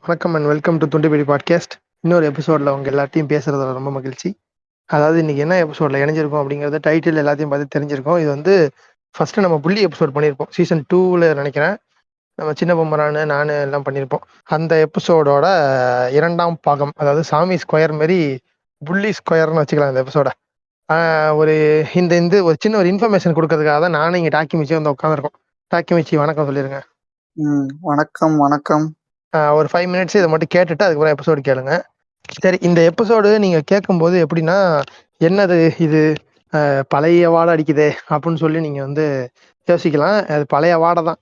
வணக்கம் and welcome to துண்டுபிடி podcast. இன்னொரு எபிசோடில் உங்கள் எல்லாத்தையும் பேசுகிறதுல ரொம்ப மகிழ்ச்சி. அதாவது இன்றைக்கி என்ன எபிசோடில் இணைஞ்சிருக்கோம் அப்படிங்கிறது டைட்டில் எல்லாத்தையும் பார்த்து தெரிஞ்சிருக்கோம். இது வந்து ஃபஸ்ட்டு நம்ம புள்ளி எபிசோட் பண்ணியிருப்போம், சீசன் 2ல் நினைக்கிறேன். நம்ம சின்ன பொம்மரானு நான் எல்லாம் பண்ணியிருப்போம். அந்த எபிசோடோட இரண்டாம் பாகம், அதாவது சாமி ஸ்கொயர் மாரி புள்ளி ஸ்கொயர்னு வச்சுக்கலாம் இந்த எபிசோட. ஒரு இந்த ஒரு சின்ன ஒரு இன்ஃபர்மேஷன் கொடுக்கறதுக்காக தான் நானும் இங்கே டாக்கிமிச்சி வந்து உட்காந்துருக்கோம். டாக்கிமிச்சி வணக்கம் சொல்லிடுங்க. வணக்கம் வணக்கம். ஒரு 5 மினிட்ஸ் இதை மட்டும் கேட்டுட்டு அதுக்கப்புறம் எபிசோடு கேளுங்க. சரி, இந்த எபிசோடு நீங்க கேட்கும்போது எப்படின்னா, என்னது இது பழைய வாடை அடிக்குதே அப்படின்னு சொல்லி நீங்க வந்து யோசிக்கலாம். அது பழைய வாடை தான்.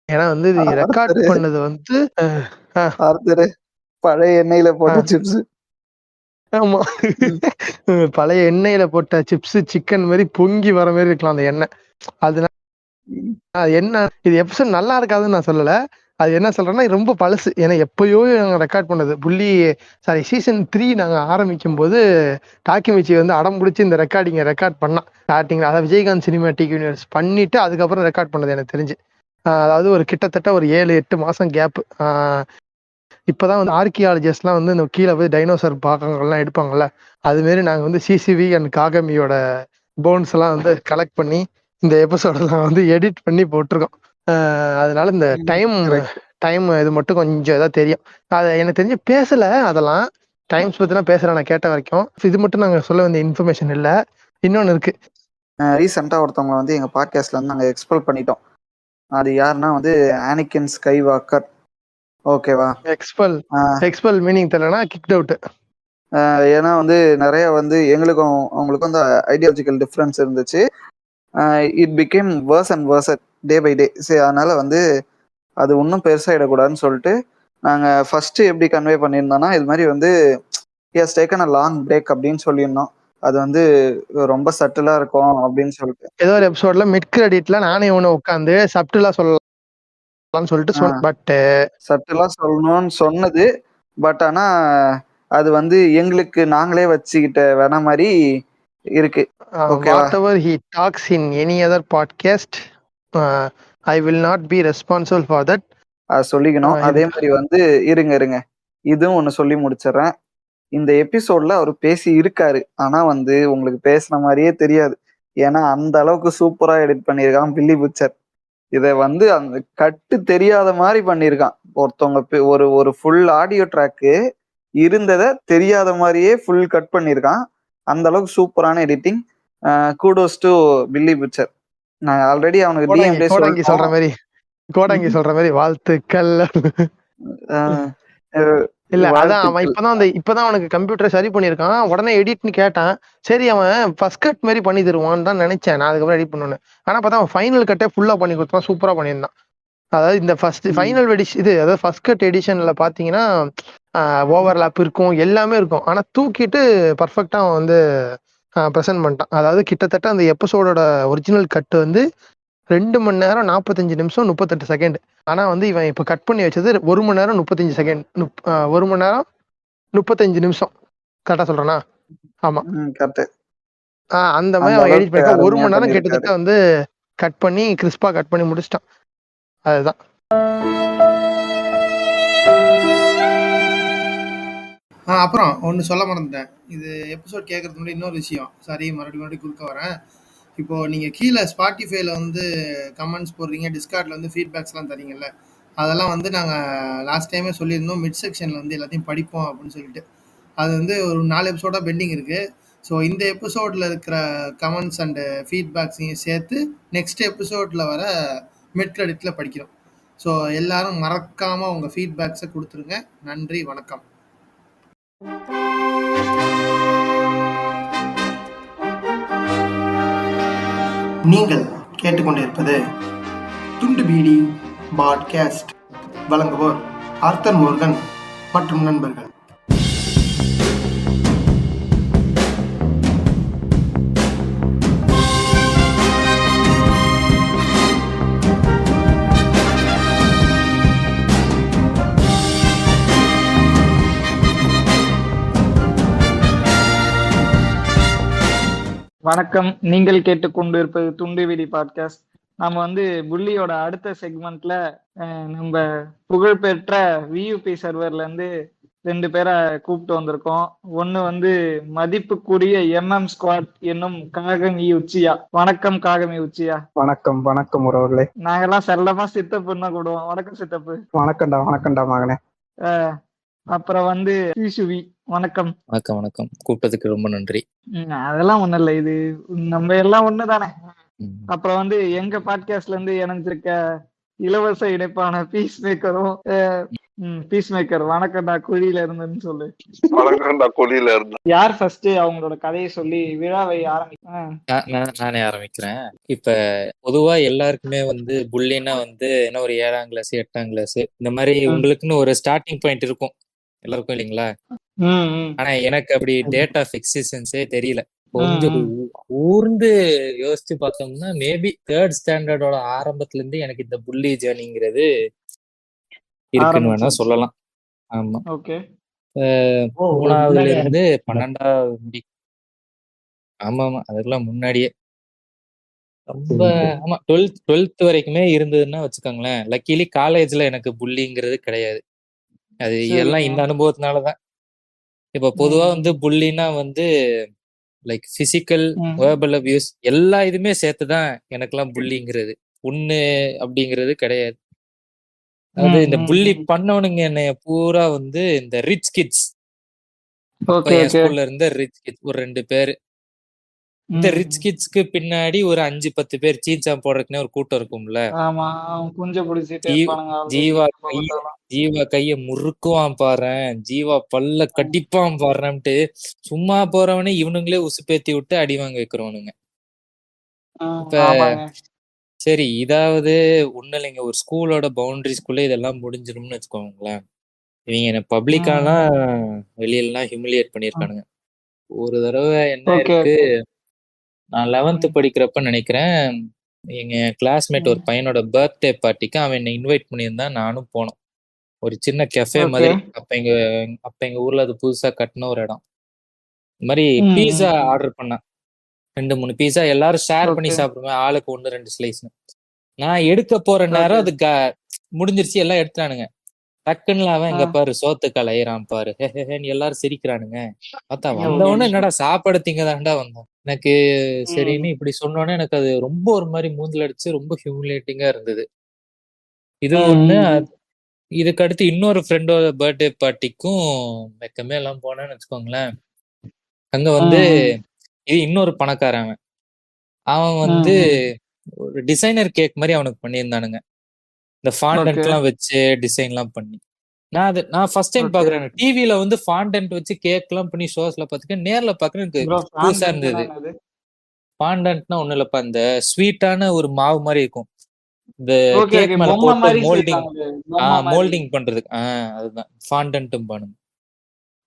ஏன்னா வந்து இது ரெக்கார்ட் பண்ணது வந்து பழைய எண்ணெயில போட்ட சிப்ஸ். ஆமா, பழைய எண்ணெயில போட்ட சிப்ஸ் சிக்கன் மாதிரி பொங்கி வர மாதிரி இருக்கலாம் அந்த எண்ணெய். அதனால என்ன இது எபிசோட் நல்லா இருக்காதுன்னு நான் சொல்லல. அது என்ன சொல்றேன்னா ரொம்ப பழசு. ஏன்னா எப்பயோ நாங்கள் ரெக்கார்ட் பண்ணது சீசன் 3 நாங்கள் ஆரம்பிக்கும் போது டாக்கிமிச்சி வந்து அடம் பிடிச்சி இந்த ரெக்கார்ட் பண்ணான் ஸ்டார்டிங்ல. அதாவது விஜயகாந்த் சினிமாட்டிக் யூனிவர்ஸ் பண்ணிட்டு அதுக்கப்புறம் ரெக்கார்ட் பண்ணது எனக்கு தெரிஞ்சு. அதாவது ஒரு கிட்டத்தட்ட ஒரு 7-8 மாசம் கேப். இப்போதான் வந்து ஆர்கியாலஜிஸ்ட்லாம் வந்து இந்த கீழே போய் டைனோசர் பாகங்கள்லாம் எடுப்பாங்கல்ல, அதுமாரி நாங்கள் வந்து சிசிவி அண்ட் காகமியோட போன்ஸ் எல்லாம் வந்து கலெக்ட் பண்ணி இந்த எபிசோடெல்லாம் வந்து எடிட் பண்ணி போட்டிருக்கோம். அதனால இந்த டைம் இது மட்டும் கொஞ்சம் ஏதாவது தெரியும். அது எனக்கு தெரிஞ்சு பேசல. அதெல்லாம் டைம்ஸ் பத்திலாம் பேசுறேன் நான் கேட்ட வரைக்கும். இது மட்டும் நாங்க சொல்ல வேண்டிய இன்ஃபர்மேஷன் இல்ல. இன்னொன்னு இருக்கு. ரீசெண்டா ஒருத்தவங்க வந்து எங்க பாட்காஸ்ட்ல வந்து நாங்க எக்ஸ்பெல் பண்ணிட்டோம். அது யாருன்னா வந்து ஆனிகன் ஸ்கைவாக்கர். ஓகேவா? எக்ஸ்பெல் மீனிங் தெரியலனா கிக்ட் அவுட். ஏன்னா வந்து நிறைய வந்து எங்களுக்கும் அவங்களுக்கும் அந்த ஐடியாலஜிக்கல் டிஃபரன்ஸ் இருந்துச்சு. It became worse and worse day by day. சரி, அதனால வந்து அது ஒன்றும் பெருசாகிடக்கூடாதுன்னு சொல்லிட்டு நாங்கள் ஃபர்ஸ்ட் எப்படி கன்வே பண்ணியிருந்தோம்னா, இது மாதிரி வந்து has taken a long break அப்படின்னு சொல்லியிருந்தோம். அது வந்து ரொம்ப சட்டிலா இருக்கும் அப்படின்னு சொல்லிட்டு ஏதோ ஒரு எபிசோட்ல மிட் கிரெடிட்ல நானே ஒன்று உட்காந்து சப்டிலா சொல்லலாம்னு சொல்லிட்டு பட் சட்டிலா சொல்லணும்னு சொன்னது. பட் ஆனா அது வந்து எங்களுக்கு நாங்களே வச்சுக்கிட்ட வேணா மாதிரி இருக்கு. whatever he talks in any other podcast, I will not be responsible for that. சொல்லிக்கணும். அதே மாதிரி வந்து இருங்க இதுவும் ஒண்ணு சொல்லி முடிச்சிடறேன். இந்த எபிசோட்ல அவர் பேசி இருக்காரு, ஆனா வந்து உங்களுக்கு பேசின மாதிரியே தெரியாது. ஏன்னா அந்த அளவுக்கு சூப்பரா எடிட் பண்ணியிருக்கான் பில்லி புச்சர். இதை வந்து அந்த கட்டு தெரியாத மாதிரி பண்ணியிருக்கான். ஒருத்தவங்க ஒரு ஃபுல் ஆடியோ ட்ராக்கு இருந்ததை தெரியாத மாதிரியே ஃபுல் கட் பண்ணியிருக்கான். அந்த அளவுக்கு சூப்பரான editing. Kudos to Billy butcher. நான் ஆல்ரெடி அவனுக்கு கோடாங்கி சொல்ற மாதிரி வாழ்த்துக்கள். இல்ல, அதான் அவன் இப்பதான் அவனுக்கு கம்ப்யூட்டர் சரி பண்ணிருக்கான். உடனே எடிட்னு கேட்டான். சரி, அவன் ஃபர்ஸ்ட் கட் மாதிரி பண்ணி தருவான்னு தான் நினைச்சேன் நான். அதுக்கப்புறம் எடிட் பண்ணணும். ஆனா பார்த்தா அவன் ஃபைனல் கட்டே ஃபுல்லா பண்ணி கொடுத்தான். சூப்பரா பண்ணியிருந்தான். அதாவது இந்த ஃபைனல் அதாவது ஃபர்ஸ்ட் கட் எடிஷன்ல பாத்தீங்கன்னா ஓவர்லாப் இருக்கும், எல்லாமே இருக்கும். ஆனா தூக்கிட்டு பர்ஃபெக்டா அவன் வந்து ப்ரெசென்ட் பண்ணிட்டான். அதாவது கிட்டத்தட்ட அந்த எபிசோடோட ஒரிஜினல் கட்டு வந்து 2 மணி நேரம் 45 நிமிஷம் 38 செகண்ட். ஆனா வந்து இவன் இப்ப கட் பண்ணி வச்சது 1 மணி நேரம் 35 செகண்ட். 1 மணி நேரம் 35 நிமிஷம். கரெக்டா சொல்றேனா? ஆமா, அந்த மாதிரி அவன் எடிட் பண்ணி 1 மணி நேரம் கிட்டத்தட்ட வந்து கட் பண்ணி கிறிஸ்பா கட் பண்ணி முடிச்சிட்டான். அதுதான். அப்புறம் ஒன்று சொல்ல மறந்துட்டேன். இது எபிசோட் கேட்கறதுக்கு முன்னாடி இன்னொரு விஷயம். சாரி, மறுபடியும் குறுக்க வரேன். இப்போது நீங்கள் கீழே ஸ்பாட்டிஃபைல வந்து கமெண்ட்ஸ் போடுறீங்க, டிஸ்கார்டில் வந்து ஃபீட்பேக்ஸ்லாம் தரீங்கல்ல, அதெல்லாம் வந்து நாங்கள் லாஸ்ட் டைமே சொல்லியிருந்தோம் மிட் செக்ஷனில் வந்து எல்லாத்தையும் படிப்போம் அப்படின்னு சொல்லிட்டு. அது வந்து ஒரு 4 எபிசோடாக பெண்டிங் இருக்குது. ஸோ இந்த எபிசோடில் இருக்கிற கமெண்ட்ஸ் அண்டு ஃபீட்பேக்ஸையும் சேர்த்து நெக்ஸ்ட் எபிசோடில் வர மிட் கிரெடிட்டில் படிக்கிறோம். ஸோ எல்லாரும் மறக்காமல் உங்கள் ஃபீட்பேக்ஸை கொடுத்துருங்க. நன்றி, வணக்கம். நீங்கள் கேட்டுக்கொண்டிருப்பது துண்டுபீடி பாட்காஸ்ட். வழங்குவோர் ஆர்த்தர் மோர்கன் மற்றும் நண்பர்கள். வணக்கம். நீங்கள் கேட்டுக்கொண்டிருப்பது துண்டுவீடி பாட்காஸ்ட். நம்ம வந்து புள்ளியோட அடுத்த செக்மெண்ட்ல நம்ம புகழ்பெற்ற வியூபி சர்வர்ல இருந்து 2 பேரை கூப்பிட்டு வந்திருக்கோம். ஒண்ணு வந்து மதிப்புக்குரிய எம்எம் ஸ்குவாட் என்னும் காகமி உச்சியா. வணக்கம் காகமி உச்சியா. வணக்கம் வணக்கம் உறவுகளே. நாங்கெல்லாம் செல்லமா சித்தப்புன்னு தான் கூடுவோம். வணக்கம் சித்தப்பு. வணக்கம்டா மகனே. அப்புறம் வந்து ஈசுவி. வணக்கம். வணக்கம் வணக்கம். கூப்பிட்டதுக்கு ரொம்ப நன்றி. அதெல்லாம் ஒண்ணும் இல்ல, இது நம்ம எல்லாம் ஒண்ணுதானே. அப்புறம் வந்து எங்க பாட்காஸ்ட்ல இருந்து இணைஞ்சிருக்க இலவச இணைப்பான பீஸ் மேக்கர். வணக்கம்டா குழியில இருந்துன்னு சொல்லு. வணக்கம்டா குழியில இருந்து. யார் ஃபர்ஸ்ட் அவங்களோட கதையை சொல்லி விழாவை நானே ஆரம்பிக்கிறேன். இப்ப பொதுவா எல்லாருக்குமே வந்து புள்ளினா வந்து என்ன ஒரு 7ஆம் கிளாஸ் 8ஆம் கிளாஸ் இந்த மாதிரி உங்களுக்குன்னு ஒரு ஸ்டார்டிங் பாயிண்ட் இருக்கும் எல்லாருக்கும் இல்லைங்களா? ஆனா எனக்கு அப்படி டேட் ஆஃப் எக்ஸிஸ்டன்ஸே தெரியல. கொஞ்சம் ஊர்ந்து யோசிச்சு பார்த்தோம்னா மேபி 3rd ஸ்டாண்டர்டோட ஆரம்பத்துல இருந்து எனக்கு இந்த புள்ளி ஜேர்னிங்கிறது இருக்குன்னு வேணா சொல்லலாம். ஆமா. 3ஆவதுல இருந்து 12ஆவது. ஆமா அதெல்லாம் முன்னாடியே ரொம்ப ஆமா 12th வரைக்குமே இருந்ததுன்னா வச்சுக்கோங்களேன். லக்கிலி காலேஜ்ல எனக்கு புள்ளிங்கிறது கிடையாது. அது எல்லாம் இந்த அனுபவத்தினாலதான். இப்ப பொதுவா வந்து புள்ளினா வந்து லைக் பிசிக்கல் வேர்பல் அபியூஸ் எல்லா இதுமே சேர்த்துதான் எனக்கெல்லாம் புள்ளிங்கிறது. ஒண்ணு அப்படிங்கிறது கிடையாது. அது இந்த புள்ளி பண்ணவனுங்க என்னைய பூரா வந்து இந்த ரிச் கிட்ஸ். என் ஸ்கூல்ல இருந்த ரிச் கிட்ஸ் ஒரு 2 பேரு. இந்த ரிச் கிட்ஸ்க்கு பின்னாடி ஒரு 5-10 பேர் சீன்சா போடுறதுக்குன்னே ஒரு கூட்டம் இருக்கும்ல. ஜீவா கைய முறுக்குவான் பாரு, ஜீவா பல்ல கடிப்பான் பாருன்ட்டு சும்மா போறவனே இவனுங்களே உசுப்பேத்தி விட்டு அடி வாங்க வைக்கிறவனுங்க. இப்ப சரி இதாவது ஒண்ணு இல்லைங்க, ஒரு ஸ்கூலோட பவுண்டரிஸ்குள்ள இதெல்லாம் முடிஞ்சிடும்னு வச்சுக்கோங்களேன். இவங்க என்ன பப்ளிக்காலாம் வெளியிலாம் ஹியூமிலியேட் பண்ணிருக்கானுங்க. ஒரு தடவை என்ன இருக்கு, நான் 11th படிக்கிறப்ப நினைக்கிறேன், எங்க கிளாஸ்மேட் ஒரு பையனோட பர்த்டே பார்ட்டிக்கு அவன் என்னை இன்வைட் பண்ணியிருந்தான். நானும் போனோம். ஒரு சின்ன கெஃபே மாதிரி. அப்ப எங்க ஊர்ல அது புதுசா கட்டின ஒரு இடம். இந்த மாதிரி பீஸா ஆர்டர் பண்ணேன். 2-3 பீஸா எல்லாரும் ஷேர் பண்ணி சாப்பிடுவேன். ஆளுக்கு 1-2 ஸ்லைஸ். நான் எடுக்க போற நேரம் அது முடிஞ்சிருச்சு. எல்லாம் எடுத்துறானுங்க. டக்குன்னு அவன் எங்க பாரு சோத்து கலையிறான் பாரு, எல்லாரும் சிரிக்கிறானுங்க. பார்த்தா வந்தவொடனே என்னடா சாப்பாடு திங்கதான்டா வந்தோம். எனக்கு சரின்னு இப்படி சொன்னோன்னே எனக்கு அது ரொம்ப ஒரு மாதிரி மூஞ்சில அடிச்சு ரொம்ப ஹியூமிலேட்டிங்கா இருந்தது. இது ஒண்ணு. இதுக்கு அடுத்து இன்னொரு ஃப்ரெண்டோட பர்த்டே பார்ட்டிக்கும் வெக்கமே எல்லாம் போனேன்னு வச்சுக்கோங்களேன். அங்க வந்து இது இன்னொரு பணக்காரன். அவன் வந்து ஒரு டிசைனர் கேக் மாதிரி அவனுக்கு பண்ணியிருந்தானுங்க. இந்த ஃபாண்டன்ட் எல்லாம் வச்சு டிசைன் எல்லாம் பண்ணி. நான் ஃபர்ஸ்ட் டைம் பாக்குறேன். டிவில வந்து ஃபாண்டன்ட் வச்சு கேக் எல்லாம் பண்ணி ஷோஸ்ல பாத்துக்கேன். நேர்ல பாக்குறேன் எனக்கு புதுசா இருந்தது. ஃபாண்டன்ட்னா ஒண்ணு இல்லப்பா, இந்த ஸ்வீட்டான ஒரு மாவு மாதிரி இருக்கும். இந்த கேக் மேல போட்டு மோல்டிங் பண்றதுக்கு அதுதான் ஃபாண்டன்ட்டும் பண்ணுங்க.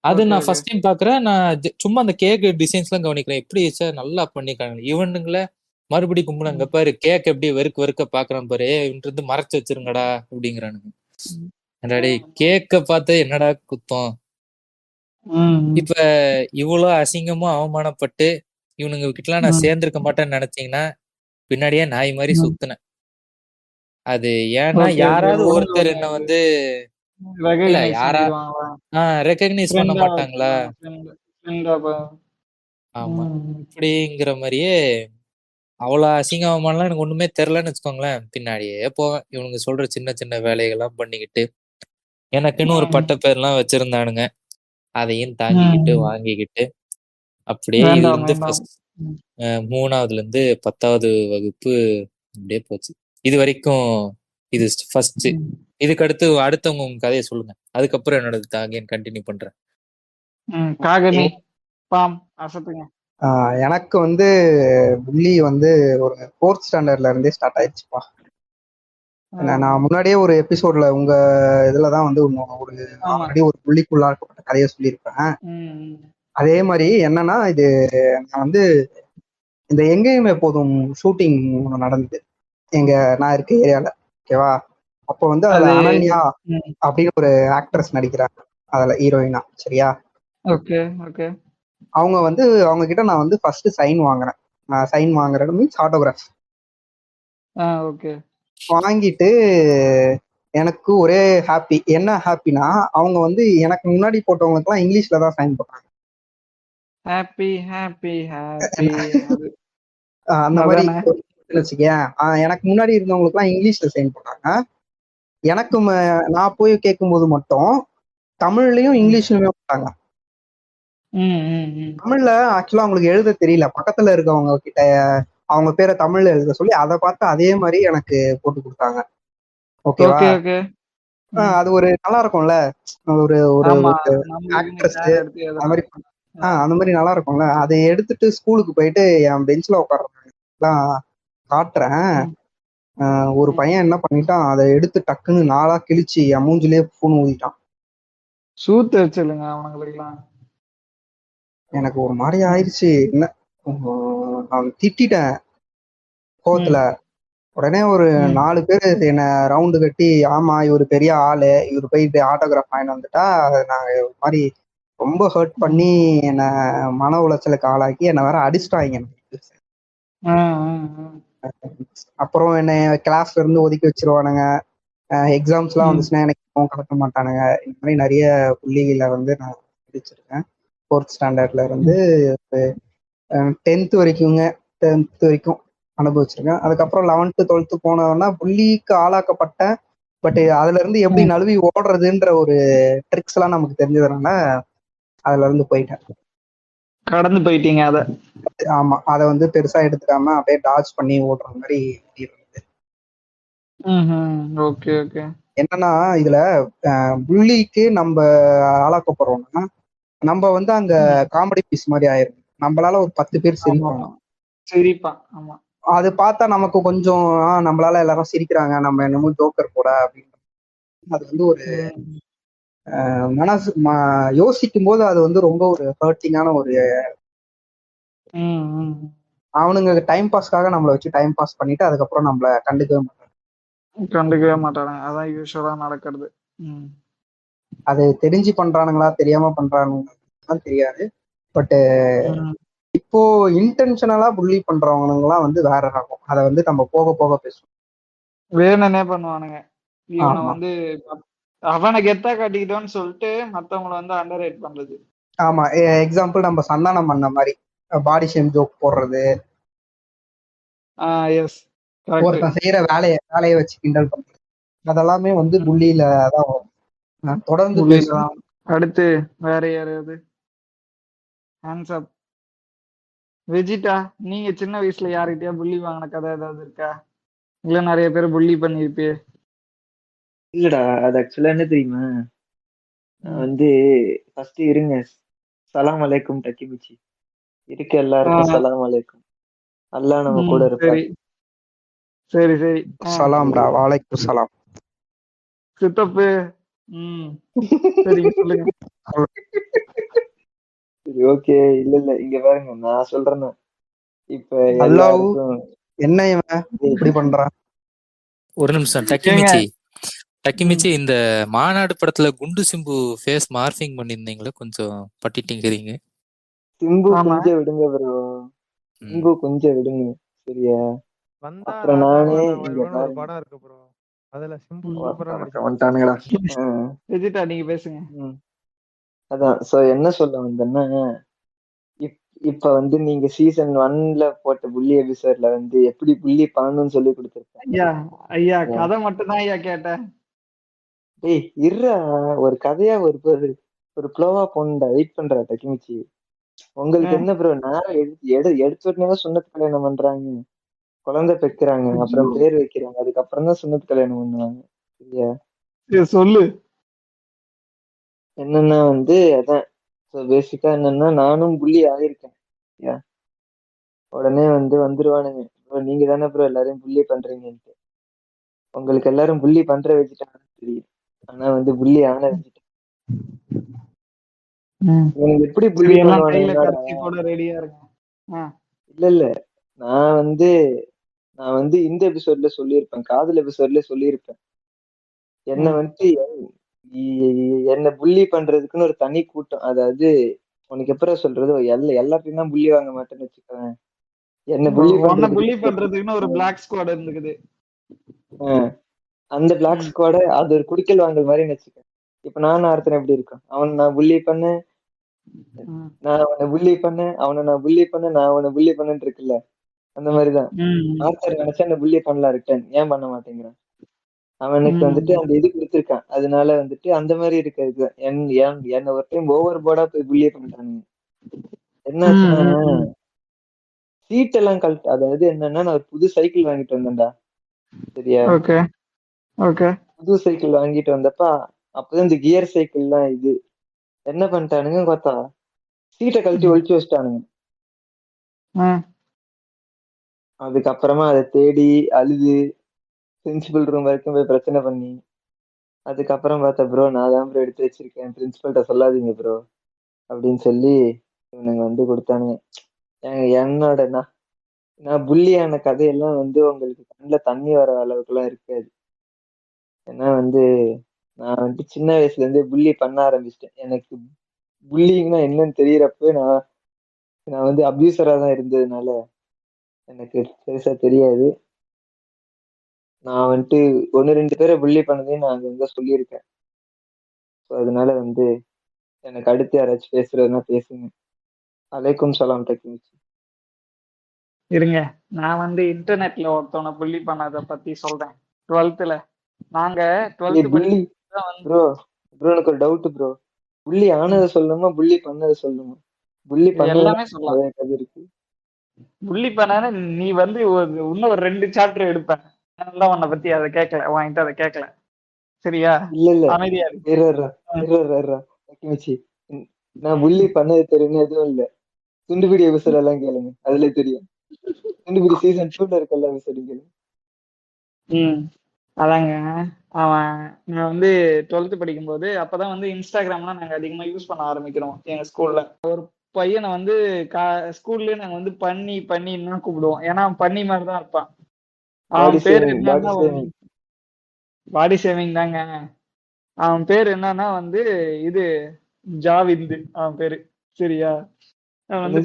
அது நான் ஃபர்ஸ்ட் டைம் பாக்குறேன். நான் சும்மா அந்த கேக் டிசைன்ஸ் எல்லாம் கவனிக்கிறேன். எப்படி வச்சா நல்லா பண்ணிருக்காங்க இவனுங்கள. மறுபடி கும்பிடு அங்க பாரு கேக் எப்படி வெறுக்க பாக்குறான் பாரு, இவன்ட்டு மறைச்சு வச்சிருங்கடா அப்படிங்கிறானுங்க. என்னடா கேக்க பார்த்து என்னடா குத்தம். இப்ப இவ்வளவு அசிங்கமும் அவமானப்பட்டு இவனுங்க கிட்டலாம் நான் சேர்ந்திருக்க மாட்டேன்னு நினைச்சீங்கன்னா பின்னாடியே நாய் மாதிரி சுத்தினேன். அது ஏன்னா யாராவது ஒருத்தர் என்ன வந்து ரெகக்னைஸ் பண்ண மாட்டாங்களா? ஆமா இப்படிங்கிற மாதிரியே அவ்வளவு அசிங்கமாலாம் எனக்கு ஒண்ணுமே தெரியலன்னு வச்சுக்கோங்களேன். பின்னாடியே போவேன். இவனுங்க சொல்ற சின்ன சின்ன வேலைகள்லாம் பண்ணிக்கிட்டு எனக்குன்னு ஒரு பட்ட பேர்லாம் வச்சிருந்தானுங்க. அதையும் தாங்கிக்கிட்டு வாங்கிக்கிட்டு அப்படியே இதுல இருந்து 3ஆவதுல இருந்து 10வது வகுப்பு அப்படியே போச்சு. இது வரைக்கும் இது ஃபர்ஸ்ட். இதுக்கு அடுத்தவங்க உங்க கதையை சொல்லுங்க. அதுக்கப்புறம் என்னோட கண்டினியூ பண்றேன். எனக்கு வந்து புள்ளி வந்து ஒரு 4th ஸ்டாண்டர்ட்ல இருந்தே ஸ்டார்ட் ஆயிடுச்சுப்பா. நான் முன்னாடியே ஒரு எபிசோட்ல உங்க இதுலதான் வந்து ஆல்ரெடி ஒரு புள்ளிக்குள்ளாக்கப்பட்ட கதையை சொல்லியிருப்பேன். அதே மாதிரி என்னன்னா, இது நான் வந்து இந்த எங்கேயுமே போதும் ஷூட்டிங் ஒன்று நடந்தது நான் இருக்க ஏரியால. ஓகேவா? அப்போ வந்து அதுல அனன்யா அப்படின்னு ஒரு ஆக்ட்ரஸ் நடிக்கிறாங்க அதுல ஹீரோயினா. சரியா? அவங்க வந்து அவங்க கிட்ட நான் வந்து ஃபர்ஸ்ட் சைன் வாங்குறேன். சைன் வாங்குறது மீன்ஸ் ஆட்டோகிராஃப். ஓகே. வாங்கிட்டு எனக்கு ஒரே ஹாப்பி. என்ன ஹாப்பினா, அவங்க வந்து எனக்கு முன்னாடி போட்டவங்களுக்குலாம் இங்கிலீஷ்ல தான் சைன் போட்டாங்க. Happy happy happy. அந்த மாதிரி அதானே? வச்சுக்கேன். எனக்கு முன்னாடி இருந்தவங்களுக்குலாம் இங்கிலீஷ்ல சைன் போட்டாங்க. எனக்கு நான் போய் கேட்கும்போது மட்டும் தமிழ்லயும் இங்கிலீஷ்லயுமே போட்டாங்க. தமிழ்ல ஆக்சுவலா அவங்களுக்கு எழுத தெரியல. பக்கத்துல இருக்கவங்க கிட்ட அவங்க பேரை தமிழ்ல எழுத சொல்லி அதை பார்த்து அதே மாதிரி எனக்கு போட்டு கொடுத்தாங்க. ஓகேவா? Okay okay. அது ஒரு நல்லா இருக்கும்ல, ஒரு ஒரு ஆமா, ஒரு நம்மளுக்குன்னு ஆக்ட்ரஸ் பேர் எடுத்து அந்த மாதிரி. எழுதலாம். அந்த மாதிரி நல்லா இருக்கும்ல. அதை எடுத்துட்டு ஸ்கூலுக்கு போயிட்டு என் பெஞ்ச்ல உட்கார்றேன் காட்டுறேன். ஒரு பையன் என்ன பண்ணிட்டான், அதை எடுத்து டக்குன்னு நாளா கிழிச்சு என் மூஞ்சிலே பூணு ஊதிட்டான். சூத்து வச்சிருங்க அவனுங்களுக்குலாம். எனக்கு ஒரு மாதிரி ஆயிடுச்சு. என்ன நான் திட்டிட்டேன் கோவத்துல. உடனே ஒரு 4 பேர் என்ன ரவுண்டு கட்டி, ஆமா இவரு பெரிய ஆளு, இவரு போயிட்டு ஆட்டோகிராஃப் வாங்கிட்டு வந்துட்டா நான் ஒரு மாதிரி ரொம்ப ஹர்ட் பண்ணி என்ன மன உளைச்சலுக்கு ஆளாக்கி என்ன வேற அடிச்சிட்டாங்க. அப்புறம் என்ன கிளாஸ்ல இருந்து ஒதுக்கி வச்சிருவானுங்க. எக்ஸாம்ஸ் எல்லாம் வந்துச்சுன்னா எனக்கு கலக்க மாட்டானுங்க. இந்த மாதிரி நிறைய புள்ளிகளை வந்து நான் படிச்சிருக்கேன். 4th ஸ்டாண்டர்ட்ல இருந்து 10th வரைக்குங்க. 10th வரைக்கும் அனுபவிச்சிருக்கேன். அதுக்கப்புறம் 11th 12th போனோம்னா புள்ளிக்கு ஆளாக்கப்பட்டேன். பட் அதுல இருந்து எப்படி நழுவி ஓடுறதுன்ற ஒரு ட்ரிக்ஸ் எல்லாம் நமக்கு தெரிஞ்சதுனால அதுல இருந்து போயிட்டேன். கடந்து போயிட்டீங்க அத. ஆமா, அதை வந்து பெருசா எடுத்துக்காம அப்படியே டாச் பண்ணி ஓடுற மாதிரி இருந்தது. Okay okay. என்னன்னா இதுல புள்ளிக்கு நம்ம ஆளாக்கப்படுறோம்னா நம்ம வந்து அங்க காமெடி பீஸ் மாதிரி ஆயிரும். நம்மளால ஒரு 10 பேர் சிரிப்பாங்க. சிரிப்பான். ஆமா, அது பார்த்தா நமக்கு கொஞ்சம் நம்மளால எல்லாரும் சிரிக்கிறாங்க, நம்ம என்னமோ ஜோக்கர் போட அப்படின்னு. அது வந்து ஒரு மனசு யோசிக்கும் போது அது வந்து ரொம்ப ஒரு ஹர்ட்டிங்கான ஒரு. அவனுங்க டைம் பாஸ்க்காக நம்மளை வச்சு டைம் பாஸ் பண்ணிட்டு அதுக்கப்புறம் நம்மள கண்டுக்கவே மாட்டாங்க. அதான் யூஸ்வலா நடக்கிறது. அது தெரிஞ்சு பண்றானுங்களா தெரியாம பண்றானுங்களா தெரியாது. பட் இப்போ இன்டென்ஷனலா புள்ளி பண்றவனுங்கலாம் வந்து வேற ரகம். அதை வந்து நம்ம போக போக பேசுவோம். வேணும்னே பண்ணுவானுங்க. இவனை வந்து அவனை கெத்தா காட்டிக்கிட்டோன்னு சொல்லிட்டு மத்தவங்களை வந்து அண்டர் ரேட் பண்றது. ஆமா, எக்ஸாம்பிள் நம்ம சந்தானம் பண்ண மாதிரி பாடி ஷேம் ஜோக் போடுறது, ஒருத்தன் செய்யற வேலையை வச்சு கிண்டல் பண்றது, அதெல்லாமே வந்து புள்ளியில தான் வரும். தொடர்ந்து பேசலாம். அடுத்து வேற யாராவது? Hands up. வெஜிடா, நீங்க சின்ன வயசுல யாருக்கிட்டயா புள்ளி வாங்கின கதை ஏதாவது இருக்கா? இல்ல நிறைய பேர் புள்ளி பண்ணிருப்பே. இல்லடா, அது ஆக்சுவலா என்ன தெரியுமா, வந்து ஃபர்ஸ்ட் இருங்க, சலாம் அலைக்கும் டக்கிமிச்சி இருக்க எல்லாருக்கும் சலாம் அலைக்கும். அல்லாஹ் நம்ம கூட இருப்பாரு. சரி சரி. சலாம்டா, வாலைக்கும் சலாம். சித்தப்பு. சரி சொல்லுங்க. சரி ஓகே. இல்ல இல்ல, இங்க பாருங்க, நான் சொல்றேன்னா இப்ப என்ன இவன் இப்படி பண்றான்? ஒரு நிமிஷம். டக்கிமிச்சி இந்த மாநாடு படத்துல குண்டு சிம்பு ஃபேஸ் மார்பிங் பண்ணிருந்தீங்களா, கொஞ்சம் பட்டிட்டீங்கிறீங்க. சிம்பு கொஞ்சம் விடுங்க ப்ரோ, சிம்பு கொஞ்சம் விடுங்க சரியா? அப்புறம் நானே இங்க ஒரு படம் இருக்கு ப்ரோ, அதுல சிம்பு வந்துட்டானுங்களா? வெஜிடா நீங்க பேசுங்க. அதான் சோ என்ன சொல்ல வந்தேன்னா, இப்ப வந்து நீங்க சீசன் 1ல போட்ட புள்ளி எபிசோட்ல வந்து எப்படி புள்ளி பண்ணணும்னு சொல்லி கொடுத்துருக்கேன். ஐயா கதை மட்டும் தான் ஐயா கேட்டேன். டேய் இருடா, ஒரு கதையா ஒரு ப்ளோவா போண்டா வெயிட் பண்றா டக்கிமிச்சி. உங்களுக்கு என்ன ப்ரோ, நான் எடுத்த உடனே சுண்ணத்து கல்யாணம் பண்றாங்க, குழந்தை பெக்குறாங்க, அப்புறம் பேர் வைக்கிறாங்க, அதுக்கப்புறம் தான் சுண்ணத்து கல்யாணம் பண்ணுவாங்க சரியா? சொல்லு. என்னன்னா வந்து அதான் பேசிக்கா என்னன்னா, நானும் புள்ளி ஆகிருக்கேன். உடனே வந்துருவானுங்க, நீங்க தானே ப்ரோ எல்லாரையும் புள்ளி பண்றீங்கன்ட்டு. உங்களுக்கு எல்லாரும் புள்ளி பண்ற வச்சுட்டாங்கன்னு தெரியும், ஆனா வந்து புள்ளி ஆன வச்சுட்டேன். உங்களுக்கு எப்படி புள்ளி பண்ணுவானுங்க? இல்ல இல்ல, நான் வந்து இந்த எபிசோட்ல சொல்லியிருப்பேன், காதல் எபிசோட்ல சொல்லியிருப்பேன், என்ன புள்ளி பண்றதுக்குன்னு ஒரு தனி கூட்டம். அதாவது உனக்கு எப்பறம் சொல்றது, எல்லாத்தையும் தான் புள்ளி வாங்க மாட்டேன்னு வச்சுக்கோங்க, என்ன புள்ளி உன்னை புள்ளி பண்றதுக்கு பண்றதுக்குன்னு ஒரு பிளாக் ஸ்குவாட் இருந்துக்குது. அந்த பிளாக் ஸ்குவாட அது ஒரு குடிக்கல் வாங்கல் மாதிரி வச்சுக்க. இப்ப நானும் ஒருத்தன் எப்படி இருக்கும், அவன் நான் புள்ளி பண்ணேன், நான் அவனை புள்ளி பண்ணேன், அவனை நான் புள்ளி பண்ணேன், நான் அவனை புள்ளி பண்ணேன்னு இருக்குல்ல, அந்த மாதிரிதான் ஆர்த்தர் நினைச்சா அந்த புள்ளி பண்ணலாம், ரிட்டர்ன் ஏன் பண்ண மாட்டேங்கிறான். அவனுக்கு வந்துட்டு அந்த இது கொடுத்துருக்கான், அதனால வந்துட்டு அந்த மாதிரி இருக்கிறது. என்ன ஒரு டைம் ஓவர் போர்டா போய் புள்ளியே பண்ணிட்டானுங்க. என்னாச்சுன்னா சீட் எல்லாம் கழட்டு, அதாவது என்னன்னா நான் ஒரு புது சைக்கிள் வாங்கிட்டு வந்தேன்டா, சரியா? புது சைக்கிள் வாங்கிட்டு வந்தப்ப அப்பதான் இந்த கியர் சைக்கிள் எல்லாம் இது என்ன பண்ணிட்டானுங்க பார்த்தா சீட்டை கழட்டி ஒழிச்சு வச்சிட்டானுங்க. அதுக்கப்புறமா அதை தேடி அழுது பிரின்சிபல் ரூம் வரைக்கும் போய் பிரச்சனை பண்ணி, அதுக்கப்புறம் பார்த்தா ப்ரோ நான் தான் ப்ரோ எடுத்து வச்சிருக்கேன், பிரின்சிபல்கிட்ட சொல்லாதீங்க ப்ரோ அப்படின்னு சொல்லி இவனுங்க வந்து கொடுத்தானுங்க. என்னோட நான் புள்ளியான கதையெல்லாம் வந்து உங்களுக்கு கண்ணில் தண்ணி வர அளவுக்குலாம் இருக்காது. ஏன்னா வந்து நான் வந்து சின்ன வயசுல இருந்தே புள்ளி பண்ண ஆரம்பிச்சிட்டேன். எனக்கு புள்ளிங்கன்னா என்னன்னு தெரியறப்ப நான் வந்து அபியூசரா தான் இருந்ததுனால எனக்கு பெருசா தெரியாது. நான் வந்துட்டு 1-2 பேரை புள்ளி பண்ணதையும் நான் அங்க சொல்லியிருக்கேன். அதனால வந்து எனக்கு அடுத்து யாராச்சும் பேசுறதுன்னா பேசுங்க. அலைக்கும் சலாம் டெக்னிக். இருங்க, நான் வந்து இன்டர்நெட்ல ஒருத்தவனை புள்ளி பண்ணதை பத்தி சொல்றேன். 12th நாங்க 12th புள்ளி ப்ரோ எனக்கு ஒரு டவுட் ப்ரோ, புள்ளி ஆனதை சொல்லணுமா புள்ளி பண்ணதை சொல்லணுமா? புள்ளி எல்லாமே சொல்லலாம். பண்ண இருக்கு. புள்ளி பண்ண நீ வந்து இன்னும் ஒரு 2 சாப்டர் எடுப்பேன். அதனால உன்னை பத்தி அதை கேட்கல, வாங்கிட்டு அதை கேட்கல, சரியா? இல்ல அமைதியா இருக்கு. நான் புள்ளி பண்ணது தெரியும் எதுவும் இல்ல. துண்டுபிடி எபிசோட் எல்லாம் கேளுங்க, அதுல தெரியும். துண்டுபிடி சீசன் 2ல இருக்கல்ல எபிசோட் கேளுங்க. அதாங்க, அவன் நான் வந்து 12th படிக்கும்போது அப்பதான் வந்து இன்ஸ்டாகிராம்லாம் நாங்க அதிகமா யூஸ் பண்ண ஆரம்பிக்கிறோம் எங்க ஸ்கூல்ல. ஒரு பையனை வந்து ஸ்கூல்லயே நாங்க வந்து பண்ணின்னு கூப்பிடுவோம், ஏன்னா அவன் பண்ணி மாதிரிதான் இருப்பான். அவன் பேரு என்னன்னா பாடி ஷேவிங் தாங்க. அவன் பேரு என்னன்னா வந்து இது ஜாவிந்து அவன் பேரு, சரியா? அவன் வந்து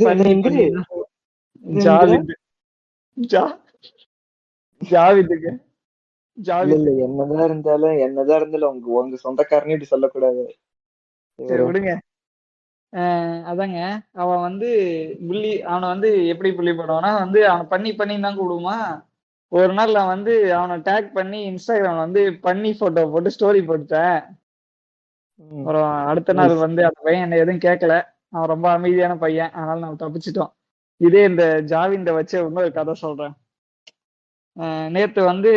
ஜாவிந்து ஜாவிதுங்க இல்ல என்னதான் இருந்தாலும் உங்க சொந்தக்காரனே இப்படி சொல்லக்கூடாது. சரி விடுங்க. அதாங்க, அவன் வந்து அவனை வந்து எப்படி புள்ளி பண்ணுவானா வந்து அவனை பண்ணி தான் கூடுமா. ஒரு நாள் நான் வந்து அவனை டேக் பண்ணி இன்ஸ்டாகிராம் வந்து பண்ணி போட்டோ போட்டு ஸ்டோரி போட்டுட்டேன். அப்புறம் அடுத்த நாள் வந்து அந்த பையன் என்ன எதுவும் கேட்கல, அவன் ரொம்ப அமைதியான பையன், அதனால நம்ம தப்பிச்சிட்டோம். இதே இந்த ஜாவிந்த வச்சு இன்னொரு கதை சொல்றேன். நேத்து வந்து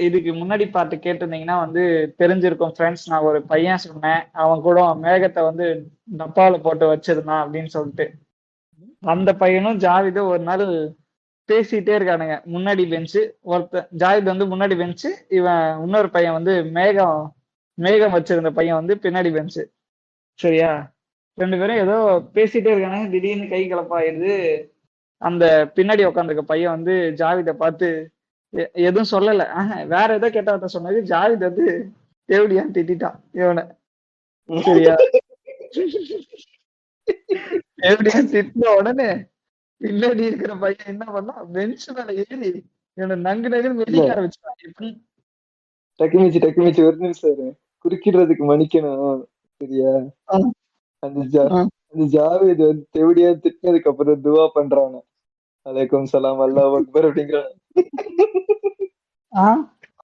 இதுக்கு முன்னாடி பாட்டு கேட்டிருந்தீங்கன்னா வந்து தெரிஞ்சிருக்கும் ஃப்ரெண்ட்ஸ். நான் ஒரு பையன் சொன்னேன், அவன் கூட மேகத்தை வந்து டப்பாவில் போட்டு வச்சிருந்தான் அப்படின்னு சொல்லிட்டு. அந்த பையனும் ஜாவிதும் ஒரு நாள் பேசிட்டே இருக்கானுங்க. முன்னாடி பெஞ்சு ஜாவித் வந்து முன்னாடி பெஞ்சு, இவன் இன்னொரு பையன் வந்து மேகம் வச்சிருந்த பையன் வந்து பின்னாடி பெஞ்சு, சரியா? 2 பேரும் ஏதோ பேசிட்டே இருக்கானுங்க. திடீர்னு கை கலப்பாயிருது. அந்த பின்னாடி உட்காந்துருக்க பையன் வந்து ஜாவிதை பார்த்து எதுவும் சொல்லல, வேற ஏதோ கேட்டவர்கிட்ட சொன்னது. ஜாவித் வந்து தேவடியான்னு திட்டான் இவனை, சரியா? தேவடியான்னு திட்டின உடனே பின்னாடி இருக்கிற பையன் என்ன பண்ணா, பெஞ்ச் மேல ஏறி இவனை நங்கு மெதிக்க ஆரம்பிச்சான். டக்குமிச்சு ஒரு நிமிஷம் குறுக்கிடுறதுக்கு மன்னிக்கணும், சரியா? அந்த ஜாவேத் வந்து தேவடியா திட்டினதுக்கு அப்புறம் துவா பண்றாங்க, அலைக்கும் சலாம் அல்லாஹ் அக்பர் அப்படிங்கிறான்.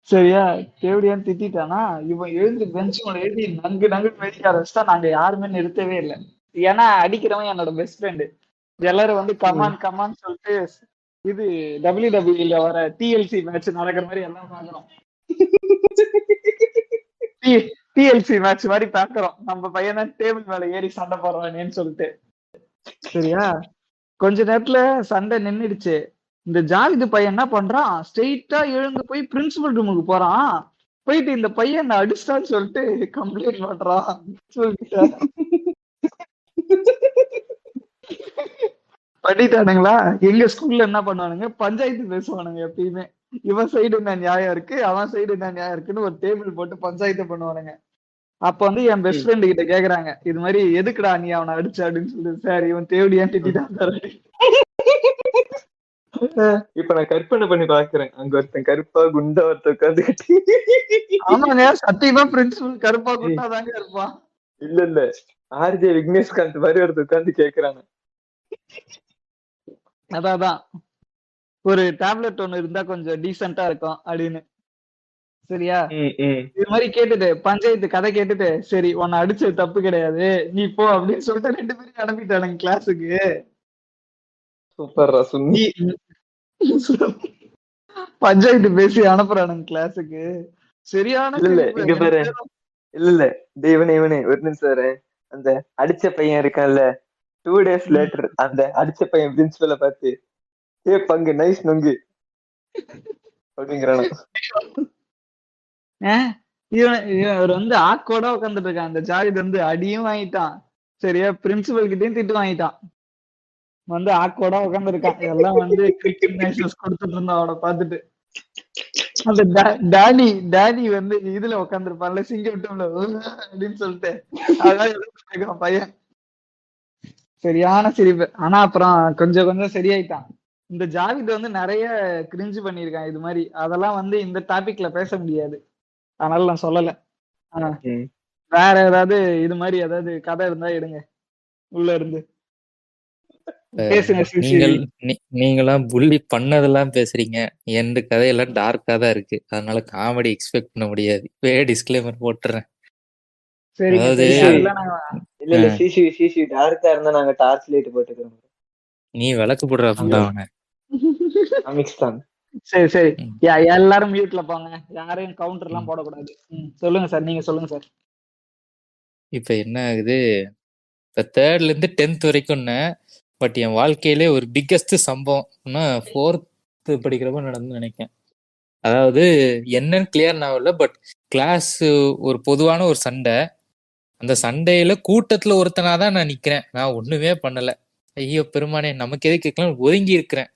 சரியா? தேவடியான்னு திட்டானா இவன் எழுந்து பெஞ்ச் மேல எழுதி நங்கு மெதிக்க ஆரம்பிச்சா. நாங்க யாருமே நிறுத்தவே இல்லை, ஏன்னா அடிக்கிறவன் என்னோட பெஸ்ட் ஃப்ரெண்டு. எல்லாரும் வந்து கமான் சொல்லிட்டு இது WWE வர TLC மேட்ச் நடக்கிற மாதிரி எல்லாம் பாக்குறோம். TLC மேட்ச் மாதிரி பாக்குறோம். நம்ம பையனை டேபிள் மேல ஏறி சண்டை போடுறானேன்னு சொல்லிட்டு, சரியா? கொஞ்ச நேரத்துல சண்டை நின்னுடுச்சு. இந்த ஜாவிது பையன் என்ன பண்றான், ஸ்ட்ரெயிட்டா எழுந்து போய் பிரின்சிபல் ரூமுக்கு போறான். போயிட்டு இந்த பையன் அடிச்சிட்டான்னு சொல்லிட்டு கம்ப்ளைண்ட் பண்றான். பண்ணிட்டானுங்களா? எங்க ஸ்கூல்ல என்ன பண்ணுவானுங்க, பஞ்சாயத்து பேசுவானுங்க எப்பயுமே. இவன் சைடு என்ன நியாயம் இருக்கு, அவன் சைடு என்ன நியாயம் இருக்குன்னு ஒரு டேபிள் போட்டு பஞ்சாயத்து பண்ணுவானுங்க. அப்ப வந்து என் பெஸ்ட் ஃப்ரெண்டு கிட்ட கேக்குறாங்க, இது மாதிரி எதுக்குடா நீ அவனை அடிச்ச அப்படின்னு சொல்லிட்டு. சார் இவன் தேவடியான்னு திட்டான் சார். இப்ப நான் கற்பனை பண்ணி பாக்குறேன், அங்க ஒருத்தன் கருப்பா குண்டா ஒருத்தன் உட்காந்துக்கிட்டு. ஆமாங்க, சத்தியமா பிரின்சிபல் கருப்பா குண்டா தாங்க இருப்பான். இல்ல ஆர்ஜே விக்னேஷ்காந்த் மாதிரி ஒருத்தர் உட்காந்து கேக்குறாங்க. அதான் ஒரு டேப்லெட் ஒண்ணு இருந்தா கொஞ்சம் டீசென்ட்டா இருக்கும் அப்படின்னு. சரியா? இது மாதிரி கேட்டுட்டு பஞ்சாயத்து கதை கேட்டுட்டு, சரி உன்னை அடிச்சது தப்பு கிடையாது, நீ போ அப்படின்னு சொல்லிட்டு 2 பேரும் அனுப்பிட்டானுங்க கிளாஸுக்கு. சூப்பர்ரா சுன்னி. பஞ்சாயத்து பேசி அனுப்புறானுங்க கிளாஸுக்கு. சரியான இல்ல சிரிப்பு. இங்க பாரு. இல்ல இவனே ஒரு நிமிஷம் இரு. அந்த அடிச்ச பையன் இருக்கான்ல, 2 days லேட்டர் அந்த அடிச்ச பையன் பிரின்சிபலை பார்த்து, ஏ பங்கு நைஸ் நொங்கு அப்படிங்கிறானு. இவர் வந்து ஆக்கோட உட்காந்துட்டு இருக்கான். அந்த ஜாவித் வந்து அடியும் வாங்கிட்டான், சரியா, பிரின்சிபல் கிட்டயும் திட்டு வாங்கிட்டான். வந்து ஆக்கோட உட்காந்துருக்கான். எல்லாம் வந்து கொடுத்துட்டு இருந்தான் அவனை பார்த்துட்டு. அந்த டேனி வந்து இதுல உட்காந்துருப்பான்ல, சிங்கம்ல அப்படின்னு சொல்லிட்டு அதான் பையன். சரியான சிரிப்பு. ஆனா அப்புறம் கொஞ்சம் கொஞ்சம் சரியாயிட்டான். இந்த ஜாவித் வந்து நிறைய கிரிஞ்சு பண்ணிருக்கான் இது மாதிரி. அதெல்லாம் வந்து இந்த டாபிக்ல பேச முடியாது, அதனால நான் சொல்லல. வேற ஏதாவது இது மாதிரி ஏதாவது கதை இருந்தா எடுங்க உள்ள இருந்து பேசுங்க. நீங்களாம் புள்ளி பண்ணதெல்லாம் பேசுறீங்க, எந்த கதையெல்லாம் டார்க்கா தான் இருக்கு, அதனால காமெடி எக்ஸ்பெக்ட் பண்ண முடியாது. டிஸ்க்ளைமர் போட்டுறேன். அதாவது இல்ல சிசி டார்க்கா இருந்தா நாங்க டார்ச் லைட் போட்டுக்கிறோம். நீ விளக்கு போடுற அவனை. சரி சரி, எல்லாரும் மியூட்ல போங்க, யாரையும் கவுண்டர் எல்லாம் போடக்கூடாது. சொல்லுங்க சார், நீங்க சொல்லுங்க சார். இப்ப என்ன ஆகுது, இப்ப 3rd இருந்து 10th வரைக்கும்னு, பட் என் வாழ்க்கையிலே ஒரு பிக்கஸ்ட் சம்பவம்னா 4th படிக்கிறப்ப நடந்து நினைக்கிறேன். அதாவது என்னன்னு கிளியர் ஆகல, பட் கிளாஸ் ஒரு பொதுவான ஒரு சண்டை. அந்த சண்டையில கூட்டத்துல ஒருத்தனாதான் நான் நிக்கிறேன், நான் ஒண்ணுமே பண்ணல. ஐயோ பெருமானே, நமக்கு எது கேட்கலாம், ஒதுங்கி இருக்கிறேன்.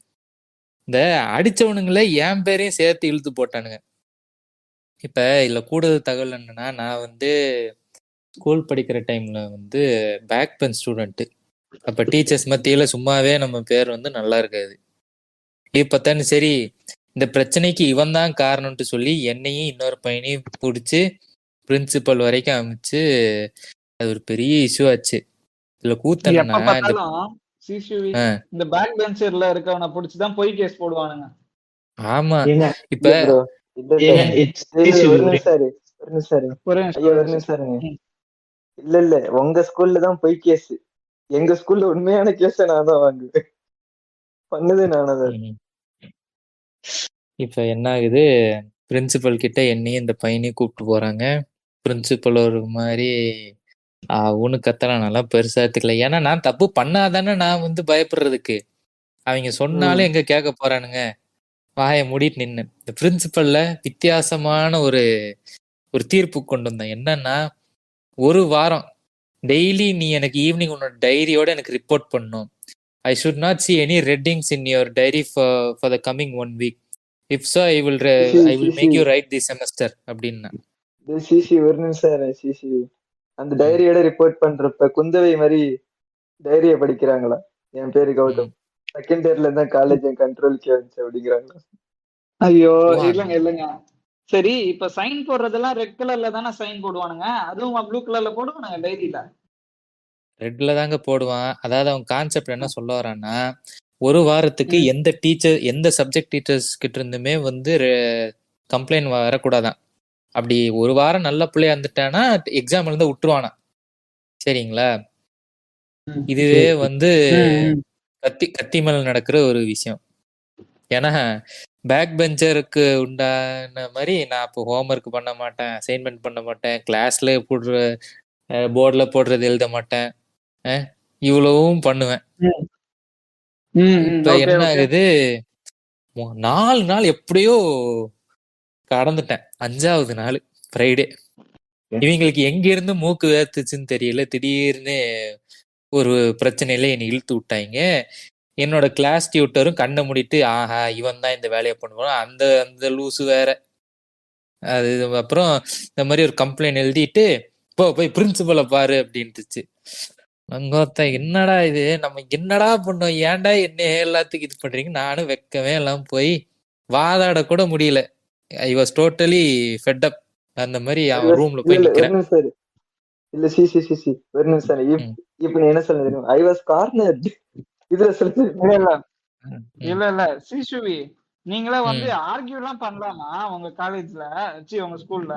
இந்த அடிச்சவனுங்கள என் பேரையும் சேர்த்து இழுத்து போட்டானுங்க. இப்ப இதுல கூடுதல் தகவல் என்னன்னா, நான் வந்து ஸ்கூல் படிக்கிற டைம்ல வந்து பேக் பெஞ்ச் ஸ்டூடெண்ட். அப்ப டீச்சர்ஸ் மத்தியில சும்மாவே நம்ம பேர் வந்து நல்லா இருக்காது. இப்பத்தானு சரி இந்த பிரச்சனைக்கு இவன் தான் காரணம்ட்டு சொல்லி என்னையும் இன்னொரு பையனையும் பிடிச்சி பிரின்சிபல் வரைக்கும் அமைச்சு அது ஒரு பெரிய இஷ்யூ ஆச்சு. இதுல கூத்தனா இந்த பேக் பெஞ்சர்ல இருக்கவனை பிடிச்சுதான் பொய் கேஸ் போடுவானுங்க. ஆமா. இப்ப இல்ல உங்க ஸ்கூல்ல தான் பொய் கேஸ், எங்க ஸ்கூல்ல உண்மையான கேஸ நான் தான் வாங்குவேன். பண்ணதே நானதான். இப்ப என்ன ஆகுது, பிரின்சிபல் கிட்ட என்னையும் இந்த பையனையும் கூப்பிட்டு போறாங்க. பிரின்சிபல் ஒரு மாதிரி அவனு கத்தலாம், நல்லா பெருசா எடுத்துக்கல. ஏன்னா நான் தப்பு பண்ணாதானே நான் வந்து பயப்படுறதுக்கு. அவங்க சொன்னாலும் எங்க கேட்க போறானுங்க, வாயை மூடிட்டு நின்னு. இந்த பிரின்சிபல்ல வித்தியாசமான ஒரு தீர்ப்பு கொண்டு வந்தேன். என்னன்னா, ஒரு வாரம் டெய்லி நீ எனக்கு ஈவினிங் உன்னோட டைரியோட எனக்கு ரிப்போர்ட் பண்ணணும். I should not see any readings in your diary for the coming 1 week. If so, I will make you write this semester அப்படின்னா. அந்த டைரியோட ரிப்போர்ட் பண்றப்ப குந்தவை மாதிரி டைரிய படிக்கிறாங்களா, என் பேரு கௌதம், செகண்ட் இயர்ல இருந்தா காலேஜ் கண்ட்ரோலுக்கே வந்துச்சு அப்படிங்கிறாங்களா. ஐயோ இல்லங்க. சரி, இப்ப சைன் போடுறதெல்லாம் ரெட் கலர்ல தானே சைன் போடுவானுங்க, அதுவும் ப்ளூ கலர்ல போடுவானுங்க டைரியில. ரெட்ல தாங்க போடுவான். அதாவது அவன் கான்செப்ட் என்ன சொல்ல வரான்னா, ஒரு வாரத்துக்கு எந்த சப்ஜெக்ட் டீச்சர்ஸ் கிட்ட இருந்துமே வந்து கம்ப்ளைண்ட் வரக்கூடாதான். அப்படி ஒரு வாரம் நல்ல பிள்ளையா இருந்துட்டானா எக்ஸாம்ல இருந்து விட்டுருவானா. சரிங்களா? இதுவே வந்து கத்தி மேல நடக்கிற ஒரு விஷயம். ஏன்னா பேக் பெஞ்சருக்கு உண்டான மாதிரி நான் இப்போ ஹோம்ஒர்க் பண்ண மாட்டேன், அசைன்மெண்ட் பண்ண மாட்டேன், கிளாஸ்ல போர்ட்ல போடுறது எழுத மாட்டேன், இவ்வளவும் பண்ணுவேன். இப்ப என்ன ஆகுது, 4 நாள் எப்படியோ கடந்துட்டேன். 5வது நாள் ஃப்ரைடே, இவங்களுக்கு எங்க இருந்து மூக்கு வேர்த்துச்சுன்னு தெரியல, திடீர்னு ஒரு பிரச்சனையில என்னை இழுத்து விட்டாங்க. என்னோட கிளாஸ் டியூட்டரும் கண்ணை மூடிட்டு, ஆஹா இவன் தான் இந்த வேலையை பண்ணுவான், அந்த லூசு வேற. அது அப்புறம் இந்த மாதிரி ஒரு கம்ப்ளைண்ட் எழுதிட்டு போய் பிரின்சிபலை பாரு அப்படின்ட்டுச்சு. நங்கோத்தா என்னடா இது, நம்ம என்னடா பண்ணோம், ஏன்டா என்ன எல்லாத்துக்கும் இது பண்றீங்க. நானும் வெக்கவே எல்லாம் போய் வாதாட கூட முடியல. I was totally fed up. அந்த மாதிரி அவன் ரூம்ல இல்ல போய் இல்ல ஒரு நிக்கிறேன். நிமிஷம் இரு. இல்ல சி சி சி சி ஒரு நிமிஷம் இரு. ம், இப்ப நீ என்ன சொல்ல தெரியும்? ஐ வாஸ் கார்னர் இதுல சொல்லு. இல்ல இல்ல ம், இல்ல இல்ல சிசுவி, நீங்களே வந்து ம். ஆர்கியூ எல்லாம் பண்ணலாமா உங்க காலேஜ்ல, உங்க ஸ்கூல்ல?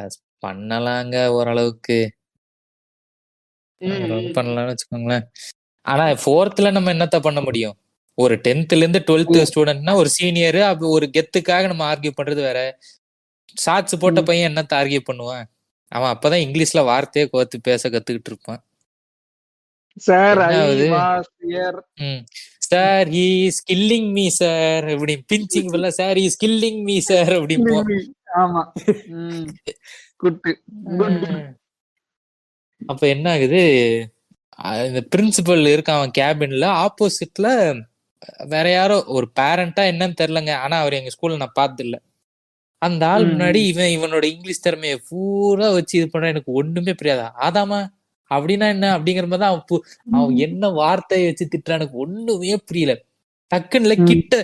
அது பண்ணலாங்க ஓரளவுக்கு, ம், ம். பண்ணலாம்னு வச்சுக்கோங்களேன். ஆனா ஃபோர்த்ல நம்ம என்னத்த பண்ண முடியும்? ஒரு 10th இருந்து 12th இல்ல. ஸ்டூடெண்ட்னா ஒரு சீனியர், அப்ப ஒரு கெத்துக்காக நம்ம ஆர்கியூ பண்றது வேற. ஷார்ட்ஸ் போட்ட ம். பையன் என்னத்த ஆர்கியூ பண்ணுவான்? அவன் அப்பதான் இங்கிலீஷ்ல வார்த்தையே கோத்து பேச கத்துக்கிட்டு இருப்பான். சார் என்ன ஐ ஆகுது? Was here. Sir he is killing me sir அப்படி பிஞ்சிங் பண்ணல, sir is killing me sir அப்படிம்போம். ஆமா. Good good. அப்ப என்ன ஆகுது, இந்த பிரின்சிபல் இருக்கான் அவன் கேபின்ல, ஆப்போசிட்ல வேற யாரோ ஒரு பேரண்டா என்னன்னு தெரியலங்க. ஆனா அவர் எங்க ஸ்கூல்ல நான் பார்த்தது இல்ல. அந்த ஆள் முன்னாடி இவனோட இங்கிலீஷ் திறமைய பூரா வச்சு இது பண்ண எனக்கு ஒண்ணுமே புரியாதா. ஆதாமா அப்படின்னா என்ன அப்படிங்கிற மாதிரி தான் அவன் என்ன வார்த்தையை வச்சு திட்டுறான் எனக்கு ஒண்ணுமே புரியல. டக்குன்னு கிட்ட,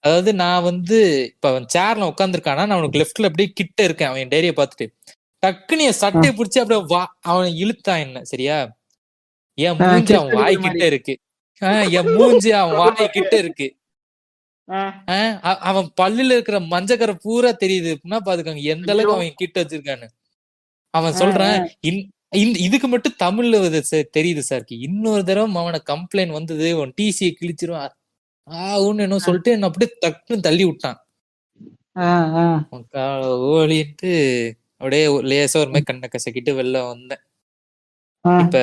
அதாவது நான் வந்து இப்ப அவன் சேர்ல உட்காந்துருக்கானா, நான் அவனுக்கு லெஃப்ட்ல அப்படியே கிட்ட இருக்கேன். அவன் டைரியை பார்த்துட்டு டக்குன்னு என் சட்டையை பிடிச்சி அப்படியே அவன் இழுத்தான் என்ன. சரியா, என் மூஞ்சி அவன் வாய் கிட்ட இருக்கு. என் மூஞ்சி அவன் வாய் கிட்ட இருக்கு. அவன் பல்லுல இருக்கிற மஞ்சக்கரை பூரா தெரியுது. பாத்துக்கோங்க எந்த அளவுக்கு அவன் கிட்ட வச்சிருக்கான்னு. அவன் சொல்றான், இதுக்கு மட்டும் தமிழ்ல தெரியுது சார், இன்னொரு தடவை அவனை கம்ப்ளைண்ட் வந்தது உன் டிசியை கிழிச்சிருவான் என்ன சொல்லிட்டு என்ன அப்படியே டக்குன்னு தள்ளி விட்டான். ஓலிட்டு அப்படியே லேசா ஒரு மாதிரி கண்ணை கசக்கிட்டு வெளில வந்தேன். இப்ப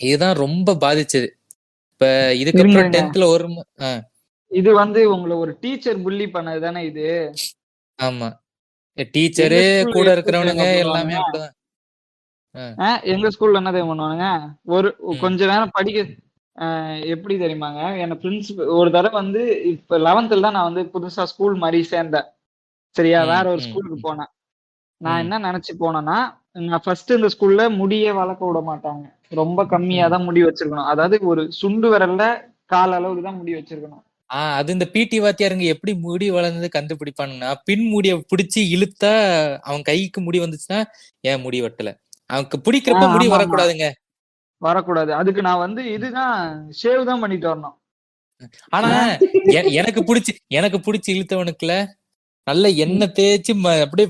இதுதான் ரொம்ப பாதிச்சது. இப்ப இதுக்கப்புறம் 10th ஒரு இது வந்து உங்களை ஒரு டீச்சர் புள்ளி பண்ணது தானே இது? ஆமா, டீச்சரு கூட இருக்கிறவனுங்க எல்லாமே அப்படிதான். எங்க ஸ்கூல்ல என்ன பண்ணுவானுங்க, ஒரு கொஞ்ச நேரம் படிக்க எப்படி தெரியுமாங்க, என்ன பிரின்சிபல் ஒரு தடவை வந்து இப்ப 11th தான் நான் வந்து புதுசா ஸ்கூல் மாதிரி சேர்ந்தேன். சரியா, வேற ஒரு ஸ்கூலுக்கு போனேன். நான் என்ன நினைச்சு போனேன்னா, நான் ஃபர்ஸ்ட் இந்த ஸ்கூல்ல முடியே வளர்க்க விட மாட்டாங்க. ரொம்ப கம்மியா தான் முடி வச்சிருக்கணும். அதாவது ஒரு சுண்டு விரல்ல கால் அளவுக்கு தான் முடி வச்சிருக்கணும். அது இந்த பிடி வாத்தியாருங்க எப்படி முடி வளர்ந்தது கண்டுபிடிப்பானுங்கன்னா, பின் முடிய பிடிச்சி இழுத்தா அவன் கைக்கு முடி வந்துச்சுன்னா ஏன் முடி வெட்டல, அவனுக்கு பிடிக்கிறப்ப முடி வரக்கூடாதுங்க, வரக்கூடாது. அதுக்கு நான் வந்து இதுதான் ஷேவ் தான் பண்ணிட்டு வரணும். ஆனா எனக்கு பிடிச்சி இழுத்தவனுக்குல நல்ல எண்ணெய் தேய்ச்சி அப்படியே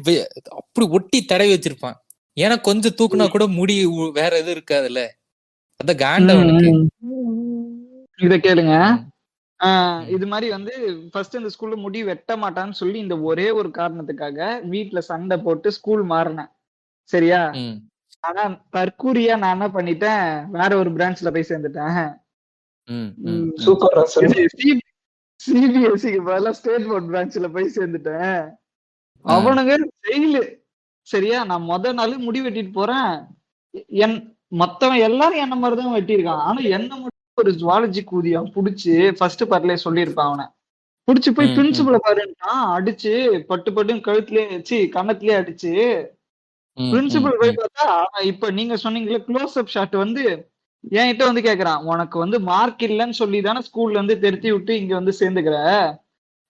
அப்படி ஒட்டி தடவி வச்சிருப்பான். ஏன்னா கொஞ்சம் தூக்குனா கூட முடி வேற எதுவும் இருக்காதுல்ல, அத காண்டவனுக்கு. இத கேளுங்க, இது மாதிரி வந்து ஃபர்ஸ்ட் இந்த ஸ்கூல்ல முடி வெட்ட மாட்டான்னு சொல்லி இந்த ஒரே ஒரு காரணத்துக்காக வீட்டுல சண்டை போட்டு ஸ்கூல் மாறினேன். சரியா, ஆனா தற்கூரியா நான் என்ன பண்ணிட்டேன், வேற ஒரு பிரான்ச்ல போய் சேர்ந்துட்டேன். சூப்பரா சிபிஎஸ்சிக்கு பதிலா ஸ்டேட் போர்ட் பிரான்ச்ல போய் சேர்ந்துட்டேன். அவனுங்க ஜெயிலு. சரியா, நான் முத நாள் முடி வெட்டிட்டு போறேன், மத்தவன் எல்லாரும் என்ன மாதிரிதான் வெட்டியிருக்கான். ஆனா என்ன மட்டும் ஒரு ஜுவாலஜி கூதியம் புடிச்சு ஃபர்ஸ்ட் பார்ட்லயே சொல்லியிருப்பான். அவனை புடிச்சு போய் பிரின்சிபலை பாருன்ட்டான், அடிச்சு பட்டு பட்டுன்னு கழுத்துலயே வச்சு கண்ணத்திலேயே அடிச்சு. பிரின்சிபல் போய் பார்த்தா, இப்ப நீங்க சொன்னீங்களே க்ளோஸ் அப் ஷாட் வந்து என்கிட்ட வந்து கேக்குறான், உனக்கு வந்து மார்க் இல்லைன்னு சொல்லி தானே ஸ்கூல்ல இருந்து திருத்தி விட்டு இங்க வந்து சேர்ந்துக்கிற,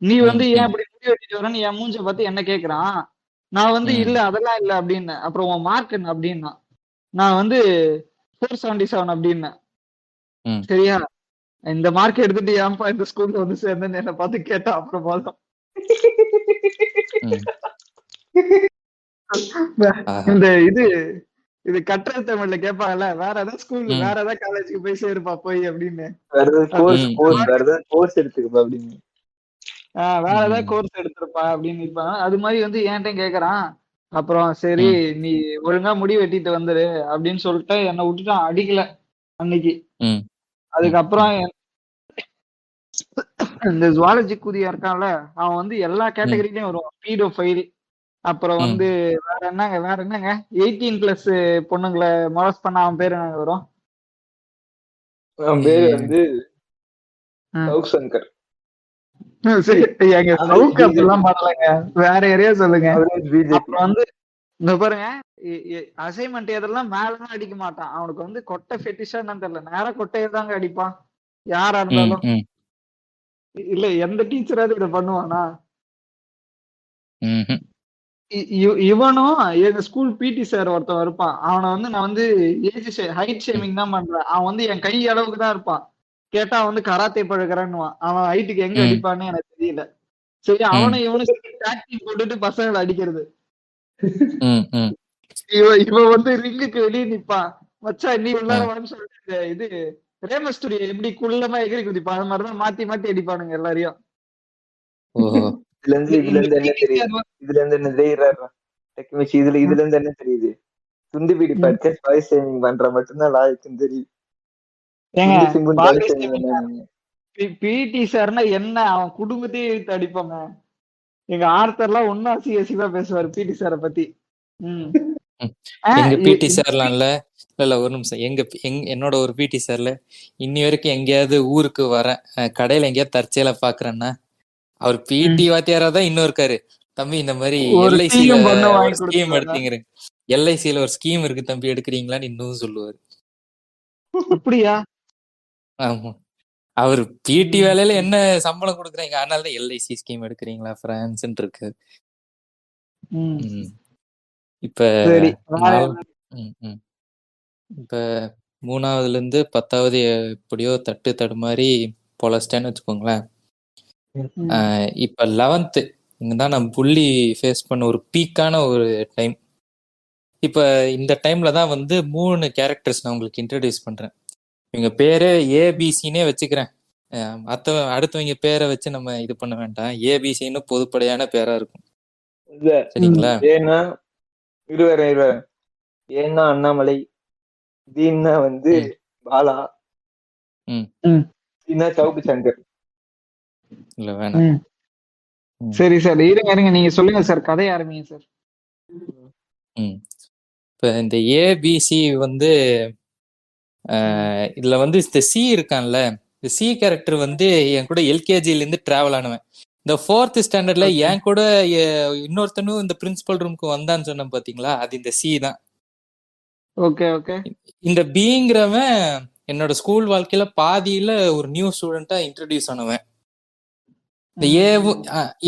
நீ வந்து ஏன் இப்படி முடி வெட்டிட்டு வரன்னு என் மூஞ்ச பார்த்து என்ன கேக்குறான். நான் வந்து இல்ல அதெல்லாம் இல்ல அப்படின்னு. அப்புறம் உன் மார்க் என்ன அப்படின்னா, நான் வந்து 477 அப்படின்னு. சரியா, இந்த மார்க் எடுத்துட்டு ஏன்பா இந்த ஸ்கூல்ல வந்து சேர்ந்தேன்னு என்ன பார்த்து கேட்டா அப்புறம் போதும். இந்த இது கற்றல் தமிழ்ல கேட்பாங்கல்ல, வேற ஏதாவது ஸ்கூல் வேற ஏதாவது காலேஜுக்கு போய் சேருப்பா போய் அப்படின்னு, வேற ஏதாவது கோர்ஸ் எடுத்துக்கப்பா அப்படின்னு, வேற ஏதாவது கோர்ஸ் எடுத்திருப்பா அப்படின்னு இருப்பாங்க. அது மாதிரி வந்து என்கிட்ட கேக்குறான். அப்புறம் சரி நீ ஒழுங்கா முடி வெட்டிட்டு வந்துரு அப்படின்னு சொல்லிட்டு என்னை விட்டுட்டான், அடிக்கல அன்னைக்கு. அதுக்கப்புறம் இந்த ஜுவாலஜி கூதியா இருக்கான்ல, அவன் வந்து எல்லா கேட்டகரியிலயும் வருவான். பீடோஃபைல், அப்புறம் வந்து வேற என்னங்க 18+ பொண்ணுங்களை மொலஸ்ட் பண்ண அவன் பேரு என்ன வரும்? அவன் பேரு வந்து சங்கர். சரி, எங்க சவுக்கு அப்படிலாம் பண்ணலங்க, வேற யாரையா சொல்லுங்க. அப்புறம் வந்து இந்த பாருங்க, அசைன்மெண்ட் எதெல்லாம் மேலாம் அடிக்க மாட்டான். அவனுக்கு வந்து கொட்டை ஃபெட்டிஷா என்னன்னு தெரியல, நேரா கொட்டையை தாங்க அடிப்பான் யாரா இருந்தாலும். இல்ல எந்த டீச்சராவது இதை பண்ணுவானா? இவனும் எங்க ஸ்கூல் பிடி சார் ஒருத்தன் இருப்பான். அவனை வந்து நான் வந்து ஹைட் ஷேமிங் தான் பண்றேன். அவன் வந்து என் கை அளவுக்கு தான் இருப்பான். கேட்டா வந்து கராத்தே பழகிறான்னுவான். அவன் ஹைட்டுக்கு எங்க அடிப்பான்னு எனக்கு தெரியல. சரி, அவனை இவனுக்கு டாக்டிக் போட்டுட்டு பசங்களை அடிக்கிறது. இவன் வந்து ரிங்குக்கு வெளியே நிப்பான். மச்சா நீ உள்ளாரவான்னு சொல்லிட்டு இது ரேமஸ்துரிய எப்படி குள்ளமா எகிரி குதிப்பான். அது மாதிரிதான் மாத்தி மாத்தி அடிப்பானுங்க எல்லாரையும். இதுல இருந்து என்ன தெரியுது? இதுல இருந்து என்ன இதுல இருந்து என்ன தெரியுது? துண்டு பீடி படிச்ச பாய் சேவிங் பண்ற மட்டும்தான் லாய்க்குன்னு தெரியுது. பிடி சார்னா என்ன, அவன் குடும்பத்தையே இழுத்து அடிப்பாங்க. எங்க ஆர்த்தர்லாம் ஒன்னா சிஎஸ்சிவா பேசுவாரு பிடி சாரை பத்தி. எங்க பிடி சார்லாம் இல்ல ஒரு நிமிஷம். என்னோட ஒரு பிடி சார்ல இன்னி வரைக்கும் எங்கேயாவது ஊருக்கு வரேன், கடையில எங்கேயாவது தற்செயலா பாக்குறேன்னா அவர் பிடி வாத்தியாராதான் இன்னும் இருக்காரு. தம்பி இந்த மாதிரி எல்ஐசில ஒரு ஸ்கீம் எடுத்தீங்க, எல்ஐசில ஒரு ஸ்கீம் இருக்கு தம்பி எடுக்கிறீங்களான்னு இன்னும் சொல்லுவாரு. அப்படியா? ஆமா, அவர் பிடி வேலையில என்ன சம்பளம் கொடுக்குறீங்க, அதனாலதான் எல்ஐசி ஸ்கீம் எடுக்கிறீங்களா பிரான்ஸ் இருக்கு. இப்ப இப்ப 3ஆவதுல இருந்து 10ஆவது எப்படியோ தட்டு தடுமாறி பொலஸ்டேன்னு வச்சுக்கோங்களேன். இப்ப 11th இங்கதான் நான் புள்ளி ஃபேஸ் பண்ண ஒரு பீக்கான ஒரு டைம். இப்ப இந்த டைம்ல தான் வந்து 3 கேரக்டர்ஸ் நான் உங்களுக்கு இன்ட்ரடியூஸ் பண்றேன். இவங்க பேரு ஏபிசின்னே வச்சுக்கிறேன். அடுத்தவங்க பேரை வச்சு நம்ம இது பண்ண வேண்டாம். ஏபிசின்னு பொதுப்படையான பேரா இருக்கும், சரிங்களா? ஏன்னா அண்ணாமலை, தீன்னா வந்து பாலா, சவுக்கு சங்கர். இல்ல வேணாம். சரி சார், இருங்க நீங்க சொல்லுங்க சார், கதை ஆரம்பிங்க சார். இப்ப இந்த ஏபிசி வந்து இதுல வந்து இந்த சி இருக்கான்ல, இந்த சி கேரக்டர் வந்து என் கூட எல்கேஜில இருந்து டிராவல் ஆனவன். இந்த 4th ஸ்டாண்டர்ட்ல என் கூட இன்னொருத்தனும் இந்த பிரின்சிபல் ரூமுக்கு வந்தான்னு சொன்ன பாத்தீங்களா, அது இந்த சி தான். Okay okay. இந்த பிங்கிறவன் என்னோட ஸ்கூல் வாழ்க்கையில பாதியில ஒரு நியூ ஸ்டூடெண்டா இன்ட்ரடியூஸ் ஆனவன். இந்த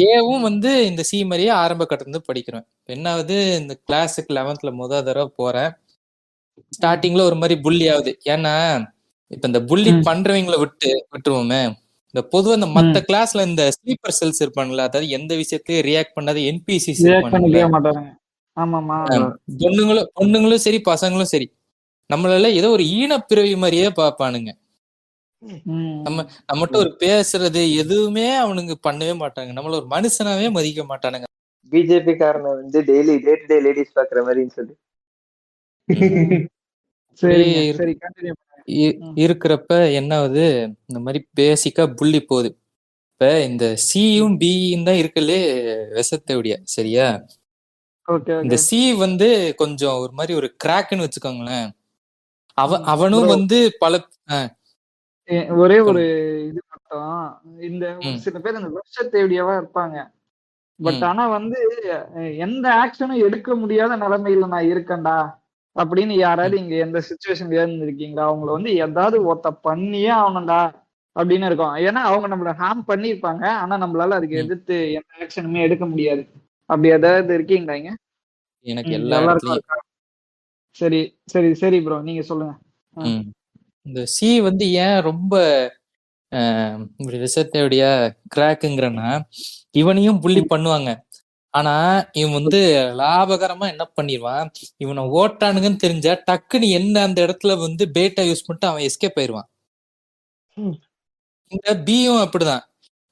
ஏவும் வந்து இந்த சி மாதிரியே ஆரம்ப கட்டத்துல படிக்கிறேன். என்னாவது இந்த கிளாஸுக்கு 11th முதல் தடவை போறேன். ஸ்டார்டிங்ல ஒரு மாதிரி புள்ளி ஆகுது. ஏன்னா இப்ப இந்த புள்ளி பண்றவங்களை விட்டுருவோமே, இந்த பொதுவா இந்த மத்த கிளாஸ்ல இந்த ஸ்லீப்பர் செல்ஸ் இருப்பாங்களா, அதாவது எந்த விஷயத்தையும் ரியாக்ட் பண்ணாத என்பிசிஸ் இருப்பாங்க. பொண்ணுங்களும் சரி பசங்களும் சரி நம்மளால ஏதோ ஒரு ஈனப்பிறவி மாதிரியே பாப்பானுங்க. நம்மகிட்ட ஒரு பேசுறது எதுவுமே அவனுங்க பண்ணவே மாட்டாங்க. நம்மள ஒரு மனுஷனாவே மதிக்க மாட்டானுங்க. பிஜேபி காரனை வந்து daily day to day ladies பாக்குற மாதிரின்னு சொல்லி இருக்கிறப்ப என்ன ஆகுது, இந்த மாதிரி பேசிக்கா புள்ளி போகுது. இப்ப இந்த சியும் பியும் தான் இருக்கலே விஷத்தேவடியா, சரியா? இந்த சி வந்து கொஞ்சம் ஒரு மாதிரி ஒரு கிராக்னு வச்சுக்கோங்களேன். அவனும் வந்து பல ஒரே ஒரு இது மட்டும், இந்த சில பேர் இந்த விஷத்தேவடியாவா இருப்பாங்க. பட் ஆனா வந்து எந்த ஆக்ஷனும் எடுக்க முடியாத நிலைமையில நான் இருக்கேன்டா அப்படின்னு யாராவது இங்க எந்த சிச்சுவேஷன்ல இருந்திருக்கீங்களா? அவங்கள வந்து ஏதாவது ஒருத்த பண்ணியே ஆகணும்டா அப்படின்னு இருக்கும். ஏன்னா அவங்க நம்மள ஹார்ம் பண்ணிருப்பாங்க, ஆனா நம்மளால அதுக்கு எதிர்த்து எந்த ஆக்ஷனுமே எடுக்க முடியாது. அப்படி ஏதாவது இருக்கீங்களா இங்க? எனக்கு எல்லாருக்கும் இருக்கா? சரி சரி சரி ப்ரோ, நீங்க சொல்லுங்க. இந்த சி வந்து ஏன் ரொம்ப விஷத்தேவடியா கிராக்குங்கிறன்னா, இவனையும் புள்ளி பண்ணுவாங்க. ஆனா இவன் வந்து லாபகரமா என்ன பண்ணிடுவான், இவனை ஓட்டானுங்கன்னு தெரிஞ்சா டக்குன்னு என்ன அந்த இடத்துல வந்து பேட்டா யூஸ் பண்ணிட்டு அவன் எஸ்கேப் ஆயிடுவான். இந்த பியும் அப்படிதான்.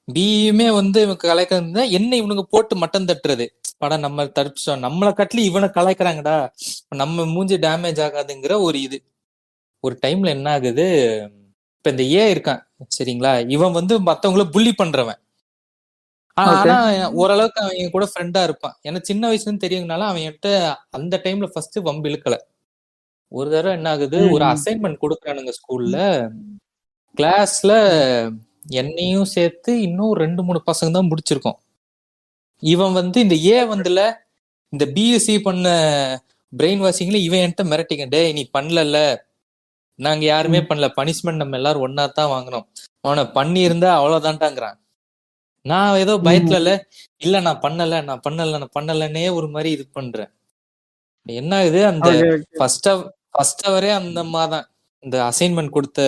பியுமே வந்து இவன் கலாய்க்க என்ன இவனுக்கு போட்டு மட்டம் தட்டுறது, படம் நம்ம தடுச்சோம், நம்மளை கட்டலி இவனை கலாய்க்கிறாங்கடா, நம்ம மூஞ்சி டேமேஜ் ஆகாதுங்கிற ஒரு இது. ஒரு டைம்ல என்ன ஆகுது, இப்ப இந்த ஏ இருக்கான் சரிங்களா, இவன் வந்து மத்தவங்கள புள்ளி பண்றவன். ஆனா ஓரளவுக்கு அவன் என் கூட ஃப்ரெண்டா இருப்பான். ஏன்னா சின்ன வயசுல இருந்து தெரியுங்கனால அவன் என்கிட்ட அந்த டைம்ல ஃபர்ஸ்ட் வம்பு இழுக்கல. ஒரு தடவை என்ன ஆகுது, ஒரு அசைன்மெண்ட் கொடுக்குறானுங்க ஸ்கூல்ல. கிளாஸ்ல என்னையும் சேர்த்து இன்னும் 2-3 பசங்க தான் முடிச்சிருக்கோம். இவன் வந்து இந்த ஏ வந்துல இந்த பிஎஸ்சி பண்ண பிரெயின் வாஷிங்ல இவன் என்கிட்ட மிரட்டிக்க, டேய் நீ பண்ணல, நாங்க யாருமே பண்ணல, பனிஷ்மெண்ட் நம்ம எல்லாரும் ஒன்னா தான் வாங்கினோம், அவனை பண்ணியிருந்தா அவ்வளவுதான்ட்டாங்கிறான். நான் ஏதோ பயத்துல இல்ல நான் பண்ணலன்னே ஒரு மாதிரி இது பண்றேன். என்ன ஆகுது, அந்த ஃபர்ஸ்ட் அவரே அந்த அம்மா தான், இந்த அசைன்மெண்ட் கொடுத்த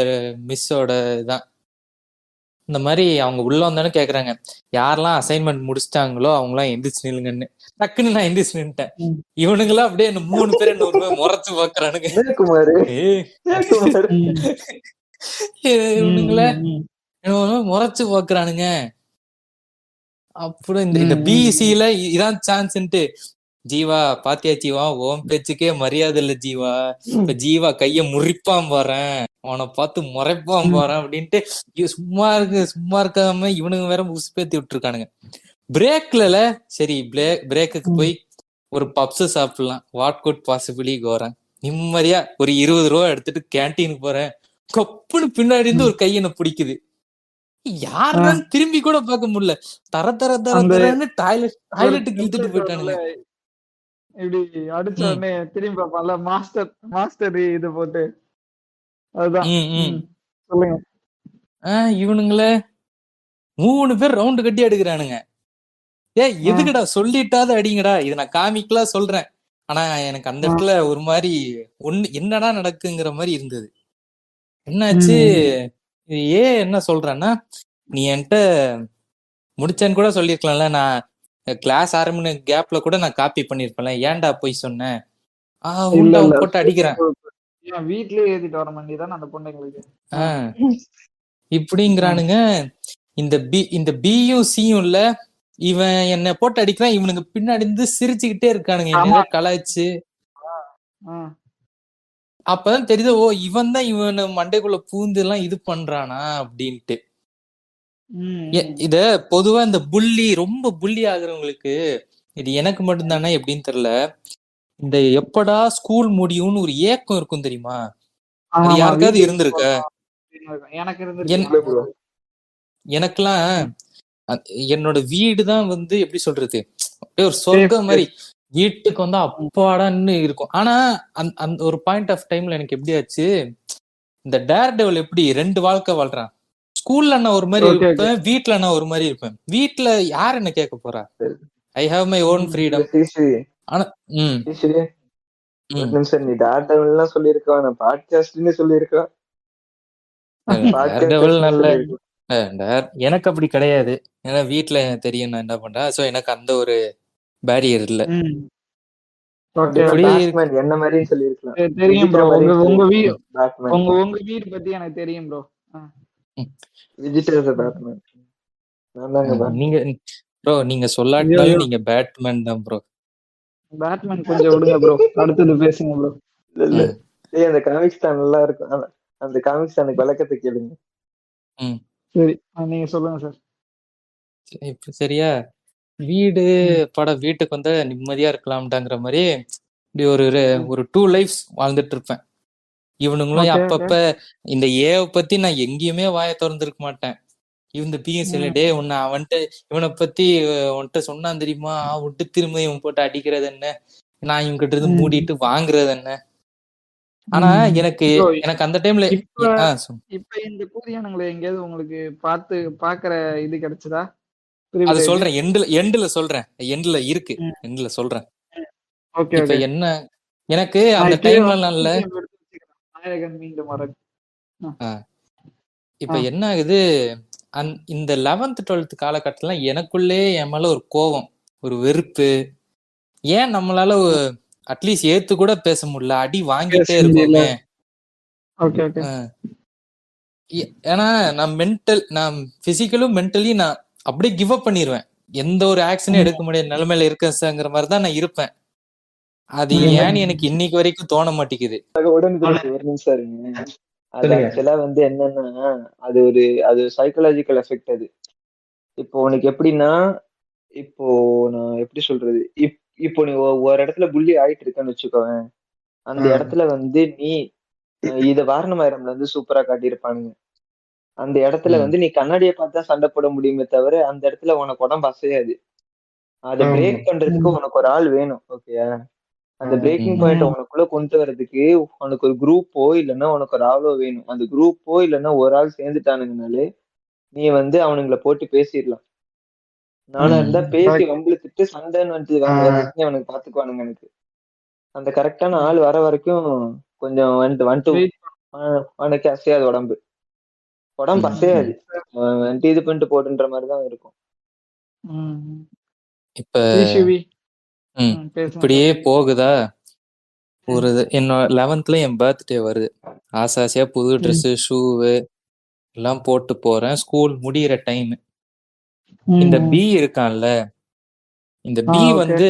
மிஸ்ஸோட தான் இந்த மாதிரி அவங்க உள்ள வந்தானு கேக்குறாங்க, யாரெல்லாம் அசைன்மெண்ட் முடிச்சிட்டாங்களோ அவங்க எல்லாம் எந்திரிச்சு நில்லுங்கன்னு. டக்குன்னு நான் எந்திரிச்சு நின்ட்டேன். இவனுங்களாம் அப்படியே என்ன 3 பேர் என்ன முறைச்சு பாக்குறானுங்க. இவனுங்கள முறைச்சு பாக்குறானுங்க. அப்புறம் இந்த பிஇசில இதான் சான்ஸ்ன்ட்டு, ஜீவா பாத்தியா ஜீவா, உன் பேச்சுக்கே மரியாதை இல்ல ஜீவா, இப்ப ஜீவா கைய முறிப்பான் பாறேன், அவனை பார்த்து முறைப்பான் பாறேன் அப்படின்ட்டு சும்மா இருக்காம இவனுங்க வேற உசுப்பேத்தி விட்டுருக்கானுங்க. பிரேக்ல சரி பிரேக்குக்கு போய் ஒரு பப்ஸ் சாப்பிடலாம், வாட் குட் பாசிபிளி கோறேன், நிம்மதியா ஒரு 20 ரூபா எடுத்துட்டு கேன்டீனுக்கு போறேன், கப்புன்னு பின்னாடி இருந்து ஒரு கையனை பிடிக்குது, யாருன்னு திரும்பி கூட பார்க்க முடியல, தரன்னு டாய்லெட்டுக்கு இழுத்துட்டு போயிட்டானுங்க. இப்படி அடிச்ச உடனே திரும்பி பார்ப்பான்ல, மாஸ்டர் இது போட்டு. அதுதான் சொல்லுங்க. இவனுங்கள 3 பேர் ரவுண்டு கட்டி எடுக்கிறானுங்க. எதுக்குடா சொல்லிட்டாத அடிங்கடா, இதை நான் காமிக்கலா சொல்றேன், ஆனா எனக்கு அந்த இடத்துல ஒரு மாதிரி என்னடா நடக்குங்கிற மாதிரி இருந்தது. என்னாச்சு, என்ன சொல்றேன்னா, நீ என்கிட்ட முடிச்சேன்னு கூட சொல்லிருக்கலாம்ல, நான் கிளாஸ் ஆரம்பின கேப்ல கூட நான் காப்பி பண்ணிருப்பேன்ல, ஏன்டா போய் சொன்னேன், போட்டு அடிக்கிறேன், வீட்லயே ஏத்திட்டு வர வேண்டியதானே அந்த பொண்ணுங்களுக்கு. இப்படிங்கிறானுங்க. இந்த பியும் சியும் இல்ல, இவன் என்ன போட்டு அடிக்கிறான், இவனுக்கு பின்னாடி இருந்து சிரிச்சுக்கிட்டே இருக்கானுங்க, என்ன கலாய்ச்சு. அப்பதான் தெரியுது, ஓ இவன் தான் இவன் மண்டைக்குள்ள பூந்து எல்லாம் இது பண்றானா அப்படின்ட்டு. இத பொதுவா இந்த ரொம்ப புள்ளி ஆகுறவங்களுக்கு, இது எனக்கு மட்டும்தானே எப்படின்னு தெரியல, இந்த எப்படா ஸ்கூல் முடியும்னு ஒரு ஏக்கம் இருக்கும் தெரியுமா, அது யாருக்காவது இருந்திருக்க? எனக்கெல்லாம் என்னோட வீடுதான் எப்படி சொல்றது, அப்படியே ஒரு சொர்க்கம் மாதிரி, வீட்டுக்கு வந்தா அப்பாடான்னு இருக்கும். ஆனா அந்த ஒரு பாயிண்ட் ஆஃப் டைம்ல எனக்கு எப்படி ஆச்சு, இந்த டேர் டெவல் எப்படி 2 வாழ்க்கை வாழ்றான், ஸ்கூல்ல நான் ஒரு மாதிரி இருப்பேன், வீட்டுல நான் ஒரு மாதிரி இருப்பேன். வீட்டுல யார் என்ன கேட்க போறா, I have my own freedom. ஆனா ஒரு நிமிஷம், நீ டேர் டெவல் சொல்லிருக்கா, நான் பாட்காஸ்ட்னு சொல்லிருக்கேன். எனக்கு அப்படி கிடையாது, ஏன்னா வீட்டுல தெரியும் நான் என்ன பண்றேன், சோ எனக்கு அந்த ஒரு பேரியர் இல்ல. என்ன மாதிரி சொல்லிருக்கலாம். தெரியும் ப்ரோ, உங்க வீடு பத்தி எனக்கு தெரியும் ப்ரோ. நீங்க ப்ரோ, நீங்க சொல்லாட்டினாலும் நீங்க பேட்மேன் தான் ப்ரோ. பேட்மேன் கொஞ்சம் விடுங்க ப்ரோ, அடுத்தது பேசுங்க ப்ரோ. இல்ல அந்த காமிக்ஸ் தான் நல்லா இருக்கும், அந்த காமிக்ஸ் எனக்கு விளக்கத்தை கேளுங்க. சரி நீங்க சொல்லுங்க சார். இப்ப சரியா, வீட்டுக்கு வந்து நிம்மதியா இருக்கலாம்டாங்கிற மாதிரி இப்படி ஒரு 2 லைஃப்ஸ் வாழ்ந்துட்டு இருப்பேன். இவனுங்களும் அப்பப்ப இந்த பத்தி நான் எங்கேயுமே வாய திறந்துருக்க மாட்டேன். இந்த பிஎஸ்சில டே ஒன்னு இவனை பத்தி உன்கிட்ட சொன்னான் தெரியுமா, விட்டு திரும்ப இவன் போட்டு அடிக்கிறது என்ன, நான் இவங்க கிட்ட இருந்து மூடிட்டு வாங்குறது என்ன. ஆனா எனக்கு அந்த டைம்ல இப்ப இந்த கூதியானங்களை எங்கேயாவது உங்களுக்கு பாக்குற இது கிடைச்சதா? அது சொல்றேன், எண்டுல சொல்றேன், எண்டுல இருக்கு, எண்டுல சொல்றேன். இப்ப என்ன, எனக்கு அந்த டைம்ல நல்ல இப்ப என்ன ஆகுது, இந்த 11th 12th காலகட்டத்துல எனக்குள்ளே என் மேல ஒரு கோபம், ஒரு வெறுப்பு, ஏன் நம்மளால அட்லீஸ்ட் ஏத்து கூட பேச முடியல, அடி வாங்கிட்டே இருக்கோமே. ஏன்னா நான் பிசிக்கலும் மென்டலி நான் அப்படியே கிவ் அப் பண்ணிடுவேன், எந்த ஒரு ஆக்ஷனும் எடுக்க முடியாத நிலைமையில இருக்கங்கிற மாதிரிதான் நான் இருப்பேன். அது ஏன்னு எனக்கு இன்னைக்கு வரைக்கும் தோண மாட்டேங்குது. ஒரு நிமிஷம், அது ஆக்சுவலா என்னன்னா, அது சைக்காலஜிக்கல் எஃபெக்ட். அது இப்போ உனக்கு எப்படின்னா, இப்போ நான் எப்படி சொல்றது, இப்போ நீ ஒரு இடத்துல புள்ளி ஆயிட்டு இருக்கன்னு வச்சுக்கோவேன், அந்த இடத்துல நீ இத வாரணமாயிரம்ல சூப்பரா காட்டியிருப்பானுங்க. அந்த இடத்துல நீ கண்ணாடியை பார்த்தா சண்டை போட முடியுமே தவிர அந்த இடத்துல உனக்கு உடம்பு அசையாது. அதை பிரேக் பண்றதுக்கு உனக்கு ஒரு ஆள் வேணும். ஓகேயா? அந்த பிரேக்கிங் பாயிண்ட் உனக்குள்ள கொண்டு வர்றதுக்கு உனக்கு ஒரு குரூப்போ இல்லைன்னா உனக்கு ஒரு ஆளோ வேணும். அந்த குரூப்போ இல்லைன்னா ஒரு ஆள் சேர்ந்துட்டானுங்கனாலே நீ வந்து அவனுங்களை போட்டு பேசிடலாம். நானா இருந்தா பேசி வம்பிழுத்துட்டு சண்டைன்னு வந்து வர வரைக்கும் அவனுக்கு பாத்துக்குவானுங்க. எனக்கு அந்த கரெக்டான ஆள் வர வரைக்கும் கொஞ்சம் வந்துட்டு அவனுக்கு அசையாது, உடம்பு அசையாது, வந்துட்டு இது பண்ணிட்டு போடுன்ற மாதிரிதான் இருக்கும். இப்ப இப்படியே போகுதா, ஒரு என்னோட 11th என் பர்த்டே வருது. ஆசாசியா புது ட்ரெஸ் ஷூவு எல்லாம் போட்டு போறேன். ஸ்கூல் முடியிற டைம். இந்த பி இருக்கான்ல, இந்த பி வந்து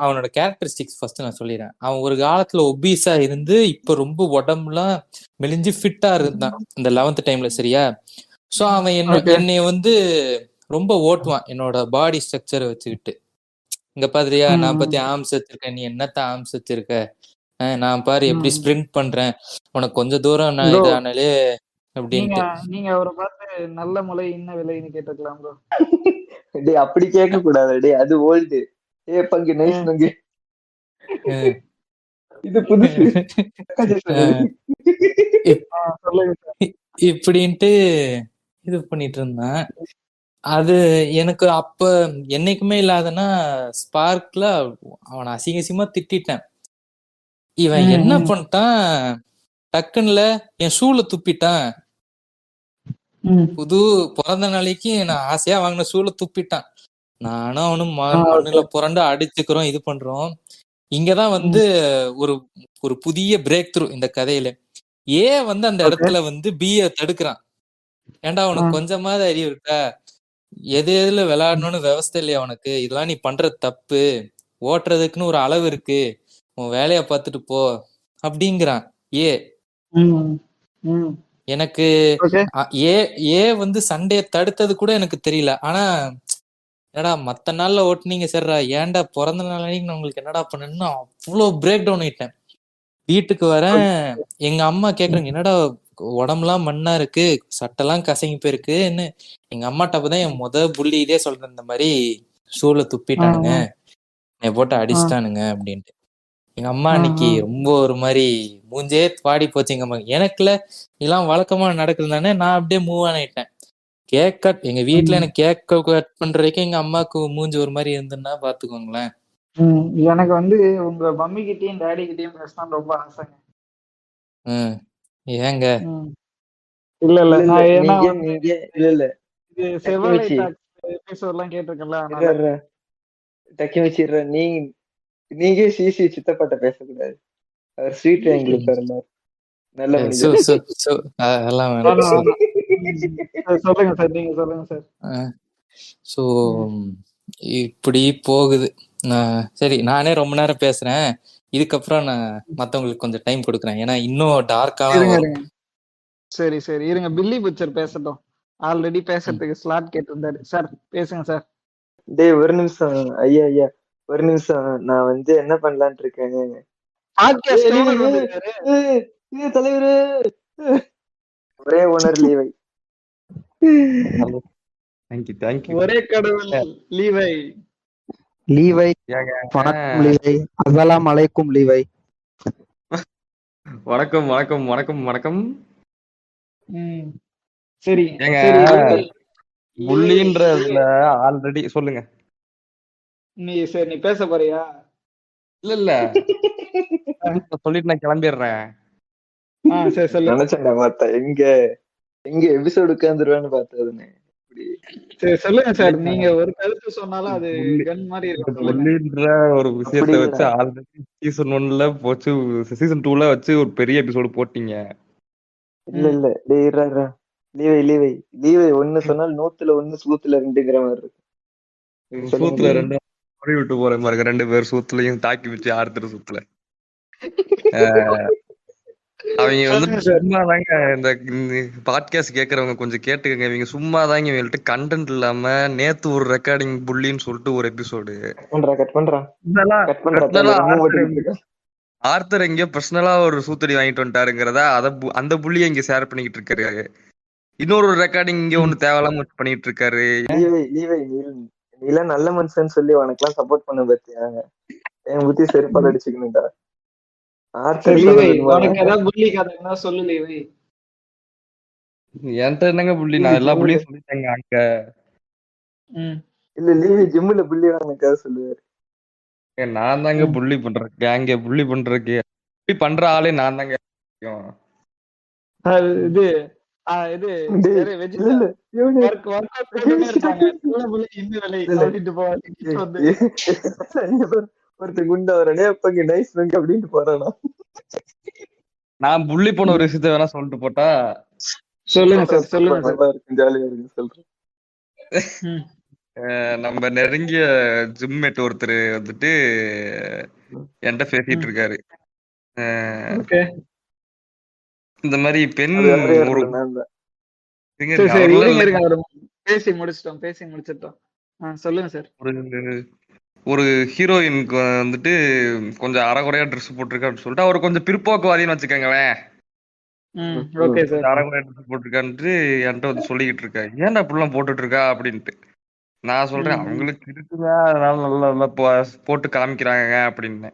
அவனோட கேரக்டரிஸ்டிக்ஸ் ஃபர்ஸ்ட் நான் சொல்லிடுறேன். அவன் ஒரு காலத்துல ஒபீஸா இருந்து இப்ப ரொம்ப உடம்புலாம் மெலிஞ்சு ஃபிட்டா இருந்தான் இந்த 11th டைம்ல, சரியா? சோ அவன் என்னைய வந்து ரொம்ப ஓட்டுவான் என்னோட பாடி ஸ்ட்ரக்சரை வச்சுக்கிட்டு. இங்க பாத்திரியா, நான் பத்தி ஆர்ம்ஸ் வச்சிருக்கேன், நீ என்னத்த ஆர்ம்ஸ் வச்சிருக்க, நான் பாரு எப்படி ஸ்பிரிண்ட் பண்றேன், உனக்கு கொஞ்சம் தூரம் நான் இது ஆனாலே அப்படின்ட்டு. நீங்க அவரை பார்த்து நல்ல முளை என்ன விலைன்னு கேட்டுக்கலாம் ப்ரோ. டேய் அப்படி கேட்க கூடாது, டேய் அது ஓல்டு. ஏ பங்கு நைஸ் பங்கு, இது புதுசு இப்படின்ட்டு இது பண்ணிட்டு இருந்தான். அது எனக்கு அப்ப என்னைக்குமே இல்லாதனா ஸ்பார்க்ல அவனை அசிங்கசியமா திட்டிட்டேன். இவன் என்ன பண்ணிட்டான், டக்குன்னுல என் ஷூல துப்பிட்டான். புது பிறந்த நாளைக்கு நான் ஆசையா வாங்கின ஷூல துப்பிட்டான். நானும் அவனும் மண்ணுல புரண்டு அடிச்சுக்கிறோம், இது பண்றோம். இங்கதான் வந்து ஒரு ஒரு புதிய பிரேக் த்ரூ இந்த கதையில. ஏ வந்து அந்த இடத்துல வந்து பிய தடுக்கிறான். ஏன்டா அவனுக்கு கொஞ்சமாவது அறிவு இருக்கா, எது எதுல விளையாடணும்னு விவசாய இல்லையா உனக்கு, இதெல்லாம் நீ பண்ற தப்பு, ஓட்டுறதுக்குன்னு ஒரு அளவு இருக்கு, உன் வேலைய பார்த்துட்டு போ அப்படிங்கிறான். ஏ எனக்கு ஏ வந்து சண்டைய தடுத்தது கூட எனக்கு தெரியல. ஆனா என்னடா மத்த நாள்ல ஓட்டுனீங்க சரிடா, ஏன்டா பிறந்த நாள் அன்னைக்கு நான் உங்களுக்கு என்னடா பண்ணேன்னு அவ்வளவு பிரேக் டவுன் ஆயிட்டேன். வீட்டுக்கு வரேன், எங்க அம்மா கேக்குறாங்க என்னடா உடம்புலாம் மண்ணா இருக்கு, சட்டெல்லாம் கசங்கி போயிருக்குன்னு. எங்க அம்மாட்ட அப்பதான் என் புள்ளி இதே சொல்றேன், இந்த மாதிரி ஷூல துப்பிட்டானுங்க, என்னை போட்டு அடிச்சுட்டானுங்க அப்படின்ட்டு. எங்க அம்மா அன்னைக்கு ரொம்ப ஒரு மாதிரி மூஞ்சே பாடி போச்சு. எங்க அம்மா எனக்குல இதெல்லாம் வழக்கமா நடக்குதுதானே, நான் அப்படியே மூவ் ஆனிட்டேன். கேக் கட் எங்க வீட்டுல எனக்கு கேக் கட் பண்ற வரைக்கும் எங்க அம்மாவுக்கு மூஞ்சி ஒரு மாதிரி இருந்துன்னா பாத்துக்கோங்களேன். எனக்கு வந்து உங்க மம்மி கிட்டயும் டாடி கிட்டயும் பேசலாம் ரொம்ப ஆசைங்க. ஏங்க? இல்ல இல்ல நீங்க இல்ல இது செவ்வாழை எபிசோட்லாம் கேட்டிருக்கல, டக்கி வச்சிடுற. நீங்க சிசி சித்தப்பாட்ட பேசக்கூடாது, அவர் ஸ்வீட் எங்களுக்கு இருந்தார், நல்ல மனிதர். சொல்லுங்க சார், நீங்க சொல்லுங்க சார். சோ இப்படி போகுது. சரி, நானே ரொம்ப நேரம் பேசுறேன், இதுக்கப்புறம் நான் மத்தவங்களுக்கு கொஞ்சம் டைம் கொடுக்குறேன், ஏன்னா இன்னும் டார்க்கா. சரி சரி இருங்க, பில்லி புச்சர் பேசட்டும், ஆல்ரெடி பேசுறதுக்கு ஸ்லாட் கேட்டிருந்தாரு. சார் பேசுங்க சார். டேய் ஒரு நிமிஷம் ஐயா, ஒரு நிமிஷம், நான் வந்து என்ன பண்ணலான் இருக்கேன். தலைவரு ஒரே ஓனர் லீவை, ஒரே கடவுள் லீவை, வணக்கம் லீவை, அஸ்ஸலாமு அலைக்கும் லீவை. வணக்கம் வணக்கம் வணக்கம் வணக்கம். சரி புள்ளின்றதுல ஆல்ரெடி சொல்லுங்க. நீ பேச போறியா? இல்ல சொல்லிட்டு நான் கிளம்பிடுறேன். சரி சொல்லு. நினைச்சேன் எங்க எபிசோடு உட்கார்ந்துருவேன்னு பார்த்ததுன்னு. சரி சொல்லுங்க சார், நீங்க ஒரு கருத்து சொன்னாலும் அது கன் மாதிரி இருக்கும். புள்ளின்ற ஒரு விஷயத்தை வச்சு ஆல்ரெடி சீசன் 1ல போச்சு, சீசன் 2ல வச்சு ஒரு பெரிய எபிசோடு போட்டீங்க. இல்ல டேய் லீவை ஒண்ணு சொன்னால் 100ல 1 சூத்துல 2ங்கிற மாதிரி இருக்கு. சூத்துல 2 விட்டு போற மாதிரி 2 பேர் சூத்துலயும் தாக்கி வச்சு ஆறுத்துட்டு சூத்துல. அவங்க வந்து சும்மாதாங்க, இந்த பாட்காஸ்ட் கேக்குறவங்க கொஞ்சம் கேட்டுக்கங்க, இவங்க சும்மாதாங்க இவங்கள்ட்ட கண்டென்ட் இல்லாம நேத்து ஒரு ரெக்கார்டிங் புள்ளின்னு சொல்லிட்டு ஒரு எபிசோடு ஆர்த்தர் எங்கேயோ பர்சனலா ஒரு சூத்தடி வாங்கிட்டு வந்துட்டாருங்கிறத அந்த புள்ளிய இங்க ஷேர் பண்ணிக்கிட்டு இருக்காரு. இன்னொரு ரெக்கார்டிங் இங்க ஒண்ணு தேவையில்லாம பண்ணிட்டு இருக்காரு. நீலாம் நல்ல மனுஷன் சொல்லி உனக்கெல்லாம் சப்போர்ட் பண்ண பத்தியா, என் புத்தி செருப்பால் அடிச்சுக்கணும்டா. ஆர்த்தர் சரி சொன்னது லீவை, உண்மைதான். உனக்கு ஏதாவது புள்ளி கதை என்ன சொல்லு லீவை. என்கிட்ட என்னங்க புள்ளி? லீவி நான் எல்லா ஜிம்முல புள்ளியும் சொல்லிட்டேங்க அங்க. ம் இல்ல லீவி ஜிம்முல புள்ளி வாங்கினக்காக சொல்லுவாரு. நான் தாங்க ம். புள்ளி பண்றேன். கேங்க புள்ளி பண்றதுக்கு புள்ளி பண்ற ஆளே நான் தாங்க. இது இது டேய் யாரு இல்ல வெஜிடா இல்ல இவனு ஒர்க் ஒர்க் அவுட் போட்டுனே இருப்பாங்க. நல்ல புள்ளி இந்த வேலை இல்ல இல்ல அப்படின்ட்டு போவாங்க ஏய், வந்து. இங்க பாரு, ஒருத்தன் குண்டா வரனே அப்பங்க நைஸ் பங்க் அப்படின்ட்டு போறானா. நான் புள்ளி போன ஒரு விஷயத்த வேணா சொல்லிட்டு போட்டா. சொல்லுங்க சொல்றேன் சார், சொல்லுங்க சார். நல்லா இருக்கும், ஜாலியா இருக்கு சொல்றேன். ம் நம்ம நெருங்கிய ஜிம்மேட் ஒருத்தர் வந்துட்டு என்கிட்ட பேசிட்டு ம் இருக்காரு. ஓகே. இந்த மாதிரி பெண் அது வேற யாரும் ஒரு இல்ல, நான் தான். இருங்க சரி இருங்க, சரி அவரெல்லாம் இருங்க இல்லைங்க. இருங்க, ஒரு பேசி முடிச்சிட்டோம். சொல்லுங்க சார். ஒரு ஒரு ஹீரோயினுக்கு வந்துட்டு கொஞ்சம் அரைகுறையா ட்ரெஸ் போட்டிருக்கா அப்படின்னு சொல்லிட்டு அவர் கொஞ்சம் பிற்போக்குவாதின்னு வச்சுக்கோங்களேன். ம் ஓகே சார். கொஞ்சம் அரைகுறையா ட்ரெஸ் போட்டிருக்கான்ட்டு என்கிட்ட வந்து சொல்லிக்கிட்டு இருக்கா. ஏன்டா இப்படிலாம் போட்டுட்டு இருக்கா அப்படின்ட்டு. நான் சொல்றேன் ம் ம் அவங்களுக்கு இருக்குங்க, அதனால நல்லா நல்லா போட்டு காமிக்கிறாங்க அப்படின்னு.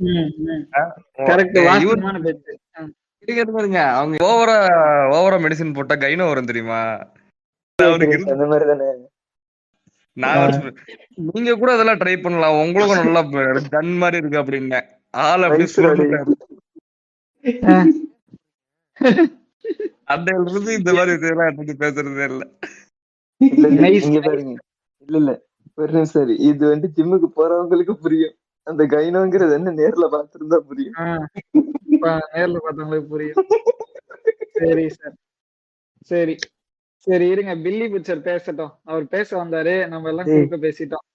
ம் ம் கரெக்ட், இவர் வாஸ்தவமான பேச்சு. இருங்க அவங்க ஓவரா மெடிசின் போட்டா கைனோ வரும் தெரியுமா? அவருக்கு தெரியும் அந்த மாதிரி தானே. நான் நீங்க கூட அதெல்லாம் ட்ரை பண்ணலாம், உங்களுக்கும் நல்லா கன் மாதிரி இருக்கு அப்படின்னு. ஆள் அப்படியே சுருண்டுட்டாரு. அண்டையில இருந்து இந்த மாதிரி விஷயம்லாம் எடுத்து பேசுறதே இல்ல. இல்ல இல்ல நைஸ். இங்க பாருங்க, இல்ல இல்ல ஒரு நிமிஷம் சரி, இது வந்து ஜிம்முக்கு போறவங்களுக்கு புரியும். அந்த கைனோங்கிறது என்ன நேர்ல பார்த்திருந்தா புரியும். நேர்ல பார்த்தவங்களுக்கு புரியும். சரி சார், சரி சரி இருங்க, பில்லி பிக்சர் பேசட்டும். அவர் பேச வந்தாரு, நம்ம எல்லாம் குறுக்க பேசிட்டோம்.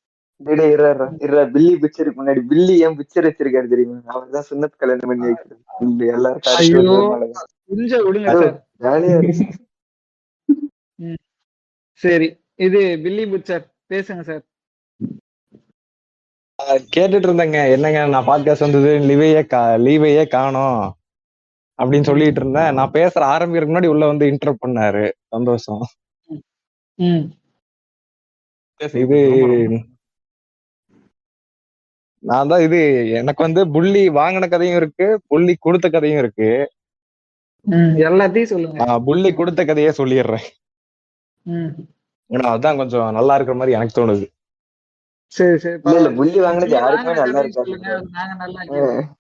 பில்லி பிக்சருக்கு முன்னாடி பில்லி ஏன் பிக்சர் வச்சிருக்காரு தெரியுமா? அவர் தான் சுன்னத் கல்யாணம் பண்ணி வைக்கிறது. இல்ல எல்லாருக்கும் அடுத்து ஐயோ வந்ததுனாலதான். கொஞ்சம் விடுங்க சார். ஜாலியா இருக்கு. சரி, இது பில்லி பிக்சர் பேசுங்க சார். கேட்டுட்டு இருந்தேங்க, என்னங்க நான் பாட்காஸ்ட் வந்தது லீவையே காணோம் அப்படின்னு சொல்லிட்டு இருந்தேன். நான் பேசுற ஆரம்பிக்கிறதுக்கு முன்னாடி உள்ள வந்து இன்டரப்ட் பண்ணாரு. சந்தோஷம். ம் இது நான் தான் இது எனக்கு வந்து புள்ளி வாங்கின கதையும் இருக்கு, புள்ளி கொடுத்த கதையும் இருக்கு. எல்லாத்தையும் சொல்லுங்க. புள்ளி கொடுத்த கதையே சொல்லிடுறேன். ஏன்னா அதான் கொஞ்சம் நல்லா இருக்கிற மாதிரி எனக்கு தோணுது. சரி சரி இல்ல இல்ல புள்ளி வாங்கினது யாருக்குமே நல்லா இருக்காது. சொல்லுங்க, நாங்க நல்லா கேட்போம்.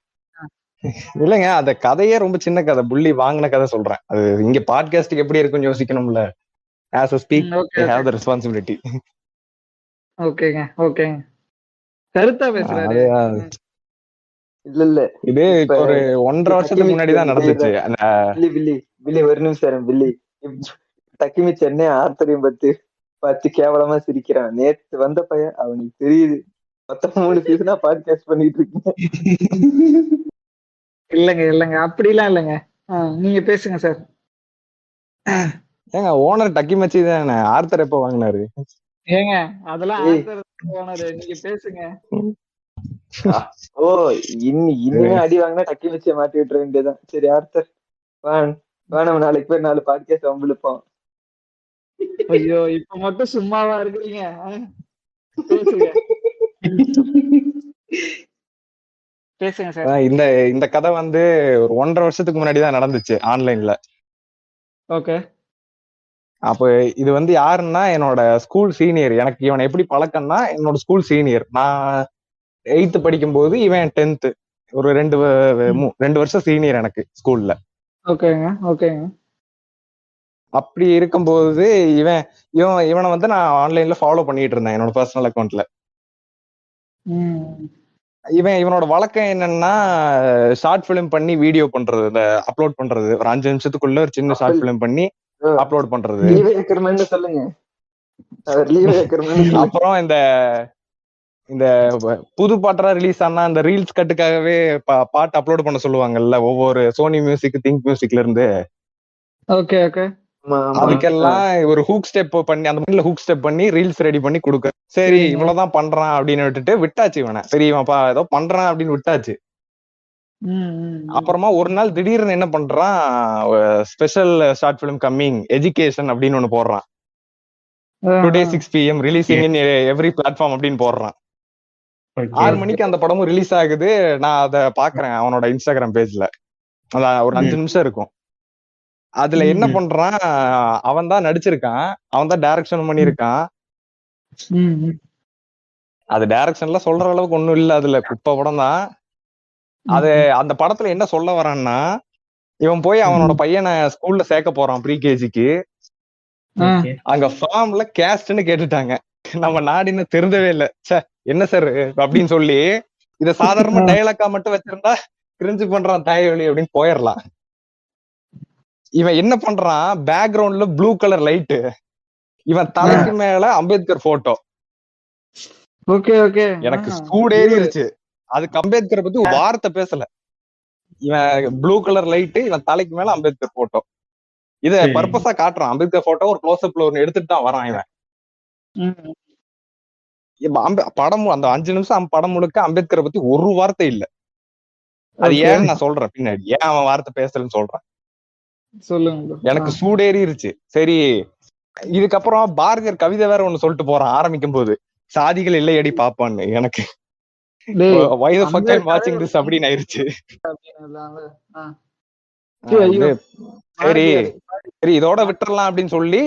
இல்லைங்க, அந்த கதையே ரொம்ப சின்ன கதை, புள்ளி வாங்கின கதை சொல்றேன். அது இங்க பாட்காஸ்டுக்கு எப்படி இருக்குன்னு யோசிக்கணும்ல. As a speak I have the responsibility. ஓகேங்க ஓகேங்க, கருத்தா பேசுறாரு. இல்ல இல்ல இது இப்ப ஒரு 1.5 வருஷத்துக்கு முன்னாடி தான் நடந்துச்சு. பில்லி ஒரு நிமிஷம் பில்லி, டக்கிமி சென்னை ஆர்த்தரையும் பார்த்து கேவலமா சிரிக்கிறான். நேத்து வந்த பையன், அவனுக்கு தெரியுது 13 சீசனா பாட்காஸ்ட் பண்ணிட்டு இருக்கீங்க. இல்லங்க அப்படிலாம் இல்லங்க. நீங்க பேசுங்க சார். ஏங்க ஓனர் டக்கிமச்சி தானே, ஆர்த்தர் எப்ப வாங்கினாரு? ஏங்க அதெல்லாம் ஆர்த்தர் ஓனர், நீங்க பேசுங்க. ஓ இன்னுமே அடி வாங்கினா டக்கிமச்சியை மாட்டி விட்டுற வேண்டியதான். சரி ஆர்த்தர் நம்ம நாளைக்கு போய் 4 பாட்காஸ்ட் வம்பிழுப்போம். ஐயோ இப்ப மட்டும் சும்மாவா இருக்கிறீங்க? பேசுங்க பேசுங்க சார். இந்த கதை வந்து ஒரு 1.5 வருஷத்துக்கு முன்னாடி தான் நடந்துச்சு ஆன்லைன்ல. ஓகே. அப்ப இது வந்து யாருன்னா என்னோட ஸ்கூல் சீனியர். எனக்கு இவனை எப்படி பழக்கம்னா, என்னோட ஸ்கூல் சீனியர். நான் 8th படிக்கும் போது இவன் 10th. ஒரு 2 வருஷம் சீனியர் எனக்கு ஸ்கூல்ல. ஓகேங்க. அப்படி இருக்கும்போது இவனை வந்து நான் ஆன்லைன்ல ஃபாலோ பண்ணிட்டு இருந்தேன் என்னோட பர்சனல் அக்கௌண்ட்ல. இவனோட வழக்கம் என்னன்னா, ஷார்ட் பிலிம் பண்ணி வீடியோ பண்றது, இந்த அப்லோட் பண்றது. ஒரு 5 நிமிஷத்துக்குள்ள ஒரு சின்ன ஷார்ட் பிலிம் பண்ணி அப்லோட் பண்றது. சொல்லுங்க. அப்புறம் இந்த புது பாட்டா ரிலீஸ் ஆனா அந்த ரீல்ஸ் கட்டுக்காகவே பாட்டு அப்லோட் பண்ண சொல்லுவாங்கல்ல, ஒவ்வொரு சோனி மியூசிக், திங்க் மியூசிக்ல இருந்து. அதுக்கெல்லாம் ஒரு ஹூக் ஸ்டெப் பண்ணி, அந்த மாதிரி ஹூக் ஸ்டெப் பண்ணி ரீல்ஸ் ரெடி பண்ணி கொடுக்க. சரி இவ்வளவுதான் பண்றான் அப்படின்னு விட்டாச்சு இவனை. சரி இவன்ப்பா ஏதோ பண்றான் அப்படின்னு விட்டாச்சு. அப்புறமா ஒரு நாள் திடீர்னு என்ன பண்றான், special short film coming education அப்படின்னு ஒண்ணு போடுறான். Today 6 PM releasing in every platform அப்படின்னு போடுறான். 6 மணிக்கு அந்த படமும் ரிலீஸ் ஆகுது. நான் அதை பாக்குறேன் அவனோட இன்ஸ்டாகிராம் பேஜ்ல. அதான் ஒரு 5 நிமிஷம் இருக்கும். அதுல என்ன பண்றான், அவன் தான் நடிச்சிருக்கான், அவன் தான் டைரக்ஷன் பண்ணிருக்கான். அது டைரக்ஷன்ல சொல்ற அளவுக்கு ஒண்ணும் இல்ல, அதுல குப்பை படம் தான் அது. அந்த படத்துல என்ன சொல்ல வரான்னா, இவன் போய் அவனோட பையனை ஸ்கூல்ல சேர்க்க போறான் ப்ரீகேஜிக்கு. அங்க ஃபார்ம்ல கேஸ்ட்னு கேட்டுட்டாங்க. நம்ம நாடின்னு தெரிஞ்சவே இல்ல. சே என்ன சார் அப்படின்னு சொல்லி இத சாதாரணமா டயலாக்கா மட்டும் வச்சிருந்தா கிரிஞ்சு பண்றான் தாயொலி அப்படின்னு போயிடலாம். இவன் என்ன பண்றான், பேக்ரவுண்ட்ல ப்ளூ கலர் லைட்டு, இவன் தலைக்கு மேல அம்பேத்கர் போட்டோ. Okay okay. எனக்கு ஸ்கூட் ஏறிடுச்சு. அதுக்கு அம்பேத்கரை பத்தி ஒரு வார்த்தை பேசல. இவன் ப்ளூ கலர் லைட்டு, இவன் தலைக்கு மேல அம்பேத்கர் போட்டோ. இத பர்பஸா காட்டுறான். அம்பேத்கர் போட்டோ ஒரு க்ளோஸ்அப்ல ஒன்னு எடுத்துட்டு தான் வரான் இவன். படம் அந்த 5 நிமிஷம் படம் முழுக்க அம்பேத்கரை பத்தி ஒரு வார்த்தை இல்ல. அது ஏன்னு நான் சொல்றேன் பின்னாடி, ஏன் அவன் வார்த்தை பேசலன்னு சொல்றேன். சொல்லுங்க. எனக்கு சூடேறிருச்சு. சரி, இதுக்கப்புறம் பாரதியார் கவிதை வேற ஒண்ணு சொல்லிட்டு போறான் ஆரம்பிக்கும் போது, சாதிகள் இல்லையடி பாப்பான்னு. எனக்கு why the fuck I'm watching this அப்படின்னு ஆயிருச்சு. சரி சரி இதோட விட்டுறலாம் அப்படின்னு சொல்லி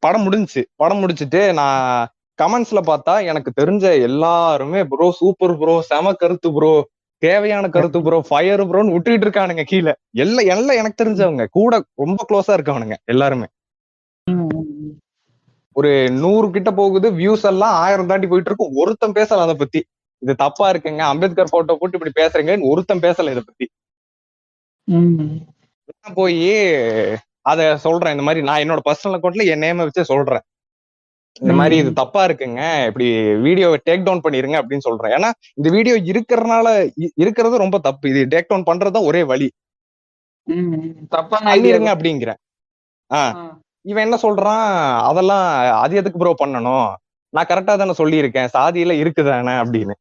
படம் முடிஞ்சுச்சு. படம் முடிச்சுட்டு நான் கமெண்ட்ஸ்ல பார்த்தா எனக்கு தெரிஞ்ச எல்லாருமே ப்ரோ சூப்பர் ப்ரோ, செம கருத்து ப்ரோ, தேவையான கருத்து ப்ரோ, ஃபயர் ப்ரோன்னு விட்டுக்கிட்டு இருக்கானுங்க கீழே. எல்லாம் எனக்கு தெரிஞ்சவங்க, கூட ரொம்ப க்ளோஸா இருக்கவனுங்க எல்லாருமே. ஒரு 100 கிட்ட போகுது, வியூஸ் எல்லாம் 1000 தாண்டி போயிட்டு இருக்கும். ஒருத்தன் பேசல அதை பத்தி, இது தப்பா இருக்குங்க அம்பேத்கர் போட்டோ போட்டு இப்படி பேசுறீங்கன்னு ஒருத்தன் பேசல இதை பத்தி. நான் போய் அத சொல்றேன், இந்த மாதிரி நான் என்னோட பர்சனல் அக்கௌண்ட்ல என் நேம வச்சு சொல்றேன், இந்த மாதிரி இது தப்பா இருக்குங்க, இப்படி வீடியோவை டேக் டவுன் பண்ணிருங்க அப்படின்னு சொல்றேன். ஏன்னா இந்த வீடியோ இருக்கிறது ரொம்ப தப்பு, இது டேக் டவுன் பண்றதுதான் ஒரே வழி, பண்ணிருங்க அப்படிங்கிறேன். இவன் என்ன சொல்றான், அதெல்லாம் அது எதுக்கு ப்ரோ பண்ணணும், நான் கரெக்டா தானே சொல்லியிருக்கேன், சாதியில இருக்குதானே அப்படின்னு.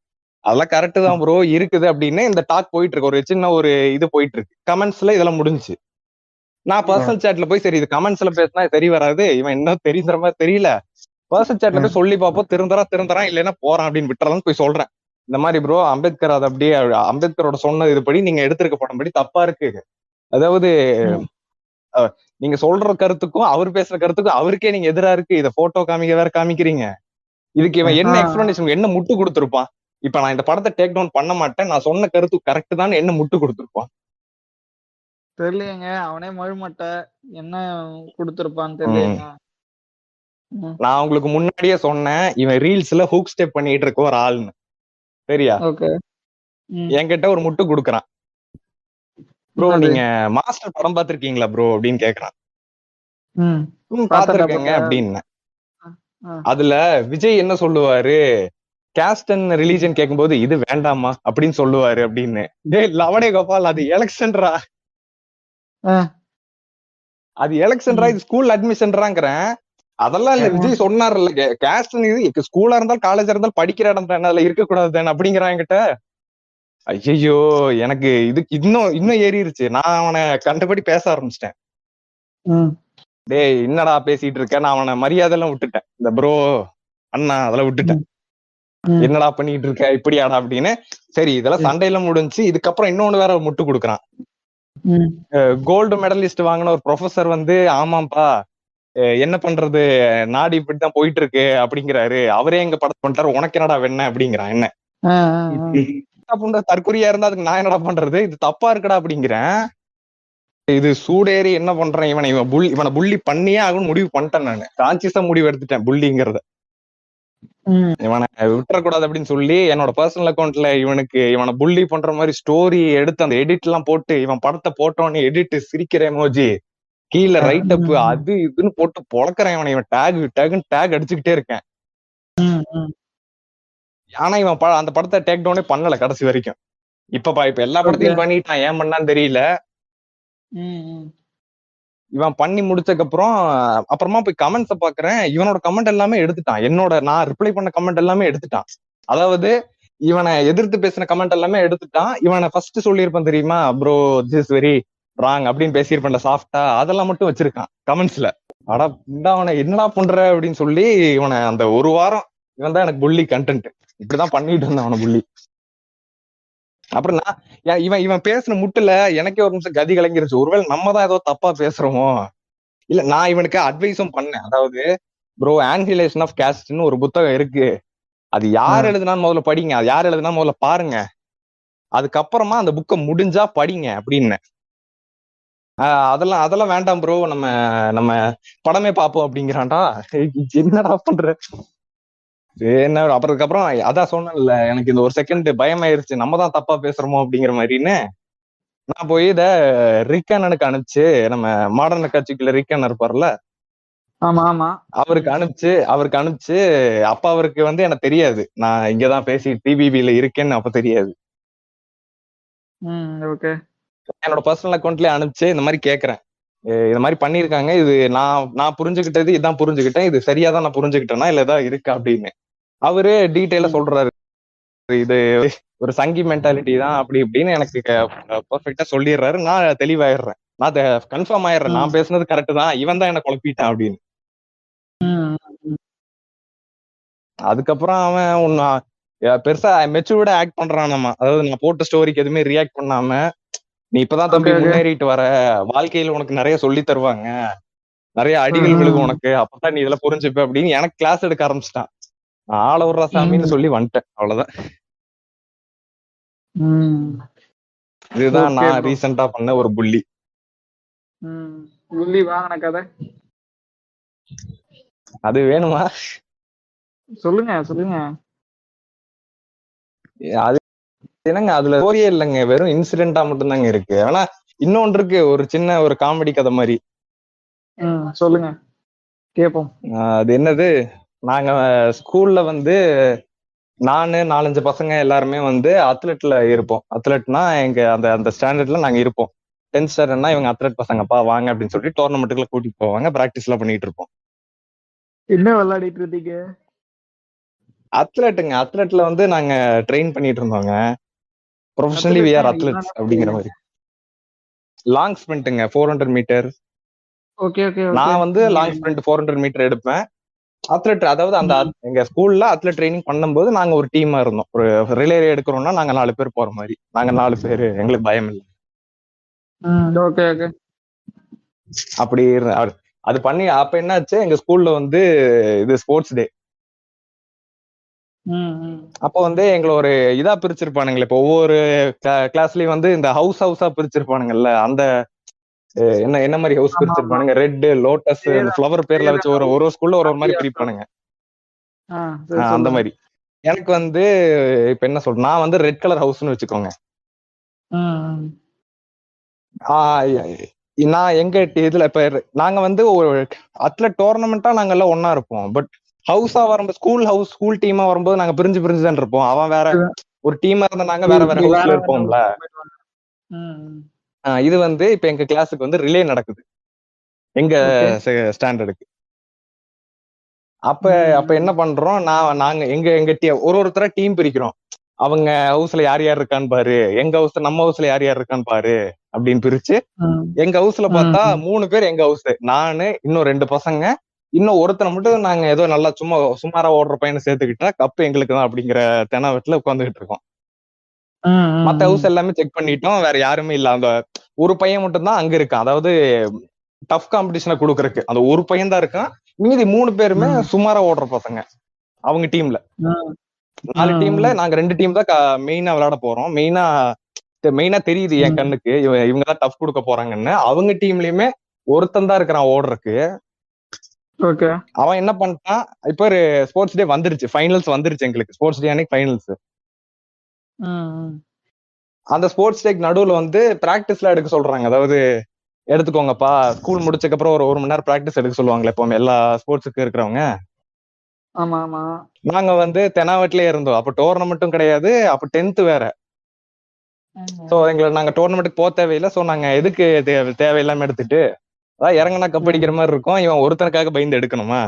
அதெல்லாம் கரெக்டு தான் ப்ரோ இருக்குது அப்படின்னு இந்த டாக் போயிட்டு இருக்கு. ஒரு சின்ன ஒரு இது போயிட்டு இருக்கு. கமெண்ட்ஸ்ல இதெல்லாம் முடிஞ்சுச்சு. நான் பர்சனல் சாட்ல போய் சரி இது கமெண்ட்ஸ்ல பேசினா சரி வராது, இவன் இன்னும் தெரியுற மாதிரி தெரியல, பர்சனல் சாட்ல போய் சொல்லி பார்ப்போம், திருந்தறான் இல்லைன்னா போறான் அப்படின்னு விட்டுறலாம் போய் சொல்றேன். இந்த மாதிரி ப்ரோ அம்பேத்கர் அதை அப்படியே அம்பேத்கரோட சொன்னது இதுபடி நீங்க எடுத்திருக்க படம்படி தப்பா இருக்கு. அதாவது நீங்க சொல்ற கருத்துக்கும் அவர் பேசுற கருத்துக்கும் அவருக்கே நீங்க எதிரா இருக்கு, இதை போட்டோ காமிக்க வேற காமிக்கிறீங்க. இதுக்கு இவன் என்ன எக்ஸ்பிளனேஷன், என்ன முட்டு கொடுத்துருப்பான்? இப்ப நான் இந்த படத்தை டேக் டவுன் பண்ண மாட்டேன், நான் சொன்ன கருத்து கரெக்ட் தான், என்ன முட்டு கொடுத்துருப்பான் தெரியலையேங்க. அவனே மழுமட்ட என்ன கொடுத்துருப்பான்னு தெரியலையேங்க. நான் உங்களுக்கு முன்னாடியே சொன்னேன், இவன் ரீல்ஸ்ல ஹூக் ஸ்டெப் பண்ணிட்டு இருக்க ஒரு ஆள்னு. சரியா? என்கிட்ட ஒரு முட்டு கொடுக்குறான், ப்ரோ நீங்க மாஸ்டர் படம் பாத்திருக்கீங்களா ப்ரோ அப்படின்னு கேக்குறான். பாத்திருக்கேங்க அப்படின்னு. அதுல விஜய் என்ன சொல்லுவாரு, காஸ்ட் அண்ட் ரிலீஜன் கேட்கும்போது இது வேண்டாமா அப்படின்னு சொல்லுவாரு அப்படின்னு. டேய் லவடே கோபால், அது எலெக்ஷன்ரா, அது எலெக்ஷன்ரா, இது ஸ்கூல் அட்மிஷன்றாங்கிறேன். அதெல்லாம் இல்ல, விஜய் சொன்னார்ல காஸ்ட் இது ஸ்கூலா இருந்தாலும் காலேஜா இருந்தாலும் படிக்கிற இடம் தானே, அதுல இருக்க கூடாது தானே அப்படிங்கிறான் என்கிட்ட. ஐயோ எனக்கு இதுக்கு இன்னும் ஏறிடுச்சு. நான் அவனை கண்டபடி பேச ஆரம்பிச்சிட்டேன். டேய் என்னடா பேசிட்டு இருக்க, நான் அவனை மரியாதை எல்லாம் விட்டுட்டேன், இந்த ப்ரோ அண்ணா அதெல்லாம் விட்டுட்டேன். என்னடா பண்ணிட்டு இருக்க இப்படியாடா அப்படின்னு. சரி இதெல்லாம் சண்டையெல்லாம் முடிஞ்சு இதுக்கப்புறம் இன்னொன்னு வேற முட்டு கொடுக்குறான். கோல்டு மெடலிஸ்ட் வாங்கின ஒரு ப்ரொஃபசர் வந்து ஆமாப்பா என்ன பண்றது நாடு இப்படித்தான் போயிட்டு இருக்கு அப்படிங்கிறாரு, அவரே எங்க படத்தை பண்ணிட்டாரு, உனக்கு என்னடா வேண அப்படிங்கிறான். என்ன தற்கொலையா இருந்தா அதுக்கு நான் என்னடா பண்றது, இது தப்பா இருக்குடா அப்படிங்கிறேன். இது சூடேறி என்ன பண்றேன், இவனை புள்ளி பண்ணியே ஆகும்னு முடிவு பண்ணிட்டேன். நான் கான்சியஸா முடிவு எடுத்துட்டேன் புள்ளிங்கிறத, இவனை விட்டுறக்கூடாது அப்படின்னு சொல்லி என்னோட பர்சனல் அக்கௌண்ட்ல இவனை புள்ளி பண்ற மாதிரி ஸ்டோரி எடுத்து அந்த எடிட் எல்லாம் போட்டு, இவன் படத்தை போட்டோன்னு எடிட் சிரிக்கிற எமோஜி கீழே ரைட் அப் அது இதுன்னு போட்டு பொழக்கிறேன். இவன் டேக் அடிச்சுக்கிட்டே இருக்கேன். ஆனா இவன் அந்த படத்தை டேக் டவுனே பண்ணல கடைசி வரைக்கும். இப்ப எல்லா படத்தையும் பண்ணிட்டான், ஏன் பண்ணான்னு தெரியல. இவன் பண்ணி முடிச்சதுக்கு அப்புறமா போய் கமெண்ட்ஸ பாக்குறேன், இவனோட கமெண்ட் எல்லாமே எடுத்துட்டான். நான் ரிப்ளை பண்ண கமெண்ட் எல்லாமே எடுத்துட்டான். அதாவது இவனை எதிர்த்து பேசின கமெண்ட் எல்லாமே எடுத்துட்டான். இவனை ஃபர்ஸ்ட் சொல்லியிருப்பான் தெரியுமா, bro this is very wrong அப்படின்னு பேசியிருப்பேன் சாஃப்டா, அதெல்லாம் மட்டும் வச்சிருக்கான் கமெண்ட்ஸ்ல. அவனை என்னடா பண்ற அப்படின்னு சொல்லி இவனை அந்த ஒரு வாரம் இவன் தான் எனக்கு புள்ளி கண்டென்ட். இப்படிதான் பண்ணிட்டு இருந்தேன் அவனை புள்ளி. அப்புறம் இவன் இவன் பேசின முட்டுல எனக்கே ஒரு நிமிஷம் கதி கலங்கிருச்சு. ஒருவேளை நம்ம தான் ஏதோ தப்பா பேசுறோமோ. இல்ல, நான் இவனுக்கு அட்வைஸும் பண்ணேன். அதாவது ப்ரோ, ஆன்ஹிலேஷன் ஆஃப் கேஸ்ட்னு ஒரு புத்தகம் இருக்கு, அது யார் எழுதுனான்னு முதல்ல படிங்க, அது யார் எழுதுனா முதல்ல பாருங்க, அதுக்கப்புறமா அந்த புக்கை முடிஞ்சா படிங்க அப்படின்னு. அதெல்லாம் வேண்டாம் ப்ரோ, நம்ம நம்ம படமே பார்ப்போம் அப்படிங்கிறான்டா. என்னடா பண்ற என்ன? அப்புறம் அதான் சொன்னேன்ல, எனக்கு இந்த ஒரு செகண்ட் பயமாயிருச்சு, நம்ம தான் தப்பா பேசுறோமோ அப்படிங்கிற மாதிரின்னு. நான் போய் இத ரிக்கனுக்கு அனுப்பிச்சு, நம்ம மாடர்ன் கட்சிக்குள்ள ரிக்கன் இருப்பார்ல, ஆமா ஆமா, அவருக்கு அனுப்பிச்சு அப்ப அவருக்கு வந்து எனக்கு தெரியாது, நான் இங்கதான் பேசி டிபிபில இருக்கேன்னு அப்ப தெரியாது. ஓகே. என்னோட பர்சனல் அக்கௌண்ட்லயே அனுப்பிச்சு இந்த மாதிரி கேக்குறேன், இந்த மாதிரி பண்ணிருக்காங்க, இது நான் புரிஞ்சுக்கிட்டது இதான் புரிஞ்சுக்கிட்டேன், இது சரியாதான் நான் புரிஞ்சுக்கிட்டேன்னா இல்ல ஏதாவது இருக்கா அப்படின்னு. அவரு டீட்டெயிலா சொல்றாரு, இது ஒரு சங்கி மென்டாலிட்டி தான் அப்படி இப்படின்னு எனக்கு பெர்ஃபெக்டா சொல்லிடுறாரு. நான் தெளிவாயிடுறேன், நான் கன்ஃபார்ம் ஆயிடுறேன், நான் பேசுனது கரெக்ட் தான், இவன் தான் என்ன குழப்பிட்டான் அப்படின்னு. அதுக்கப்புறம் அவன் பெருசா மெச்சூர்டா ஆக்ட் பண்றான். நம்ம அதாவது நான் போட்ட ஸ்டோரிக்கு எதுவுமே ரியாக்ட் பண்ணாம, நீ இப்பதான் தம்பி முன்னேறிட்டு வர, வாழ்க்கையில உனக்கு நிறைய சொல்லி தருவாங்க, நிறைய அடிகள் விழுகும் உனக்கு, அப்பதான் நீ இதெல்லாம் புரிஞ்சுப்ப அப்படின்னு எனக்கு கிளாஸ் எடுக்க ஆரம்பிச்சிட்டான். ஆள விடுறா சாமின்னு சொல்லி வந்துட்டேன், அவ்வளவுதான். இதுதான் நான் ரீசெண்டா பண்ண ஒரு புள்ளி. புள்ளி வாங்கின கதை அது வேணுமா? சொல்லுங்க சொல்லுங்க. அது என்னங்க, அதுல ஸ்டோரியே இல்லைங்க, வெறும் இன்சிடென்டா மட்டும்தாங்க இருக்கு. ஆனா இன்னொன்று இருக்கு, ஒரு சின்ன ஒரு காமெடி கதை மாதிரி. சொல்லுங்க கேப்போம். அது என்னது, நாங்க ஸ்கூல்ல வந்து நானு 4-5 பசங்க எல்லாருமே வந்து அத்லெட்ல இருப்போம். அத்லெட்னா எங்க அந்த அந்த ஸ்டாண்டர்ட்ல நாங்க இருப்போம். 10th ஸ்டாண்டர்ட்னா இவங்க அத்லெட் பசங்கப்பா வாங்க அப்படின்னு சொல்லி டோர்னமெண்ட்டுக்குள்ள கூட்டிட்டு போவாங்க, பிராக்டிஸ் எல்லாம் பண்ணிட்டு இருப்போம். என்ன விளையாடிட்டு இருந்தீங்க? அத்லெட்ல வந்து நாங்க ட்ரெயின் பண்ணிட்டு இருந்தோங்க. ப்ரொஃபஷனலி வி ஆர் அத்லெட்ஸ் அப்படிங்கிற மாதிரி. லாங் ஸ்பிரிண்ட்ங்க, 400 மீட்டர். Okay okay. நான் வந்து லாங் ஸ்பிரிண்ட் 400 மீட்டர் எடுப்பேன். அத்லெட், அதாவது அந்த எங்க ஸ்கூல்ல அத்லெட் ட்ரைனிங் பண்ணும்போது நாங்க ஒரு டீமா இருந்தோம். ஒரு ரிலே எடுக்கிறோம்னா நாங்க 4 பேர் போற மாதிரி, நாங்க 4 பேரு, எங்களுக்கு பயம் இல்லை. Okay okay. அப்படி அது பண்ணி அப்ப என்னாச்சு, எங்க ஸ்கூல்ல வந்து இது ஸ்போர்ட்ஸ் டே. அப்ப வந்து எங்களை ஒரு இதா பிரிச்சிருப்பானுங்களே, இப்ப ஒவ்வொரு கிளாஸ்லயும் வந்து இந்த ஹவுஸா பிரிச்சிருப்பானுங்கல்ல, அந்த என்ன மாதிரி ஹவுஸ் பிரிச்சிருப்பானுங்க, ரெட், லோட்டஸ், ஃப்ளவர் பேர்ல வச்சு ஒரு ஸ்கூல்ல ஒரு மாதிரி பிரிப்பானுங்க. அந்த மாதிரி எனக்கு வந்து இப்ப என்ன சொல்ற, நான் வந்து ரெட் கலர் ஹவுஸ்னு வச்சுக்கோங்க. நான் எங்க இதுல இப்ப நாங்க வந்து ஒரு அத்லெட் டோர்னமெண்டா நாங்க எல்லாம் ஒன்னா இருப்போம். பட் ஹவுஸா வரும்போது, ஸ்கூல் டீமா வரும்போது நாங்க பிரிஞ்சு தான் இருப்போம். அவன் வேற ஒரு டீமா இருந்த நாங்க வேற ஹவுஸ்ல இருப்போம்ல. இது வந்து இப்ப எங்க கிளாஸுக்கு வந்து ரிலே நடக்குது எங்க ஸ்டாண்டர்டுக்கு. அப்ப என்ன பண்றோம், நாங்க எங்க ஒருத்தர டீம் பிரிக்கிறோம். அவங்க ஹவுஸ்ல யார் யார் இருக்கான்னு பாரு, எங்க ஹவுஸ்ல நம்ம ஹவுஸ்ல யார் யார் இருக்கான்னு பாரு அப்படின்னு பிரிச்சு, எங்க ஹவுஸ்ல பார்த்தா 3 பேர் எங்க ஹவுஸ், நானு இன்னும் 2 பசங்க, இன்னும் ஒருத்தனை மட்டும் நாங்க ஏதோ நல்லா சுமாரா ஓடுற பையனை சேர்த்துக்கிட்டா கப்பு எங்களுக்கு தான் அப்படிங்கிற தெனாவட்டுல உட்காந்துக்கிட்டு இருக்கோம். மத்த ஹவுஸ் எல்லாமே செக் பண்ணிட்டோம், வேற யாருமே இல்ல. அந்த ஒரு பையன் மட்டும் தான் அங்க இருக்கான், அதாவது டஃப் காம்படிஷனை கொடுக்கறதுக்கு அந்த ஒரு பையன் தான் இருக்கான். மீதி 3 பேருமே சுமாரா ஓடுற பசங்க. அவங்க டீம்ல 4 டீம்ல நாங்க 2 டீம் தான் மெயினா விளையாட போறோம். மெயினா தெரியுது என் கண்ணுக்கு இவங்க தான் டஃப் கொடுக்க போறாங்கன்னு. அவங்க டீம்லயுமே ஒருத்தன் தான் இருக்கிறான் ஓடுறதுக்கு. அவன் என்ன பண்ணிட்டான், இப்ப ஒரு ஸ்போர்ட்ஸ் டே வந்துருச்சு, ஃபைனல்ஸ் வந்துருச்சு எங்களுக்கு. ஸ்போர்ட்ஸ் டே அன்னைக்கு ஃபைனல்ஸ். அந்த ஸ்போர்ட்ஸ் டேக்கு நடுவுல வந்து பிராக்டிஸ்ல எடுக்க சொல்றாங்க. அதாவது எடுத்துக்கோங்கப்பா, ஸ்கூல் முடிச்சதுக்கு அப்புறம் ஒரு மணி நேரம் பிராக்டிஸ் எடுக்க சொல்லுவாங்களே எப்பவுமே எல்லா ஸ்போர்ட்ஸுக்கு இருக்கிறவங்க. நாங்க வந்து தெனாவட்டிலே இருந்தோம். அப்ப டோர்னமெண்ட்டும் கிடையாது, அப்ப 10th வேற. சோ நாங்க டோர்னமெண்ட்டுக்கு போக தேவையில்லை. சோ நாங்க எதுக்கு தேவையில்லாம எடுத்துட்டு அதான் இறங்கினா கப்படிக்கிற மாதிரி இருக்கும், இவன் ஒருத்தனுக்காக பயந்து எடுக்கணுமா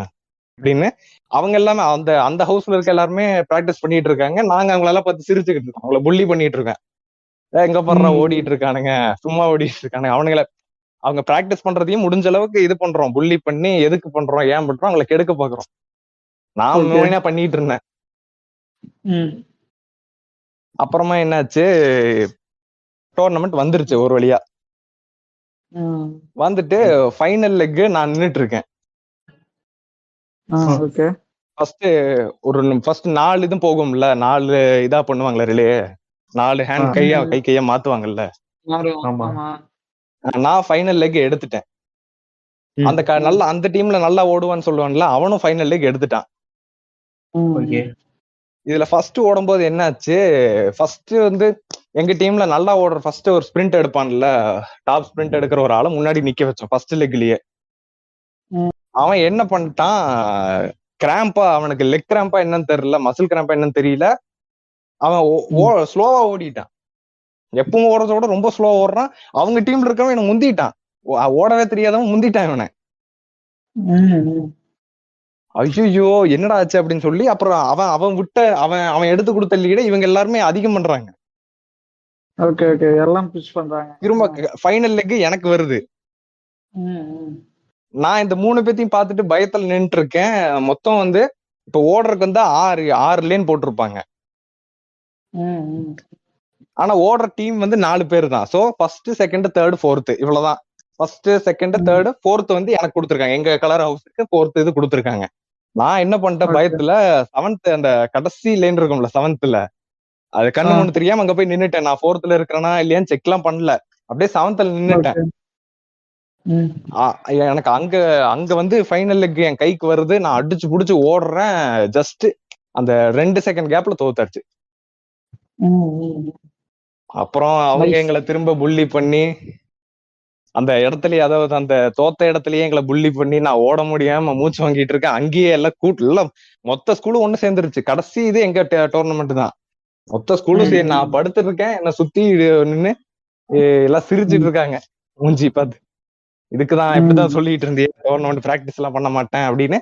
அப்படின்னு அவங்க எல்லாமே அந்த ஹவுஸ்ல இருக்க எல்லாருமே பிராக்டிஸ் பண்ணிட்டு இருக்காங்க. நாங்க அவங்களெல்லாம் பார்த்து சிரிச்சுக்கிட்டு இருக்கோம், அவங்கள புள்ளி பண்ணிட்டு இருக்கேன். எங்க பண்றா ஓடிட்டு இருக்கானுங்க, சும்மா ஓடிட்டு இருக்கானுங்க. அவங்க பிராக்டிஸ் பண்றதையும் முடிஞ்ச அளவுக்கு இது பண்றோம், புள்ளி பண்ணி எதுக்கு பண்றோம், ஏன் பண்றோம், அவங்களை கெடுக்க பாக்குறோம். நான் மெயினா பண்ணிட்டு இருந்தேன். ம் அப்புறமா என்னாச்சு, டோர்னமெண்ட் வந்துருச்சு ஒரு வழியா. ம் வந்துட்டு ஃபைனல் லெக் நான் நின்னுட்டு இருக்கேன். ஓகே ஃபர்ஸ்ட் 4 இது போகும்ல, 4 இதா பண்ணுவாங்கல்ல ரிலே, 4 ஹேண்ட் கையா மாத்துவாங்கல்ல. ஆமா நான் ஃபைனல் லெக் எடுத்துட்டேன். நல்லா அந்த டீம்ல நல்லா ஓடுவான்னு சொல்லுவான்ல, அவனும் ஃபைனல் லெக் எடுத்துட்டான். இதுல ஃபர்ஸ்ட் ஓடும்போது என்னாச்சு, ஃபர்ஸ்ட் வந்து எங்க டீம்ல நல்லா ஓடுற ஃபர்ஸ்ட் ஒரு ஸ்பிரிண்ட் எடுப்பான்ல, டாப் ஸ்பிரிண்ட் எடுக்கிற ஒரு ஆளை முன்னாடி நிக்க வச்சோம் ஃபர்ஸ்ட் லெக்லயே. அவன் என்ன பண்ணிட்டான், கிராம்பா, அவனுக்கு லெக் கிராம்பா என்னன்னு தெரியல, மசில் கிராம்பா என்னன்னு தெரியல, அவன் ஸ்லோவா ஓடிட்டான். எப்பவும் ஓடுறத விட ரொம்ப ஸ்லோவா ஓடுறான். அவங்க டீம்ல இருக்கவன் என்ன முந்திட்டான், ஓடவே தெரியாதவன் முந்திட்டான் இவனை. ஐயோ என்னடா ஆச்சு அப்படின்னு சொல்லி அப்புறம் அவன் எடுத்து கொடுத்த லீட இவங்க எல்லாருமே அதிகம் பண்றாங்க. ஓகே ஓகே எல்லாம் புஷ் பண்றாங்க. திரும்ப ஃபைனல் லெக் எனக்கு வருது. நான் இந்த 3 பேத்தையும் பார்த்துட்டு பயத்துல நின்றுட்டு இருக்கேன். மொத்தம் வந்து இப்ப ஓடுறதுக்கு வந்து 6 லேன் போட்டிருப்பாங்க. ஆனா ஓடுற டீம் வந்து 4 பேர் தான். So first second third fourth இவ்வளவுதான். ஃபர்ஸ்ட் செகண்ட் தேர்ட் ஃபோர்த் வந்து எனக்கு கொடுத்துருக்காங்க, எங்க கலர் ஹவுஸுக்கு ஃபோர்த் இது கொடுத்துருக்காங்க. நான் என்ன பண்ணிட்டேன், பயத்துல 7th அந்த கடைசி லேன் இருக்கும்ல 7th, அது கண்ணு ஒண்ணு தெரியாம அங்க போய் நின்னுட்டேன். நான் 4th இருக்கிறேனா இல்லையான்னு செக் எல்லாம் பண்ணல, அப்படியே 7th நின்னுட்டேன். எனக்கு அங்க வந்து ஃபைனல் லெக் என் கைக்கு வருது. நான் அடிச்சு புடிச்சு ஓடுறேன். ஜஸ்ட் அந்த 2 செகண்ட் கேப்ல தோத்தாச்சு. அப்புறம் அவங்க எங்களை திரும்ப புள்ளி பண்ணி அந்த இடத்துலயே, அதாவது அந்த தோத்த இடத்துலயே எங்களை புள்ளி பண்ணி நான் ஓட முடியாம மூச்சு வாங்கிட்டு இருக்கேன். அங்கேயே எல்லாம் மொத்த ஸ்கூலும் ஒண்ணு சேர்ந்துருச்சு. கடைசி இது எங்க டோர்னமெண்ட் தான். மொத்த ஸ்கூலும் நான் படுத்துட்டு இருக்கேன், என்ன சுத்தி நின்னு எல்லாம் சிரிச்சிட்டு இருக்காங்க மூஞ்சி பார்த்து. இதுக்குதான் இப்படிதான் சொல்லிட்டு இருந்தேன், டோர்னமெண்ட் பிராக்டிஸ் எல்லாம் பண்ண மாட்டேன் அப்படின்னு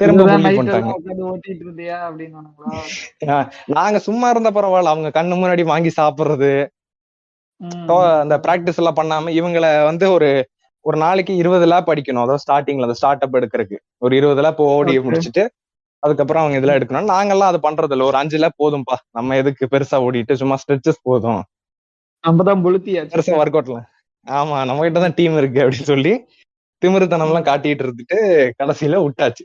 திரும்ப புள்ளி பண்ணிட்டாங்க. நாங்க சும்மா இருந்த பரவாயில்ல, அவங்க கண்ணு முன்னாடி வாங்கி சாப்பிடுறது, அந்த பிராக்டிஸ் எல்லாம் பண்ணாம இவங்களை வந்து ஒரு நாளைக்கு 20 லேப் அடிக்கணும். அதாவது ஸ்டார்டிங்ல அந்த ஸ்டார்ட் அப் எடுக்கிறதுக்கு ஒரு 20 லேப் ஓடி முடிச்சுட்டு அதுக்கப்புறம் அவங்க இதெல்லாம் எடுக்கணும். நாங்கெல்லாம் அது பண்றது இல்ல, ஒரு 5 லேப் போதும்பா, நம்ம எதுக்கு பெருசா ஓடிட்டு, சும்மா ஸ்ட்ரெச்சஸ் போதும், பெருசா ஒர்க் அவுட்ல. ஆமா, நம்ம கிட்டதான் டீம் இருக்கு அப்படின்னு சொல்லி திமிருத்தனம் எல்லாம் காட்டிட்டு இருந்துட்டு கடைசியில விட்டாச்சு.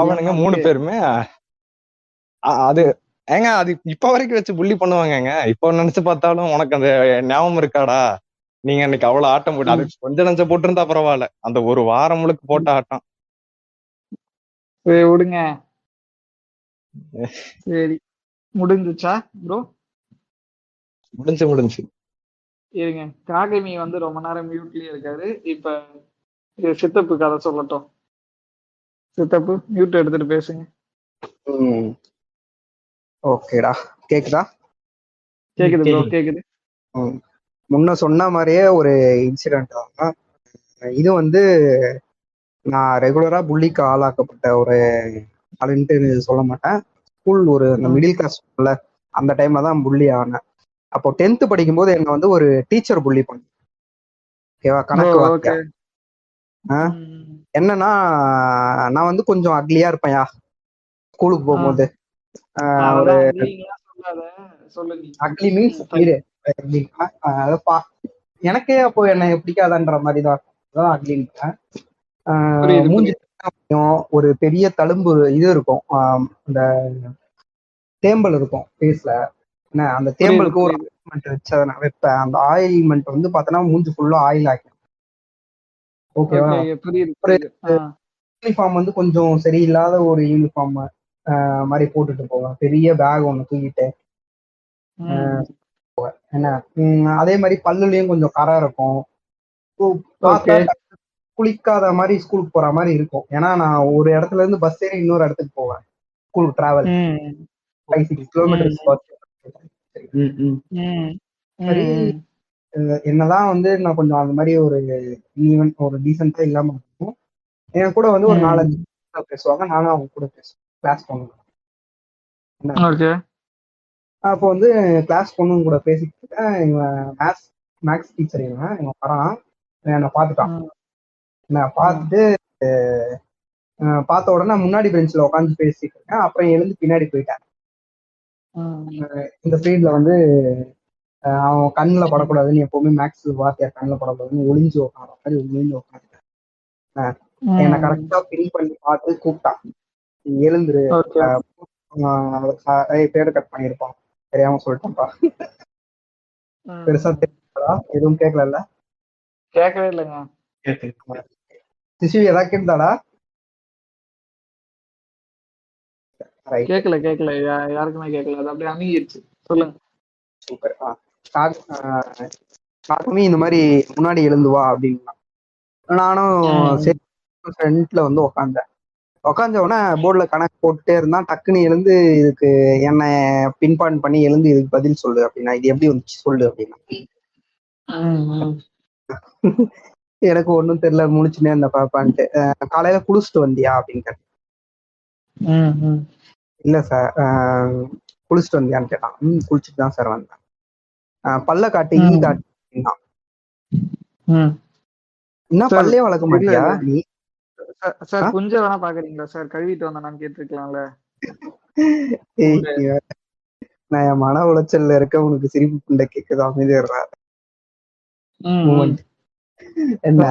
அவனுங்க 3 பேருமே அது ஏங்க அது இப்ப வரைக்கும் வச்சு புள்ளி பண்ணுவாங்கங்க. இப்ப நினைச்சு பார்த்தாலும் உனக்கு அந்த ஞாபகம் இருக்காடா, நீங்க அன்னைக்கு அவ்வளவு ஆட்டம் போட்டு, அது கொஞ்சம் நஞ்சம் போட்டிருந்தா பரவாயில்ல, அந்த ஒரு வாரம் முழுக்க போட்ட ஆட்டம். விடுங்க. சரி, முடிஞ்சுச்சா ப்ரோ? முடிஞ்சு இருங்க, காகமி வந்து ரொம்ப நேரம் மியூட்லயே இருக்காரு. இப்ப சித்தப்பு கதை சொல்லட்டும். சித்தப்பு மியூட் எடுத்துட்டு பேசுங்க. ஓகேடா, கேக்குதா? கேக்குது ப்ரோ, கேக்குது. முன்ன சொன்ன மாதிரியே ஒரு இன்சிடென்ட் தான் இது. வந்து நான் ரெகுலரா புள்ளிக்கு ஆளாக்கப்பட்ட ஒரு ஆளுன்ட்டு சொல்ல மாட்டேன். ஸ்கூல் ஒரு அந்த மிடில் கிளாஸ் ஸ்கூல்ல அந்த டைம்ல தான் புள்ளி ஆனேன். அப்போ 10th படிக்கும்போது என்ன வந்து ஒரு டீச்சர் புள்ளி பண்ண. ஓகேவா, கணக்கு வாத்தியா. என்னன்னா நான் வந்து கொஞ்சம் அக்லியா இருப்பேன்யா ஸ்கூலுக்கு போகும்போது. ஒரு அக்லி மீன்ஸ் எனக்கே அப்போ என்னை பிடிக்காதன்ற மாதிரிதான் அக்லின்னு. மூஞ்சி ஒரு பெரிய தழும்பு இது இருக்கும், அந்த தேம்பல் இருக்கும் ஃபேஸ்ல. என்ன அந்த தேம்பலுக்கு ஒரு ஆயில்மெண்ட் வச்சு அதை நான் வைப்பேன். அந்த ஆயில்மெண்ட் வந்து பார்த்தோன்னா மூஞ்சி ஃபுல்லா ஆயில் ஆகும். ஓகேவா. யூனிஃபார்ம் வந்து கொஞ்சம் சரியில்லாத ஒரு யூனிஃபார்ம் மாதிரி போட்டுட்டு போவேன். பெரிய பேக் ஒன்று தூக்கிட்டு போவேன். என்ன அதே மாதிரி பல்லுலயும் கொஞ்சம் கரை இருக்கும். குளிக்காத மாதிரி ஸ்கூலுக்கு போற மாதிரி இருக்கும். ஏன்னா நான் ஒரு இடத்துல இருந்து பஸ் ஏறி இன்னொரு இடத்துக்கு போவேன் ஸ்கூலுக்கு டிராவல் 5-6 கிலோமீட்டர்ஸ். சரி, என்னதான் வந்து நான் கொஞ்சம் அந்த மாதிரி ஒரு ஈவென்ட் ஒரு டீசெண்டா இல்லாம இருக்கும். என் கூட வந்து ஒரு 4-5 பேசுவாங்க, நானும் அவங்க கூட பேசுவேன். கிளாஸ் பண்ணுவேன். அப்போ வந்து கிளாஸ் பொண்ணு கூட பேசிட்டு இருக்கேன். இவன் மேக்ஸ் டீச்சர், இவன் வரான், என்னை பார்த்துட்டான். நான் பார்த்துட்டு பார்த்த உடனே முன்னாடி பெஞ்சில் உட்காந்து பேசிட்டு இருக்கேன். அப்புறம் எழுந்து பின்னாடி போயிட்டேன். இந்த பீரியட்ல வந்து அவன் கண்ணில் படக்கூடாதுன்னு எப்பவுமே மேக்ஸ் வாத்தியார் கண்ணில் படக்கூடாதுன்னு ஒளிஞ்சு உட்கார மாதிரி ஒளிஞ்சு உட்காந்துட்டேன். என்னை கரெக்டா பின் பண்ணி பார்த்து கூப்பிட்டான், எழுந்துரு. பேரை கட் பண்ணிருப்பான், தெரியாம சொல்லிட்டேன்ப்பா. பெருசா தெரியாதா? எதுவும் கேட்கல? கேட்கவே இல்லைங்க. சிசு ஏதாவது கேட்டாடா? கேட்கல யாருக்குமே கேட்கல, அது அப்படியே அமைங்கிருச்சு. சொல்லுங்க. சூப்பர். காட்டுமே இந்த மாதிரி முன்னாடி எழுந்துவா அப்படின்னா நானும் சரி ஃப்ரண்ட்ல வந்து உக்காந்தேன். உக்காந்த உடனே போர்டில் கணக்கு போட்டுட்டே இருந்தான். டக்குன்னு எழுந்து இதுக்கு என்னை பின்பாயிண்ட் பண்ணி எழுந்து இதுக்கு பதில் சொல்லு அப்படின்னா, இது எப்படி வந்துச்சு சொல்லு அப்படின்னா. எனக்கு ஒன்றும் தெரியல, முடிச்சுனே இருந்த பாப்பான்ட்டு. காலையில குளிச்சுட்டு வந்தியா அப்படின்னு கேட்டேன். இல்ல சார். குளிச்சுட்டு வந்தியான்னு கேட்டான். குளிச்சுட்டு தான் சார் வந்தேன். பல்ல காட்டு, ஈ காட்டு அப்படின்னா. என்ன பல்லே வளர்க்க மாட்டியா நீ? சார் கொஞ்சம் வேணா பாக்குறீங்களா சார்? கழுவிட்டு வந்தா நான் கேட்டிருக்கலாம்ல. நான் என் மன உளைச்சல்ல இருக்க, உனக்கு சிரிப்பு புண்டை கேக்குது, அமைதியா என்ன?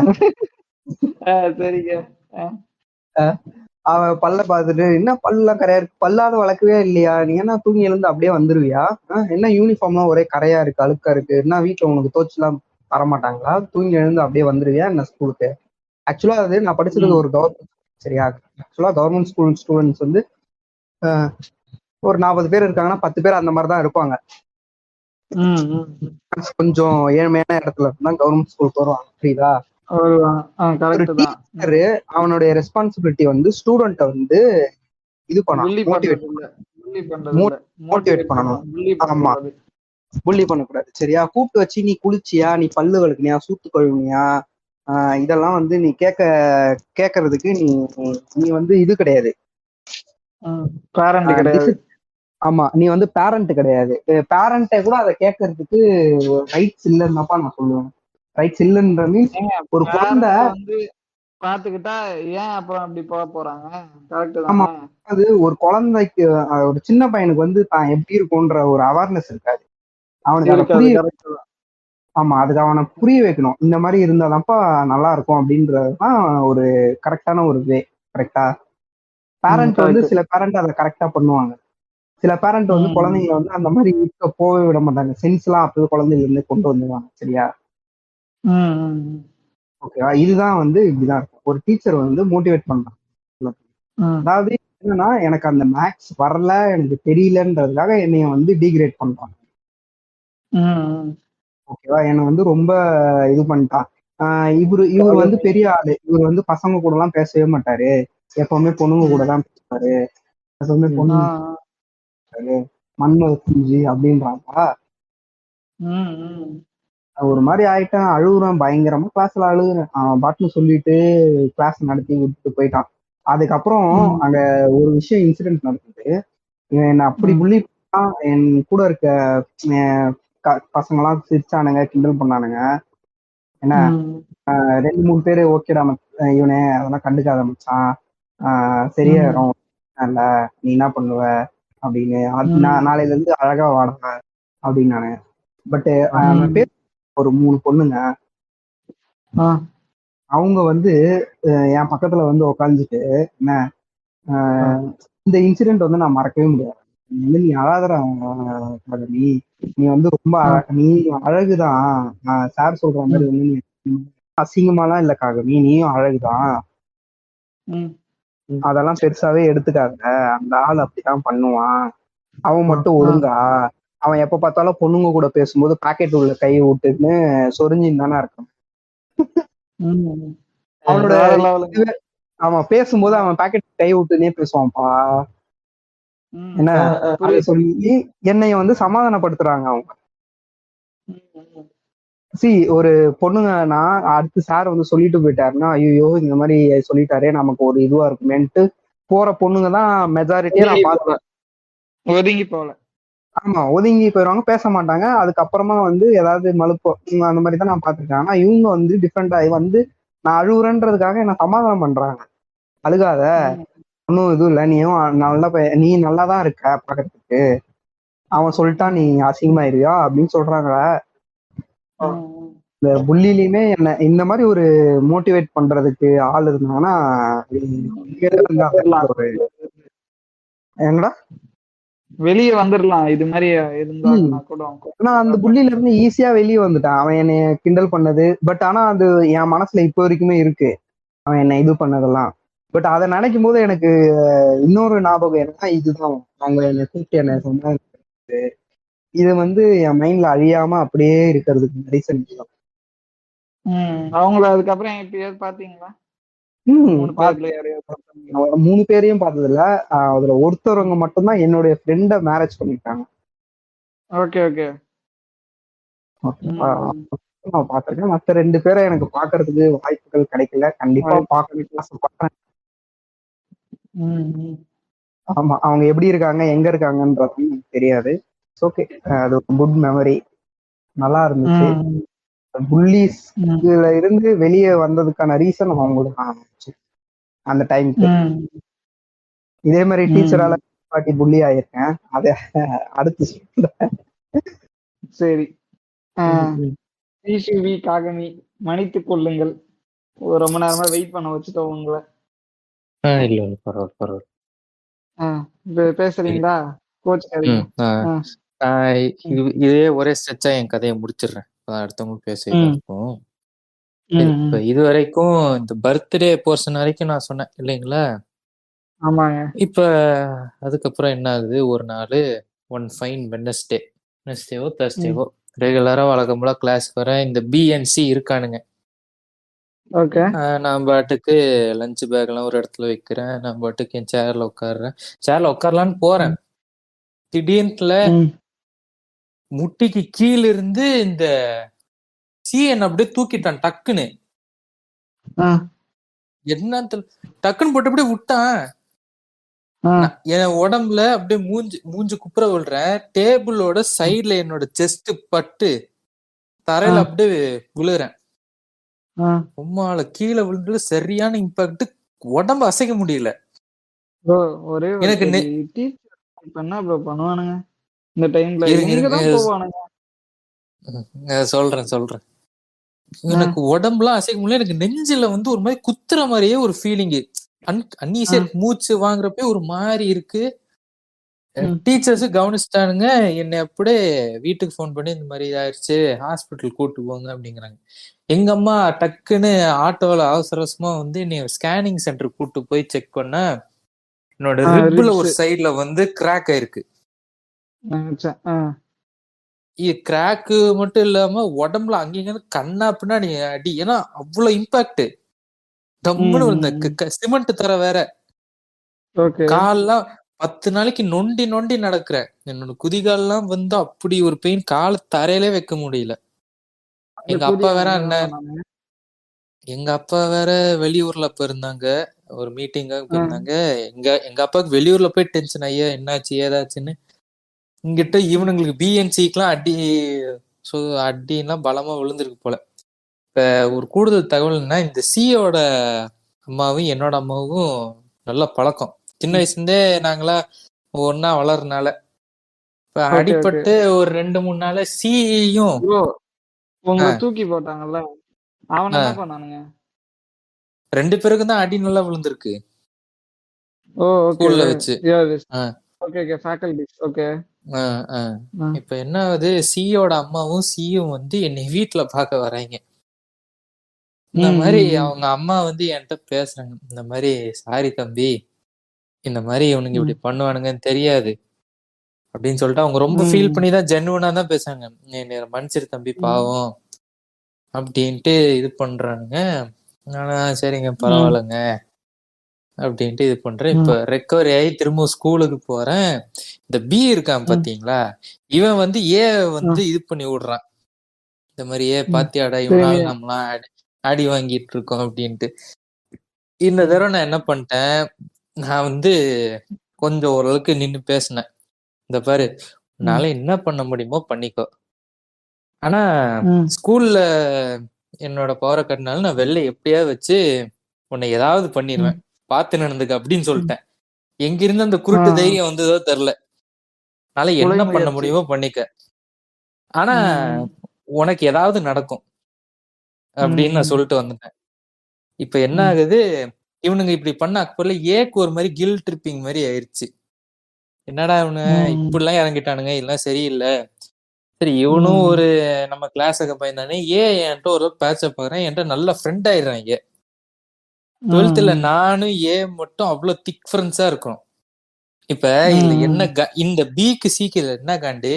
சரிங்க. அவன் பல்ல பார்த்துட்டு, என்ன பல்லாம் கரையா இருக்கு, பல்லாவது வளர்க்கவே இல்லையா நீ? என்ன தூங்கி எழுந்து அப்படியே வந்துருவியா? என்ன யூனிஃபார்ம்லாம் ஒரே கரையா இருக்கு, அழுக்கா இருக்கு, என்ன வீட்டுல உனக்கு தோச்சுலாம் தரமாட்டாங்களா? தூங்கி எழுந்து அப்படியே வந்துருவியா என்ன ஸ்கூலுக்கு? ஆக்சுவலா அது நான் படிச்சது ஒரு கவர்மெண்ட், சரியா? ஆக்சுவலா கவர்மெண்ட் ஸ்கூல் ஸ்டூடெண்ட்ஸ் வந்து ஒரு 40 பேர் இருக்காங்கன்னா 10 பேர் அந்த மாதிரிதான் இருப்பாங்க. கொஞ்சம் ஏழ்மையான இடத்துல இருந்தா கவர்மெண்ட் ஸ்கூலுக்கு வருவாங்க, புரியுதா? அவனுடைய ரெஸ்பான்சிபிலிட்டி வந்து ஸ்டூடெண்ட்டை வந்து இது பண்ணணும், மோட்டிவேட் பண்ணணும். ஆமா, புள்ளி பண்ணக்கூடாது, சரியா? கூப்பிட்டு வச்சு நீ குளிச்சியா, நீ பல்லு வளர்க்கணியா, சூத்து கழுவினியா, இதெல்லாம் வந்து நீ கேட்கறதுக்கு நீ வந்து இது கிடையாது. ஆமா, நீ வந்து பேரண்ட் கிடையாது. பேரண்ட்டை கூட அதை கேட்கறதுக்கு ரைட்ஸ் இல்லைன்னாப்பா நான் சொல்லுவேன். ரைட்ஸ் இல்லைன்ற மீன்ஸ் ஒரு குழந்தை வந்து பாத்துக்கிட்டா ஏன் அப்புறம் அப்படி போக போறாங்க? ஆமா, அது ஒரு குழந்தைக்கு, ஒரு சின்ன பையனுக்கு வந்து தான் எப்படி இருக்கும்ன்ற ஒரு அவேர்னஸ் இருக்காது அவனுக்கு. அதை புரிய, ஆமா, அதுக்கு அவனை புரிய வைக்கணும். இந்த மாதிரி இருந்தாதான்ப்பா நல்லா இருக்கும் அப்படின்றதுதான் ஒரு கரெக்டான ஒரு வே, கரெக்டா? பேரண்ட் வந்து சில பேரண்ட் அதை கரெக்டா பண்ணுவாங்க, சில பேரண்ட் வந்து குழந்தைங்களை வந்து அந்த மாதிரி இருக்க போகவே விட மாட்டாங்க. சென்ஸ் எல்லாம் அப்பவே குழந்தைங்க இருந்து கொண்டு வந்துடுவாங்க, சரியா? ஓகேவா? இதுதான் வந்து இப்படிதான் இருக்கும். ஒரு டீச்சர் வந்து மோட்டிவேட் பண்றாங்க. அதாவது என்னன்னா, எனக்கு அந்த மேக்ஸ் வரல, எனக்கு தெரியலன்றதுக்காக என்னைய வந்து டிகிரேட் பண்றாங்க. ஓகேவா? என்னை வந்து ரொம்ப இது பண்ணிட்டான். இவர் வந்து பெரிய ஆளு, இவர் வந்து பசங்க கூட எல்லாம் பேசவே மாட்டாரு, எப்பவுமே பொண்ணுங்க கூட தான் பேசுவாரு, எப்பவுமே பொண்ணுங்க மண்ம குஞ்சு அப்படின்றாங்களா. ஒரு மாதிரி ஆயிட்டான். அழுகுறான் பயங்கரமா, கிளாஸ்ல அழுகுறேன். அவன் பாட்டுன்னு சொல்லிட்டு கிளாஸ் நடத்தி விட்டுட்டு போயிட்டான். அதுக்கப்புறம் அங்க ஒரு விஷயம் இன்சிடென்ட் நடக்குது. என்ன அப்படி புள்ளி என் கூட இருக்க பசங்க எல்லாம் சிரிச்சானுங்க, கிண்டல் பண்ணானுங்க. என்ன 2-3 பேரு ஓகேடா இவனே, அதெல்லாம் கண்டுக்காத மச்சான், சரியாயிரும், இல்ல நீ என்ன பண்ணுவ அப்படின்னு, நாளையில இருந்து அழகா வாடுற அப்படின்னு நானு. பட் பேர் ஒரு 3 பொண்ணுங்க, அவங்க வந்து என் பக்கத்துல வந்து உக்காந்துட்டு, என்ன இந்த இன்சிடென்ட் வந்து நான் மறக்கவே முடியாது. நீ அழாதடா நீ வந்து ரொம்ப நீ அழகுதான், சார் சொல்ற மாதிரி வந்து நீ அசிங்கமாலாம் இல்ல காகமி, நீயும் அழகுதான், அதெல்லாம் பெருசாவே எடுத்துக்காத, அந்த ஆள் அப்படித்தான் பண்ணுவான், அவன் மட்டும் ஒழுங்கா, அவன் எப்ப பார்த்தாலும் பொண்ணுங்க கூட பேசும்போது பாக்கெட் உள்ள கையை விட்டுன்னு சொரிஞ்சின்னு தானே இருக்கும். அவனோட அவன் பேசும்போது அவன் பாக்கெட் கை விட்டுனே பேசுவான்ப்பா. என்ன அதை சொல்லி என்னைய வந்து சமாதானப்படுத்துறாங்க அவங்க. ஒரு பொண்ணுங்க, நான் அடுத்து சார் வந்து சொல்லிட்டு போயிட்டாருன்னா, ஐயோ இந்த மாதிரி சொல்லிட்டாரே நமக்கு ஒரு இதுவா இருக்குமேன்ட்டு போற பொண்ணுங்க தான் மெஜாரிட்டியா நான் பார்த்தேன். ஒதுங்கி போல. ஆமா, ஒதுங்கி போயிடுவாங்க, பேச மாட்டாங்க. அதுக்கப்புறமா வந்து ஏதாவது மலுப்போம் அந்த மாதிரி தான் நான் பார்த்துருக்கேன். ஆனா இவங்க வந்து டிஃப்ரெண்ட் ஆகி வந்து நான் அழுகுறேன்றதுக்காக என்ன சமாதானம் பண்றாங்க. அழுகாத, ஒன்றும் இதுவும் இல்லை, நீ நல்லா தான் இருக்க பாக்கிறதுக்கு, அவன் சொல்லிட்டான் நீ அசிங்கமாயிருவியா அப்படின்னு சொல்றாங்க. இந்த புள்ளிலையுமே என்ன இந்த மாதிரி ஒரு மோட்டிவேட் பண்றதுக்கு ஆள் இருந்தாங்கன்னா என்னடா வெளியே வந்துடலாம். இது மாதிரி இருந்தாங்கன்னா கூட நான் அந்த புள்ளில இருந்து ஈஸியா வெளியே வந்துட்டான். அவன் என்னைய கிண்டல் பண்ணது, பட் ஆனா அது என் மனசுல இப்போ வரைக்குமே இருக்கு, அவன் என்ன இது பண்ணதெல்லாம். பட் அதை நினைக்கும் போது எனக்கு இன்னொரு ஞாபகம் என்னன்னா, இதுதான் அவங்க என்னை கூப்பிட்டு என்ன சொன்னது. இது என் மைண்ட்ல அழியாம அப்படியே இருக்கிறதுக்கு ரீசன். அவங்கள அதுக்கப்புறம் எப்பயாவது பாத்தீங்களா? 3 பேரையும் பார்த்தது இல்ல. அதுல ஒருத்தவங்க மட்டும்தான் என்னுடைய ஃப்ரெண்ட மேரேஜ் பண்ணிட்டாங்க. Okay okay. நான் பாத்திருக்கேன். மத்த 2 பேரை எனக்கு பாக்குறதுக்கு வாய்ப்புகள் கிடைக்கல. கண்டிப்பா பாக்கணும்னு ஆசைப்படுறேன். ஆமா, அவங்க எப்படி இருக்காங்க, எங்க இருக்காங்கன்றது எனக்கு தெரியாது. ஓகே, அது ஒரு குட் மெமரி, நல்லா இருந்துச்சு. புள்ளிஸ்ல இருந்து வெளியே வந்ததுக்கான ரீசன் அவங்களுக்கு அந்த டைமுக்கு. இதே மாதிரி டீச்சரால பாட்டி புள்ளி ஆயிருக்கேன், அத அடுத்து சரி. காகமி மன்னித்துக் கொள்ளுங்கள், ரொம்ப நேரமா வெயிட் பண்ண வச்சுட்டோம் உங்களை. இல்ல பரவாயில்ல பேசுறீங்களா கோச்? இதே ஒரே ஸ்ட்ரெச்சா என் கதையை முடிச்சிடுறேன், அடுத்தவங்களுக்கு பேச இருக்கும். இப்ப இது வரைக்கும் இந்த பர்த்டே போர்ஷன் வரைக்கும் நான் சொன்னேன் இல்லைங்களா? ஆமாங்க. இப்ப அதுக்கப்புறம் என்ன ஆகுது, ஒரு நாள் ஒன் ஃபைன் வெனஸ்டேவோ தர்ஸ்டேவோ ரெகுலரா வழக்கம் போல கிளாஸ்க்கு வர இந்த பிஎன்சி இருக்கானுங்க. நான் பாட்டுக்கு லஞ்ச் பேக் எல்லாம் ஒரு இடத்துல வைக்கிறேன், நான் பாட்டுக்கு என் சேர்ல உட்காரலான்னு போறேன். திடீர்னு முட்டிக்கு கீழ இருந்து இந்த சிஎன் அப்படியே தூக்கிட்டான் டக்குன்னு. என்ன டக்குன்னு போட்டு அப்படியே விட்டான். என் உடம்புல அப்படியே மூஞ்சு குப்புற விழுறேன். டேபிளோட சைட்ல என்னோட செஸ்ட் பட்டு தரையில அப்படியே விழுறேன். உம்மால கீழே விழுந்து சரியான இம்பாக்ட், உடம்பு அசைக்க முடியல. எனக்கு பண்ணுவானுங்க இந்த டைம்ல, சொல்றேன். எனக்கு உடம்புலாம் அசைக்க முடியல. எனக்கு நெஞ்சில ஒரு மாதிரி குத்துற மாதிரியே ஒரு ஃபீலிங், அன்னீசியா மூச்சு வாங்குறப்ப ஒரு மாதிரி இருக்கு. டீச்சர்ஸ் கவனிச்சுட்டானுங்க. என்னை அப்படியே வீட்டுக்கு ஃபோன் பண்ணி இந்த மாதிரி ஆயிடுச்சு, ஹாஸ்பிட்டல் கூட்டு போங்க அப்படிங்கிறாங்க. எங்க அம்மா டக்குன்னு ஆட்டோல அவசரமா என்னை ஸ்கேனிங் சென்டர் கூட்டு போய் செக் பண்ண, என்னோட ரிப்ல ஒரு சைட்ல கிராக் ஆயிருக்கு. கிராக்கு மட்டும் இல்லாம உடம்புல அங்கங்க கண்ணா பின்னாடி அடி. ஏன்னா அவ்வளவு இம்பாக்ட், தம்முன்னு சிமெண்ட் தர வேற. கால்லாம் 10 நாளைக்கு நொண்டி நொண்டி நடக்கிறேன். என்னோட குதிகால்லாம் அப்படி ஒரு பெயின், கால தரையிலே வைக்க முடியல. எங்க அப்பா வேற வெளியூர்ல போயிருந்தாங்க, ஒரு மீட்டிங்காக போயிருந்தாங்க. எங்க அப்பாவுக்கு வெளியூர்ல போய் டென்ஷன், ஐயா என்னாச்சு ஏதாச்சுன்னு. இங்கிட்ட இவனுங்களுக்கு பிஎன்சிக்கெல்லாம் அடிலாம் பலமா விழுந்திருக்கு போல. இப்ப ஒரு கூடுதல் தகவல்னா, இந்த சியோட அம்மாவும் என்னோட அம்மாவும் நல்ல பழக்கம். சின்ன வயசுல இருந்தே நாங்களா ஒன்னா வளர்றனால இப்ப அடிபட்டு ஒரு 2-3 நாள் சியும் தூக்கி போட்டாங்கல்ல, அவன் என்ன பண்ணானுங்க? 2 பேருக்கும் தான் அடி நல்லா விழுந்திருக்கு ஸ்கூல்ல வச்சு. இப்ப என்ன ஆகுது, சியோட அம்மாவும் சியும் என்னை வீட்டுல பாக்க வராங்க. இந்த மாதிரி அவங்க அம்மா என்கிட்ட பேசுறாங்க, இந்த மாதிரி சாரி தம்பி, இந்த மாதிரி இவனுங்க இப்படி பண்ணுவானுங்கன்னு தெரியாது அப்படின்னு சொல்லிட்டு அவங்க ரொம்ப ஃபீல் பண்ணி தான் ஜென்வனா தான் பேசுறாங்க. என்னை மன்னிச்சிரு தம்பி பாவம் அப்படின்ட்டு இது பண்றானுங்க. ஆனா சரிங்க பரவாயில்லைங்க அப்படின்ட்டு இது பண்றேன். இப்ப ரெக்கவரி ஆகி திரும்ப ஸ்கூலுக்கு போறேன். இந்த பி இருக்கான் பாத்தீங்களா, இவன் ஏ இது பண்ணி விடுறான். இந்த மாதிரி பாத்தியாடா இவனால நம்மளாம் அடி வாங்கிட்டு இருக்கோம் அப்படின்ட்டு. இந்த தடவை நான் என்ன பண்ணிட்டேன், நான் கொஞ்சம் ஓரளவுக்கு நின்னு பேசினேன். இந்த பாரு, உன்னால என்ன பண்ண முடியுமோ பண்ணிக்கோ, ஆனா ஸ்கூல்ல என்னோட பவரை கட்டினாலும் நான் வெளில எப்படியாவது வச்சு உன்னை ஏதாவது பண்ணிடுவேன். பார்த்து நடந்துக்க அப்படின்னு சொல்லிட்டேன். எங்க இருந்து அந்த குருட்டு தைரியம் வந்ததோ தெரியல. அதனால என்ன பண்ண முடியுமோ பண்ணிக்க, ஆனா உனக்கு ஏதாவது நடக்கும் அப்படின்னு நான் சொல்லிட்டு வந்துட்டேன். இப்ப என்ன ஆகுது, இவனுங்க இப்படி பண்ண அக்கப்புறம் ஏக்கு ஒரு மாதிரி கில் ட்ரிப்பிங் மாதிரி ஆயிடுச்சு. என்னடா இவனு இப்படிலாம் இறங்கிட்டானுங்க, இதெல்லாம் சரியில்லை. சரி இவனும் ஒரு நம்ம கிளாஸுக்கு பையன்தானே, என்கிட்ட ஒரு பேட்சப் பாக்குறேன், என்கிட்ட நல்ல ஃப்ரெண்ட் ஆயிடுறாங்க. 12th நானும் மட்டும் அவ்வளவு திக் ஃப்ரெண்ட்ஸா இருக்கும். இப்ப இல்ல என்ன இந்த பிக்கு சீக்கிரம் என்ன காண்டு,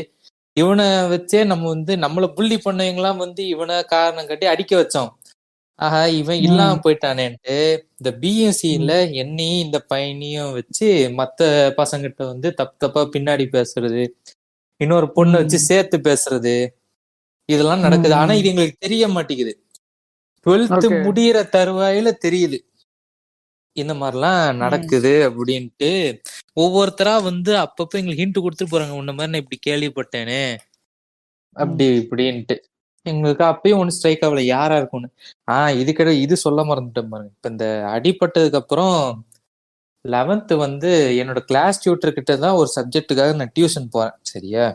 இவனை வச்சே நம்ம வந்து நம்மள புள்ளி பண்ணவங்களாம் வந்து இவனை காரணம் கட்டி அடிக்க வச்சோம். ஆஹா இவன் இல்லாம போயிட்டானேன்ட்டு இந்த பிஎஸ்சியில என்னையும் இந்த பையனையும் வச்சு மத்த பசங்கிட்ட வந்து தப்பா பின்னாடி பேசுறது, இன்னொரு பொண்ணை வச்சு சேர்த்து பேசுறது, இதெல்லாம் நடக்குது. ஆனா இது எங்களுக்கு தெரிய மாட்டேங்குது. 12th முடியிற தருவாயில தெரியுது இந்த மாதிரிலாம் நடக்குது அப்படின்ட்டு. ஒவ்வொருத்தரா வந்து அப்பப்ப எங்களுக்கு ஹிண்ட் கொடுத்துட்டு போறாங்க, உன்ன மாதிரி நான் இப்படி கேள்விப்பட்டேனே அப்படி இப்படின்ட்டு. எங்களுக்கு அப்பயும் ஒண்ணு ஸ்ட்ரைக் ஆகல யாரா இருக்கும்னு. இதுக்கிட்ட இது சொல்ல மறந்துட்டேன் பாருங்க. இப்ப இந்த அடிபட்டதுக்கு அப்புறம் 11th வந்து என்னோட கிளாஸ் டியூட்டர் கிட்ட தான் ஒரு சப்ஜெக்டுக்காக நான் டியூஷன் போறேன். சரியா?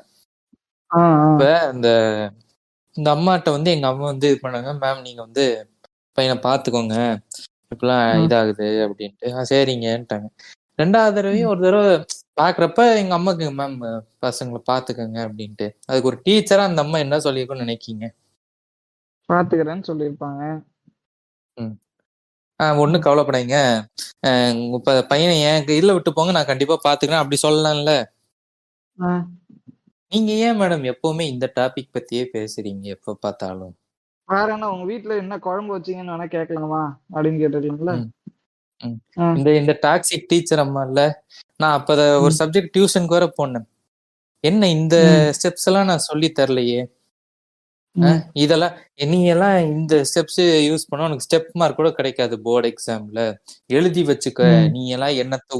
இப்ப இந்த அம்மாட்ட வந்து எங்க அம்மா வந்து இது பண்ணாங்க, மேம் நீங்க வந்து பையனை பாத்துக்கோங்க, இப்பெல்லாம் இதாகுது அப்படின்ட்டு. சரிங்கன்ட்டாங்க. 2வது தடவையும் ஒரு தடவை பாக்குறப்ப எங்க அம்மாக்கு, மேம் பசங்களை பாத்துக்கோங்க அப்படின்ட்டு. அதுக்கு ஒரு டீச்சரா அந்த அம்மா என்ன சொல்லியிருக்கும்னு நினைக்கீங்க? பாத்துக்கிறேன்னு சொல்லியிருப்பாங்க. ஒண்ணும் கவலைப்படாதீங்க, இப்ப பையனை என் இதுல விட்டு போங்க, நான் கண்டிப்பா பாத்துக்கிறேன் அப்படி சொல்லலாம்ல. நீங்க ஏன் மேடம் எப்பவுமே இந்த டாபிக் பத்தியே பேசுறீங்க எப்ப பார்த்தாலும்? வேற என்ன உங்க வீட்டுல என்ன குழம்பு வச்சீங்கன்னு வேணா கேட்கலாமா அப்படின்னு கேட்டுருக்கீங்களா? இந்த டாக்ஸிக் டீச்சர் அம்மா இல்ல, நான் அப்ப ஒரு சப்ஜெக்ட் டியூஷனுக்கு வர போனேன். என்ன இந்த ஸ்டெப்ஸ் எல்லாம் நான் சொல்லி தரலையே, இதெல்லாம் நீ எல்லாம் இந்த ஸ்டெப்ஸ் யூஸ் பண்ண உனக்கு ஸ்டெப் மார்க் கூட கிடைக்காது போர்டு எக்ஸாம்ல, எழுதி வச்சுக்க, நீ எல்லாம் என்னத்த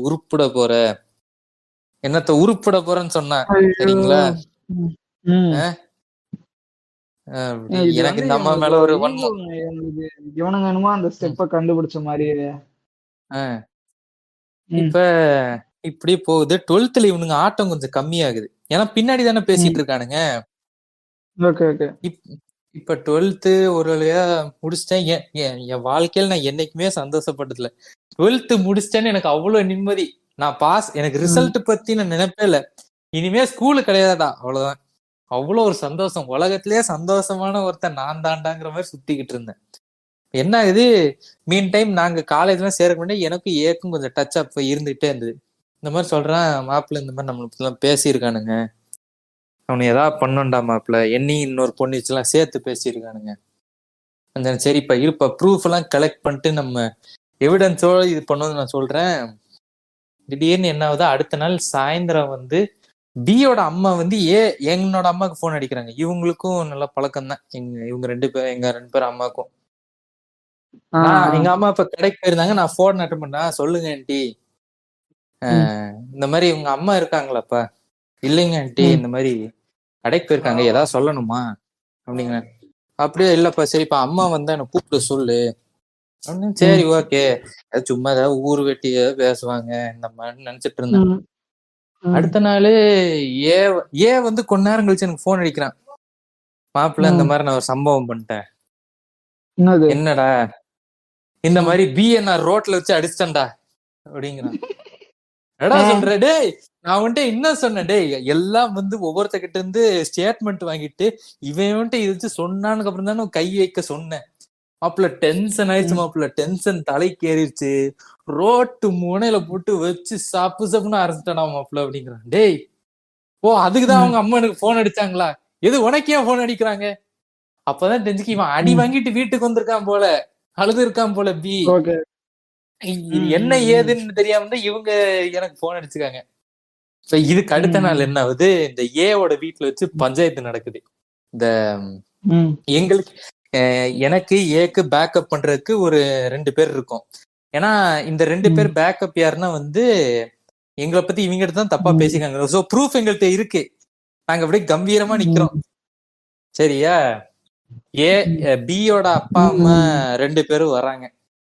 உருப்பிட போறன்னு சொன்ன. சரிங்களா? எனக்கு இந்த அம்மா மேல ஒரு இவனுங்க என்னமோ அந்த ஸ்டெப்ப கண்டுபிடிச்ச மாதிரியே. இப்ப இப்படி போகுது. 12th இவனுங்க ஆட்டம் கொஞ்சம் கம்மியாகுது, ஏன்னா பின்னாடி தானே பேசிட்டு இருக்கானுங்க. இப்ப 12th ஒரு வழியா முடிச்சிட்டேன். என் வாழ்க்கையில நான் என்னைக்குமே சந்தோஷப்பட்டதில்ல. 12th முடிச்சிட்டேன்னு எனக்கு அவ்வளவு நிம்மதி. நான் பாஸ், எனக்கு ரிசல்ட் பத்தி நான் நினைப்பே இல்ல. இனிமே ஸ்கூலு கிடையாதா, அவ்வளவுதான். அவ்வளவு ஒரு சந்தோஷம். உலகத்திலேயே சந்தோஷமான ஒருத்தன் நான் தாண்டாங்கிற மாதிரி சுத்திக்கிட்டு இருந்தேன். என்ன ஆகுது, மீன் டைம் நாங்க காலேஜ்ல சேர்க்க முன்னாடி எனக்கும் ஏக்கும் கொஞ்சம் டச் அப் இருந்துகிட்டே இருந்தது. இந்த மாதிரி சொல்றேன், மாப்பிள்ள இந்த மாதிரி நம்மளுக்கு பேசியிருக்கானுங்க, அவனு ஏதாவது பண்ணண்டா மாப்பிள்ள, என்னையும் இன்னொரு பொண்ணு வச்சுலாம் சேர்த்து பேசியிருக்கானுங்க. சரிப்பா இருப்பா, ப்ரூஃப் எல்லாம் கலெக்ட் பண்ணிட்டு நம்ம எவிடன்ஸோட இது பண்ணது நான் சொல்றேன். திடீர்னு என்ன ஆகுது, அடுத்த நாள் சாயந்தரம் வந்து பியோட அம்மா வந்து என்னோட அம்மாவுக்கு போன் அடிக்கிறாங்க. இவங்களுக்கும் நல்ல பழக்கம் தான், இவங்க ரெண்டு பேரும் அம்மாவுக்கும். எங்க அம்மா இப்ப கடைக்கு போயிருந்தாங்க, நான் போன் அட்டன் பண்ணா, சொல்லுங்க ஆண்டி, இந்த மாதிரி இவங்க அம்மா இருக்காங்களாப்பா? இல்லைங்க ஆண்டி, இந்த மாதிரி கடைக்கு போயிருக்காங்க, ஏதாவது சொல்லணுமா அப்படிங்க. அப்படியே இல்லப்பா, சரிப்பா அம்மா வந்தா என்ன கூப்பிட்டு சொல்லு அப்படின்னு. சரி ஓகே, சும்மா ஏதாவது ஊர் வெட்டி ஏதாவது பேசுவாங்க இந்த மாதிரி நினைச்சிட்டு இருந்தேன். அடுத்த நாள் வந்து கொஞ்ச நேரம் கழிச்சு எனக்கு போன் அடிக்கிறான், மாப்பிள்ள இந்த மாதிரி நான் ஒரு சம்பவம் பண்ணிட்டேன். என்னடா? இந்த மாதிரி பிஎன்ஆர் ரோட்ல வச்சு அடிச்சிட்டேன்டா அப்படிங்கிறான். எடா சொல்ற டேய், நான் வந்துட்டு என்ன சொன்னேன், டேய் எல்லாம் வந்து ஒவ்வொருத்தகிட்ட இருந்து ஸ்டேட்மெண்ட் வாங்கிட்டு இவன் வந்துட்டு இது வச்சு சொன்னானுக்கு அப்புறம் தானே கை வைக்க சொன்னேன். மாப்பிள்ள டென்ஷன் ஆயிடுச்சு, மாப்பிள்ள டென்ஷன் தலைக்கு ஏறிடுச்சு, ரோட்டு முனையில போட்டு வச்சு சப்புன்னு அரைச்சிட்டானா மாப்பிள்ள அப்படிங்கிறான். டேய் அதுக்குதான் அவங்க அம்மா எனக்கு போன் அடிச்சாங்களா? எது உனக்கு ஏன் போன் அடிக்கிறாங்க? அப்பதான் தெரிஞ்சுக்க இவன் அடி வாங்கிட்டு வீட்டுக்கு வந்திருக்கான் போல, அழுது இருக்கான் போல. பி என்ன ஏதுன்னு தெரியாம இவங்க எனக்கு போன் அடிச்சுக்காங்க. இதுக்கு அடுத்த நாள் என்ன ஆகுது, இந்த ஏவோட வீட்டுல வச்சு பஞ்சாயத்து நடக்குது. இந்த எங்களுக்கு எனக்கு ஏக்கு பேக்கப் பண்றதுக்கு ஒரு 2 பேர் இருக்கும். ஏன்னா இந்த 2 பேர் பேக்கப் யாருன்னா வந்து எங்களை பத்தி இவங்க கிட்ட தான் தப்பா பேசிக்காங்க. சோ ப்ரூஃப் எங்கள்கிட்ட இருக்கு, நாங்க அப்படியே கம்பீரமா நிக்கிறோம். சரியா? பியோட அப்பா அம்மா 2 பேரும் வராங்க.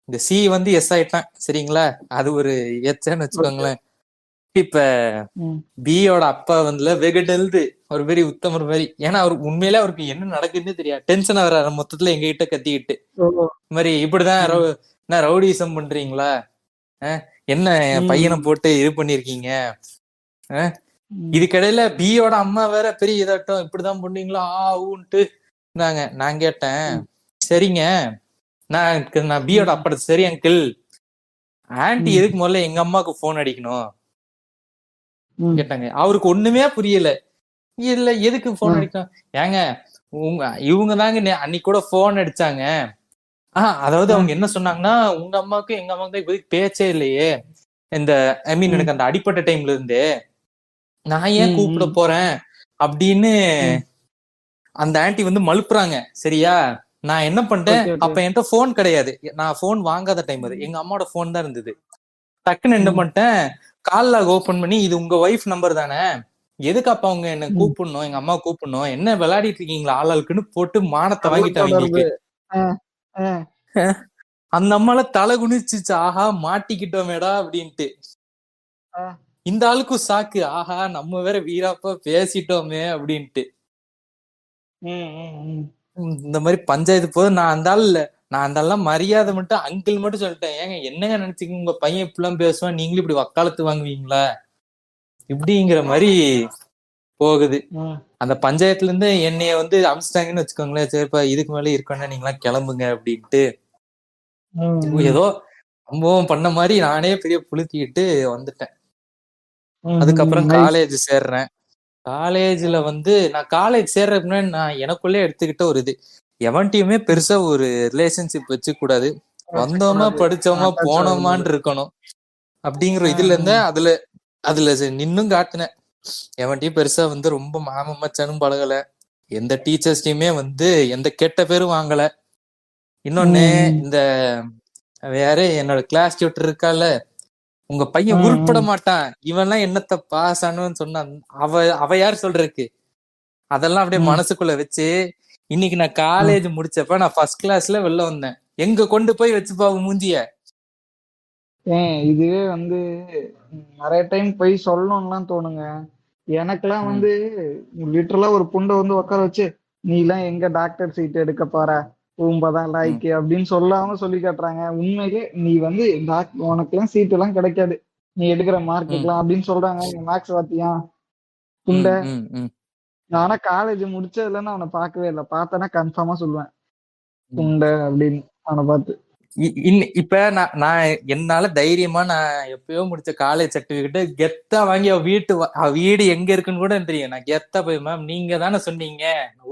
இந்த சி வந்து எஸ் ஆயிட்டான் சரிங்களா, அது ஒரு எச்சன்னு வச்சுக்கோங்களேன். இப்ப பியோட அப்பா வந்து வெகு டெல்து ஒரு பெரிய உத்தமர் மாதிரி. ஏன்னா அவருக்கு உண்மையிலே அவருக்கு என்ன நடக்குதுன்னு தெரியாது, டென்ஷன் ஆகுறாரு மொத்தத்துல எங்க கிட்ட கத்திக்கிட்டு. இந்த மாதிரி இப்படிதான் என்ன ரவுடிசம் பண்றீங்களா, என்ன பையனை போட்டு இது பண்ணிருக்கீங்க. இதுக்கிடையில பியோட அம்மா வேற பெரிய இதாட்டம், இப்படிதான் பண்ணீங்களா ஊன்ட்டு இருந்தாங்க. நான் கேட்டேன், சரிங்க நான் பியோட அப்பா, சரி அங்கிள் ஆன்டி எதுக்கு முதல்ல எங்க அம்மாவுக்கு போன் அடிக்கணும் கேட்டாங்க. அவருக்கு ஒண்ணுமே புரியல. இல்ல எதுக்கு போன் அடிக்கணும், ஏங்க இவங்க தாங்க அன்னைக்கு கூட போன் அடிச்சாங்க. அதாவது அவங்க என்ன சொன்னாங்கன்னா, உங்க அம்மாவுக்கும் எங்க அம்மாவுக்கும் இப்போதைக்கு பேச்சே இல்லையே, இந்த ஐ மீன் எனக்கு அந்த அடிப்பட்ட டைம்ல இருந்து நான் ஏன் கூப்பிட போறேன் அப்படின்னு அந்த ஆன்டி வந்து மழுப்புறாங்க. சரியா, நான் என்ன பண்ணிட்டேன், அப்ப என்கிட்ட போன் கிடையாது, நான் போன் வாங்காத டைம் அது, எங்க அம்மாவோட போன் தான் இருந்தது. டக்குன்னு என்ன பண்ணிட்டேன், கால் லாக் ஓபன் பண்ணி, இது உங்க ஒய்ஃப் நம்பர் தானே, எதுக்கு அப்ப அவங்க என்ன கூப்பிடணும், எங்க அம்மா கூப்பிடணும், என்ன விளையாடிட்டு இருக்கீங்களா ஆளாளுக்குன்னு போட்டு மானத்தை வாங்கிட்டாங்க. அந்த அம்மால தலை குனிச்சிச்சு, ஆஹா மாட்டிக்கிட்டோமேடா அப்படின்ட்டு. இந்த ஆளுக்கும் சாக்கு, ஆஹா நம்ம வேற வீராப்பா பேசிட்டோமே அப்படின்ட்டு. இந்த மாதிரி பஞ்சாயத்து போது நான் அந்த ஆள் மரியாதை மட்டும் அங்கிள் மட்டும் சொல்லிட்டேன், ஏங்க என்னங்க நினைச்சுக்க, உங்க பையன் இப்படிலாம் பேசுவான், நீங்களும் இப்படி வக்காலத்து வாங்குவீங்களா இப்படிங்கிற மாதிரி போகுது. அந்த பஞ்சாயத்துல இருந்து என்னைய வந்து அமிச்சிட்டாங்கன்னு வச்சுக்கோங்களேன். சரிப்பா இதுக்கு மேல இருக்கணும்னா நீங்களாம் கிளம்புங்க அப்படின்ட்டு ஏதோ சம்பவம் பண்ண மாதிரி நானே பெரிய புளுத்திக்கிட்டு வந்துட்டேன். அதுக்கப்புறம் காலேஜ் சேர்றேன். காலேஜ்ல வந்து நான் காலேஜ் சேர்றதுக்கு முன்னாடி நான் எனக்குள்ளே எடுத்துக்கிட்ட ஒரு இது, எவன்ட்டையுமே பெருசா ஒரு ரிலேஷன்ஷிப் வச்சுக்க கூடாது, வந்தோமா படிச்சோமா போனோமான்னு இருக்கணும் அப்படிங்கிற இதுல இருந்தேன். அதுல நின்னும் காட்டினேன். எவன்ட்டையும் பெருசா வந்து ரொம்ப மாமச்சானும் பழகல, எந்த டீச்சர்ஸ்டையுமே வந்து எந்த கெட்ட பேரும் வாங்கல. இன்னொன்னு, இந்த வேற என்னோட கிளாஸ் டியூட்டர் இருக்கால, உங்க பையன் உருப்பட மாட்டான், இவன்லாம் என்னத்த பாஸ் ஆனு சொன்னான், அவ யார் சொல்றதுக்கு, அதெல்லாம் அப்படியே மனசுக்குள்ள வச்சு இன்னைக்கு நான் காலேஜ் முடிச்சப்ப நான் ஃபர்ஸ்ட் கிளாஸ்ல வெளில வந்தேன். எங்க கொண்டு போய் வச்சுப்பா மூஞ்சிய. இதுவே வந்து நிறைய டைம் போய் சொல்லணும்லாம் தோணுங்க. எனக்கெல்லாம் வந்து லிட்டரலா ஒரு புண்டை வந்து உட்கார வச்சு, நீ எல்லாம் எங்க டாக்டர் சீட் எடுக்க போற, உம்பதான் லாய்க்கு அப்படின்னு சொல்லாம சொல்லி காட்டுறாங்க. உண்மையிலே நீ வந்து உனக்கு எல்லாம் சீட் எல்லாம் கிடைக்காது, நீ எடுக்கிற மார்க்குலாம் அப்படின்னு சொல்றாங்க. நீ மேக்ஸ் வாத்தியா புண்டை. ஆனா காலேஜ் முடிச்சதுல இருந்து அவனை பார்க்கவே இல்லை, பார்த்தனா கன்ஃபார்மா சொல்லுவேன் புண்டை அப்படின்னு அவனை பார்த்து. இப்ப நான் என்னால தைரியமா நான் எப்பயோ முடிச்ச காலேஜ் சர்டிபிகேட் கெத்தா வாங்கி அவ வீடு எங்க இருக்குன்னு கூட தெரியும், நான் கெத்தா போய் மேம் நீங்க தானே சொன்னீங்க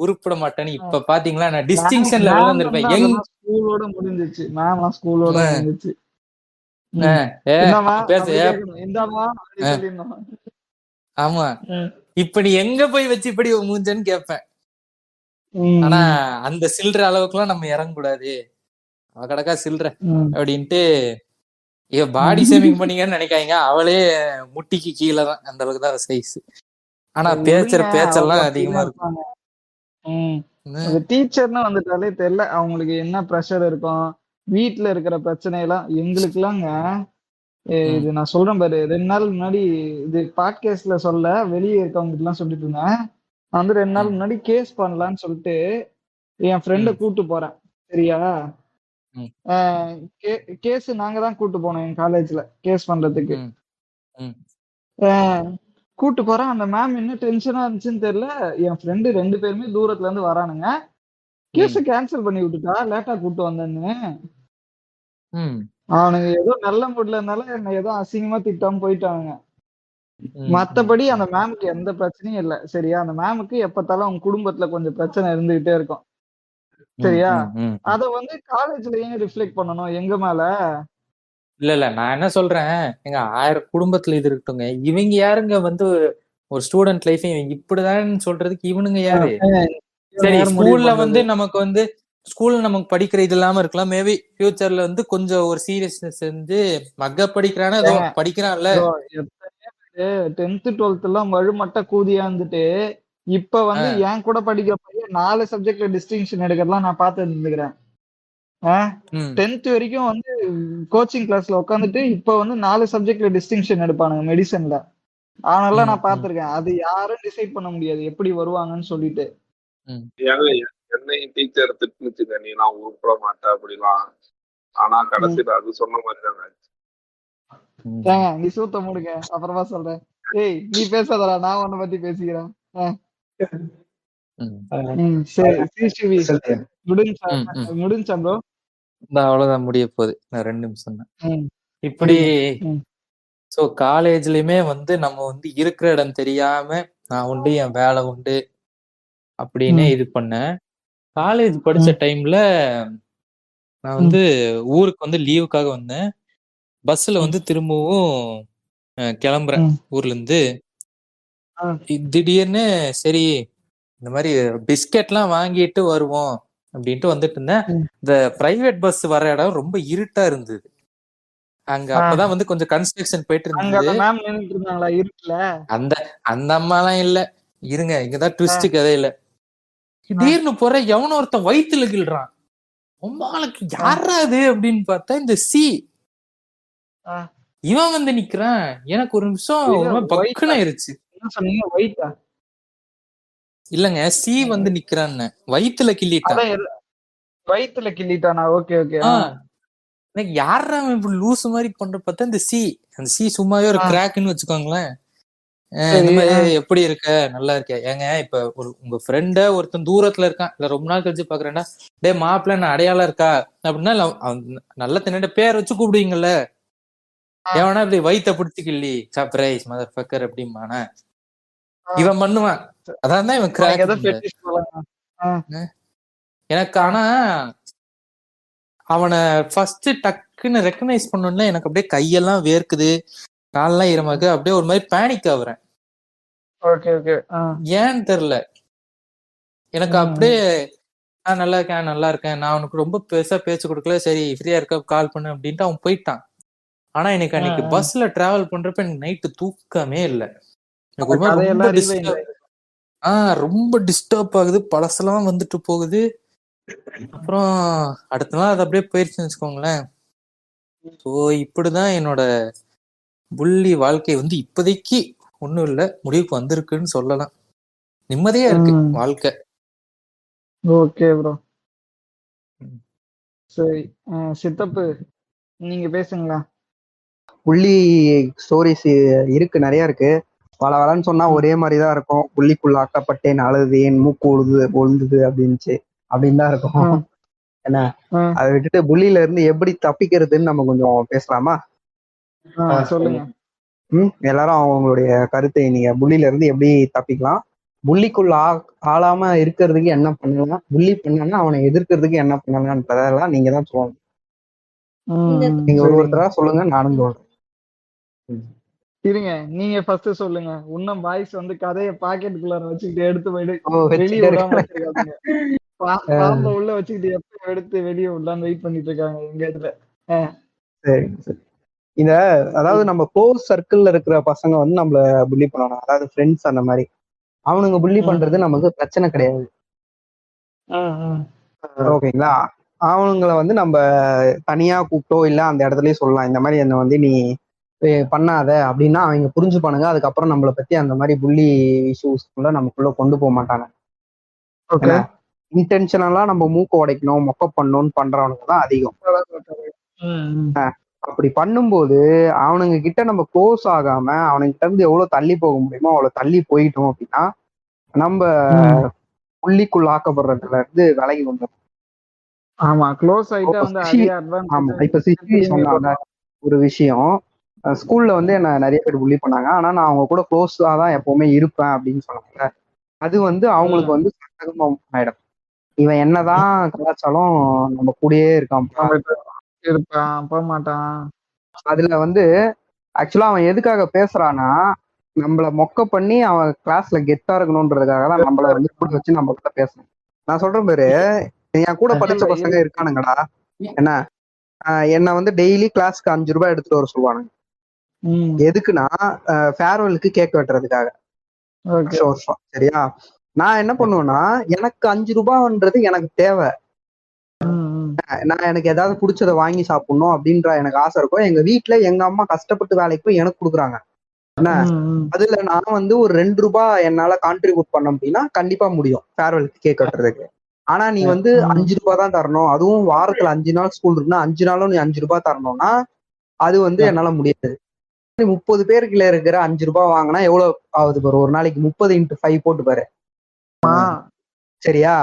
உருப்பிட மாட்டேன்னு, இப்ப பாத்தீங்களா நான் டிஸ்டிங்ஷன்ல வந்திருப்பேன். ஸ்கூலோட முடிஞ்சிச்சு, மேம் ஸ்கூலோட முடிஞ்சிச்சு. ஆமா, இப்ப நீ எங்க போய் வச்சு இப்படி மூஞ்சன்னு கேட்பேன். ஆனா அந்த சில்ற அளவுக்கு எல்லாம் நம்ம இறங்கக்கூடாது, கடக்கா சில்ற அப்படின்ட்டு பாடி ஷேமிங் பண்ணீங்கன்னு நினைக்காங்க. அவளே முட்டிக்கு கீழே தான், அந்த அளவுக்கு தான் சைஸ். ஆனா பேச்சுற பேச்செல்லாம் அதிகமா இருக்கும். டீச்சர்னா வந்துட்டாலே தெரியல அவங்களுக்கு என்ன ப்ரெஷர் இருக்கும், வீட்டுல இருக்கிற பிரச்சனை எல்லாம். எங்களுக்கு எல்லாங்க இது நான் சொல்றேன் பாரு, 2 நாள் முன்னாடி இது பாட்காஸ்ட்ல சொல்ல வெளியே இருக்கவங்க எல்லாம் சொல்லிட்டு இருந்தேன். நான் வந்து 2 நாள் முன்னாடி கேஸ் பண்ணலான்னு சொல்லிட்டு என் ஃப்ரெண்ட கூட்டு போறேன். சரியா, கேஸ் நாங்க தான் கூட்டு போனோம் என் காலேஜ்ல கேஸ் பண்றதுக்கு. கூட்டு போறேன். அந்த மேம் என்ன டென்ஷனா இருந்துச்சுன்னு தெரியல, என் ஃப்ரெண்டு 2 பேருமே தூரத்துல இருந்து வரானுங்க, கேஸ கேன்சல் பண்ணி விட்டுட்டா லேட்டா கூட்டு வந்தேன்னு. அவனுங்க ஏதோ நல்ல மூட்ல இருந்தாலும் என்ன ஏதோ அசிங்கமா திட்டாம போயிட்டானுங்க. மத்தபடி அந்த மேமுக்கு எந்த பிரச்சனையும் இல்ல. சரியா, அந்த மேமுக்கு எப்பத்தாலும் அவங்க குடும்பத்துல கொஞ்சம் பிரச்சனை இருந்துகிட்டே இருக்கும். சரியா, அத வந்து காலேஜ்ல ஏன் ரிஃப்ளெக்ட் பண்ணணும் எங்க மேல? இல்ல நான் என்ன சொல்றேன், எங்க 1000 குடும்பத்துல இது இருக்கட்டுங்க, இவங்க யாருங்க வந்து ஒரு ஸ்டூடெண்ட் லைஃப் இப்படிதான் சொல்றதுக்கு இவனுங்க யாரு? சரி, ஸ்கூல்ல வந்து நமக்கு வந்து ஸ்கூல்ல நமக்கு படிக்கிற இது இல்லாம இருக்கலாம், மேபி ஃபியூச்சர்ல வந்து கொஞ்சம் ஒரு சீரியஸ்னஸ் வந்து மக்க படிக்கிறானா ஏதோ படிக்கிறான்ல. 10th 12th எல்லாம் மழுமட்ட கூதியா இருந்துட்டு இப்ப வந்து என் கூட படிக்கிற பையன் 4 சப்ஜெக்ட்ல டிஸ்டிங்ஷன் எடுக்கிறதுலாம் நான் பார்த்து இருந்துக்கிறேன். ம் 10th வரைக்கும் வந்து கோச்சிங் கிளாஸ்ல உட்காந்துட்டு இப்ப வந்து 4 சப்ஜெக்ட்ல டிஸ்டிங்ஷன் எடுப்பானுங்க மெடிசன்ல. அதனால ம் நான் ம் பாத்திருக்கேன். அது யாரும் டிசைட் பண்ண முடியாது எப்படி வருவாங்கன்னு சொல்லிட்டு. ம் ஏங்க என்னையும் டீச்சர் திட்டுச்சுங்க, நீ நான் உருப்பட மாட்டேன் அப்படிலாம். ஆனா ம். கடைசியில அது சொன்ன மாதிரி தானே. ம் ஏங்க நீ சூத்த மூடுங்க, அப்புறமா சொல்றேன். ஏய் நீ பேசாதடா, நான் உன்னை பத்தி பேசிக்கிறேன். ம் சரி சிசிவி சொல்லுங்க. முடிஞ்சா ம் ம் முடிஞ்சா ப்ரோ. இந்த அவ்வளவுதான் முடிய போகுது. நான் 2 நிமிஷம் தான். ம் இப்படி முடிங்க. ம் ஸோ காலேஜ்லயுமே வந்து நம்ம வந்து இருக்கிற இடம் தெரியாம நான் உண்டு என் வேலை உண்டு அப்படின்னு ம் இது பண்ணேன். காலேஜ் படிச்ச ம் டைம்ல நான் ம் வந்து ஊருக்கு வந்து லீவுக்காக வந்தேன். பஸ்ல ம் வந்து திரும்பவும் கிளம்புறேன் ம் ஊர்ல இருந்து. ஆ, திடீர்னு சரி இந்த மாதிரி பிஸ்கெட்லாம் வாங்கிட்டு வருவோம் அப்படின்ட்டு வந்துட்டு இருந்தேன். ம். இந்த பிரைவேட் பஸ் வர இடம் ரொம்ப இருட்டா இருந்தது. அங்க ஆ. அப்பதான் வந்து கொஞ்சம் கன்ஸ்ட்ரக்ஷன் போயிட்டு அங்க இருந்தது. அந்த மேம் நின்னுட்டு இருந்தாங்களா இருட்டுல? அந்த அந்த அம்மாலாம் இல்ல. இருங்க, இங்கதான் ஆ, ட்விஸ்ட் கதையில. ஆ, திடீர்னு போற எவனோ ஒருத்தன் வயித்துல கிள்றான். உம்மாளுக்கு ஆ, யாரா அது அப்படின்னு பார்த்தா இந்த சி ஆ. இவன் வந்து நிக்கிறான். எனக்கு ஒரு நிமிஷம் ஒரு மாதிரி ஒயிட்டா? பக்குன்னு ஆயிருச்சு. என்ன சொன்னீங்க? ஒயிட்டா? இல்லங்க, சி வந்து நிக்கிறான்னு வயித்துல கிள்ளிட்டான். அதான் வயித்துல கிள்ளிட்டானா? Okay okay. ஆஹ் எனக்கு யாரா இப்படி லூசு மாதிரி பண்ற பார்த்தா இந்த சி. அந்த சி சும்மாவே ஒரு ஆ, கிராக்குன்னு வச்சுக்கோங்களேன். இந்த சரி. மாதிரி எப்படி இருக்க, நல்லா இருக்க, ஏங்க இப்ப உங்க ஃப்ரெண்ட ஒருத்தன் தூரத்துல இருக்கான், இல்ல ரொம்ப நாள் கழிச்சு பாக்குறேன்டா, டே மாப்பிள்ள நான் அடையாளம் இருக்கா அப்படின்னா அவன் நல்ல தின்ன பேர் வச்சு கூப்பிடுவீங்கல்ல. ஆ, எவனா இப்படி வயித்த பிடிச்சி கிள்ளி சர்ப்ரைஸ் மதர் ஃபக்கர் அப்படிமானா ஆ. இவன் பண்ணுவான். அதான் தான் இவன் உனக்கு கிராக் ஏதோ பண்ண. ஃபெட்டிஷ் போலங்க. ஆ, எனக்கு ஆ, ஆனா அவனை ஃபர்ஸ்ட் டக்குன்னு ரெக்கக்னைஸ் பண்ணோம்ல, எனக்கு அப்படியே கையெல்லாம் வேர்க்குது, காலெல்லாம் ஈரமாக்கு, அப்படியே ஒரு மாதிரி பேனிக் ஆகுறேன். Okay okay. ஆ, ஏன்னு தெரியல. எனக்கு ம், அப்படியே ம், நான் நல்லா இருக்கேன் நல்லா இருக்கேன், நான் அவனுக்கு ரொம்ப பெருசா பேச்சு கொடுக்கல, சரி ஃப்ரீயா இருக்க கால் பண்ணு அப்படின்ட்டு அவன் போயிட்டான். ஆனா எனக்கு ஆ, அன்னைக்கு ஆ. பஸ்ல டிராவல் பண்றப்ப எனக்கு நைட்டு தூக்கமே இல்லை. எனக்கு அந்த ஒரு மாதிரி ரொம்ப கதையெல்லாம் ரீவைண்ட் டிஸ்டர்ப் ஆயிடும். ரொம்ப டிஸ்டர்ப் ஆகுது, பழசெல்லாம் வந்துட்டு போகுது. அப்புறம் அடுத்த நாள் அது அப்படியே போயிருச்சுன்னு வச்சுக்கோங்களேன். ஸோ இப்படிதான் என்னோட புள்ளி வாழ்க்கை வந்து இப்போதைக்கு ஒண்ணும் இல்ல, முடிவுக்கு வந்திருக்குன்னு சொல்லலாம். நிம்மதியா இருக்கு ம். வாழ்க்கை. Okay bro. ம். சரி. சித்தப்பு நீங்க பேசுங்களா? புள்ளி ஸ்டோரிஸ் இருக்கு, நிறைய இருக்கு. வளன்னு சொன்னா ம், ஒரே மாதிரிதான் இருக்கும். புள்ளிக்குள்ள ஆக்கப்பட்டேன், அழுதேன், மூக்கு ஒழுந்தது அப்படின்னுச்சு அப்படின்னு தான் இருக்கும். ம், என்ன, ம். அதை விட்டுட்டு புள்ளியில இருந்து எப்படி தப்பிக்கிறதுன்னு நம்ம கொஞ்சம் பேசலாமா? சொல்லுங்க. எல்லாரும் அவங்களுடைய கருத்தை, நீங்க புள்ளியில இருந்து எப்படி தப்பிக்கலாம், புள்ளிக்குள்ள ஆளாம இருக்கிறதுக்கு என்ன பண்ணலாம், புள்ளி பண்ணா அவனை எதிர்க்கிறதுக்கு என்ன பண்ணலாம்ன்றதெல்லாம் நீங்க தான் சொல்லணும். நீங்க சரிங்க. ஒருத்தரா சொல்லுங்க, நானும் சொல்றேன். இருங்க, நீங்க ஃபர்ஸ்ட் சொல்லுங்க. இன்னும் பாய்ஸ் வந்து கதைய பாக்கெட்டுக்குள்ளார வச்சுக்கிட்டு எடுத்து வெளியே வச்சுட்டே விடாம இருக்கேன். வச்சிருக்காங்க. பாம்ப உள்ள வச்சுக்கிட்டு எப்ப எடுத்து வெளியே விடலான்னு வெயிட் பண்ணிட்டு இருக்காங்க எங்க இதுல. சரி சரி. இந்த அதாவது நம்ம க்ளோஸ் சர்க்கிள்ல இருக்கிற பசங்க வந்து நம்மள புள்ளி பண்ணணும், அதாவது ஃப்ரெண்ட்ஸ் அந்த மாதிரி. அவனுங்க புள்ளி பண்றது நமக்கு பிரச்சனை கிடையாது, ஓகேங்களா? அவனுங்களை வந்து நம்ம தனியா கூப்பிட்டோ இல்ல அந்த இடத்துலயே சொல்லலாம், இந்த மாதிரி என்ன வந்து நீ பண்ணாத அப்படின்னா அவங்க புரிஞ்சுப்பானுங்க. அதுக்கப்புறம் நம்மளை பத்தி அந்த மாதிரி புள்ளி இஷ்யூஸ்க்குள்ள நமக்குள்ள கொண்டு போக மாட்டாங்க. ஏன்னா இன்டென்ஷனலா நம்ம மூக்க உடைக்கணும், மொக்க பண்ணணும்னு பண்றவனுக்கு தான் அதிகம். அப்படி பண்ணும்போது அவனுங்க கிட்ட நம்ம க்ளோஸ் ஆகாம அவனுங்கிட்ட இருந்து எவ்வளவு தள்ளி போக முடியுமோ அவ்வளவு தள்ளி போயிட்டோம் அப்படின்னா நம்ம புள்ளிக்குள் ஆக்கப்படுறதுல இருந்து விலகி வந்துடும். ஆமா, க்ளோஸ் ஆயிட்டா வந்து அதே ஆமா, அட்வான்டேஜ் இப்ப சிசி சொன்னாங்க ஒரு விஷயம். ஸ்கூல்ல வந்து என்ன நிறைய பேர் புள்ளி பண்ணாங்க, ஆனா நான் அவங்க கூட க்ளோஸா தான் எப்பவுமே இருப்பேன் அப்படின்னு சொன்னாங்க. அது வந்து அவங்களுக்கு வந்து சட்டகம் ஆயிடும். இவன் என்னதான் கலாச்சாரம் நம்ம கூடயே இருக்கான் இருப்பான், போக மாட்டான். அதுல வந்து ஆக்சுவலா அவன் எதுக்காக பேசுறான்னா, நம்மள மொக்க பண்ணி அவன் கிளாஸ்ல கெத்தா இருக்கணும்ன்றதுக்காக தான் நம்மள வந்து கூட வச்சு நம்ம கிட்ட பேசணும். நான் சொல்றேன் பேரு, என் கூட படிச்ச பசங்க இருக்கானுங்கடா, என்ன என்ன வந்து டெய்லி கிளாஸ்க்கு 5 ரூபாய் எடுத்துட்டு வர சொல்லுவானுங்க. எதுக்குன்னா ஃபேர்வெலுக்கு கேக் வெட்டுறதுக்காக வருஷம். சரியா? நான் என்ன பண்ணுவேன்னா, எனக்கு 5 ரூபாய்ன்றது எனக்கு தேவை. நான் எனக்கு ஏதாவது பிடிச்சத வாங்கி சாப்பிடணும் அப்படின்ற எனக்கு ஆசை இருக்கும். எங்க வீட்டுல எங்க அம்மா கஷ்டப்பட்டு வேலைக்கு போய் எனக்கு கொடுக்குறாங்க. என்ன அதுல நான் வந்து ஒரு 2 ரூபாய் என்னால கான்ட்ரிபியூட் பண்ண அப்படின்னா கண்டிப்பா முடியும் ஃபேர்வெலுக்கு கேக் வெட்டுறதுக்கு. ஆனா நீ வந்து 5 ரூபாய் தான் தரணும், அதுவும் வாரத்துல 5 நாள் ஸ்கூல் இருக்குன்னா 5 நாளும் நீ 5 ரூபாய் தரணும்னா அது வந்து என்னால முடியாது. 30 பேருக்குள்ள இருக்கிற 5 ரூபாய் வாங்கினா எவ்வளவு ஆகுது பாரு, ஒரு நாளைக்கு 30 × 5 போட்டு பாரு. சரியா?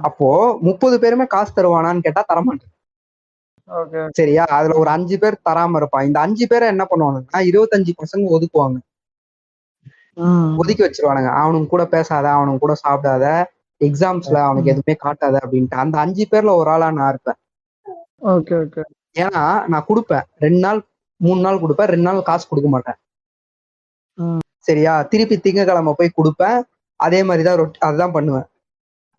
அப்போ 30 பேருமே காசு தருவானான்னு கேட்டா தரமாட்டேன். சரியா? அதுல ஒரு 5 பேர் தராம இருப்பான். இந்த 5 பேரை என்ன பண்ணுவாங்கன்னா 25 பசங்க ஒதுக்குவாங்க, ஒதுக்கி வச்சிருவானுங்க. அவனுக்கு கூட பேசாத, அவனுக்கு கூட சாப்பிடாத, எக்ஸாம்ஸ்ல அவனுக்கு எதுவுமே காட்டாத அப்படின்ட்டு. அந்த 5 பேர்ல ஒரு ஆளா நான் இருப்பேன். ஏன்னா நான் கொடுப்பேன் 2 நாள் 3 நாள் கொடுப்பேன், 2 நாள் காசு கொடுக்க மாட்டேன். சரியா? திருப்பி திங்கக்கிழமை போய் கொடுப்பேன். அதே மாதிரிதான் அதுதான் பண்ணுவேன்.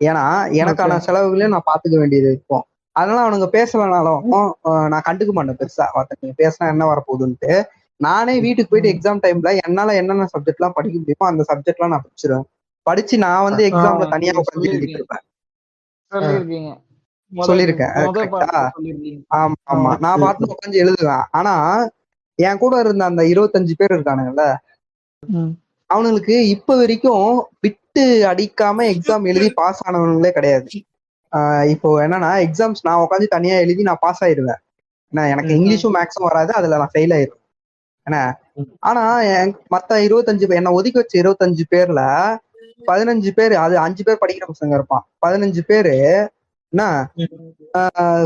ஏன்னா எனக்கான செலவுகளையும் நான் பாத்துக்க வேண்டியது இருக்கும். அதனால அவனுங்க பேசலனாலும் நான் கண்டுக்க மாட்டேன் பெருசா. நீங்க பேசினா என்ன வரப்போகுதுன்ட்டு நானே வீட்டுக்கு போயிட்டு எக்ஸாம் டைம்ல என்னால என்னென்ன சப்ஜெக்ட் எல்லாம் படிக்க முடியுமோ அந்த சப்ஜெக்ட் எல்லாம் நான் படிச்சிருவேன். படிச்சு நான் வந்து எக்ஸாம்ல தனியா உட்காந்து எழுதிட்டு இருப்பேன். சொல்லியிருக்கேன். ஆமா ஆமா, நான் பாட்டு உட்காந்து எழுதுவேன். ஆனா என் கூட இருந்த அந்த 25 பேர் இருக்கானுங்கல்ல, அவனுங்களுக்கு இப்ப வரைக்கும் விட்டு அடிக்காம எக்ஸாம் எழுதி பாஸ் ஆனவங்களே கிடையாது. இப்போ என்னன்னா எக்ஸாம்ஸ் நான் உட்காந்து தனியா எழுதி நான் பாஸ் ஆயிடுவேன். ஏன்னா எனக்கு இங்கிலீஷும் மேக்ஸும் வராது, அதுல நான் ஃபெயில் ஆயிடுவேன். என்ன ஆனா மத்த 25 பேர், என்ன ஒதுக்கி வச்ச 25 பேர்ல 15 பேர், அது 5 பேர் படிக்கிற பசங்க இருப்பான். 15 பேரு என்ன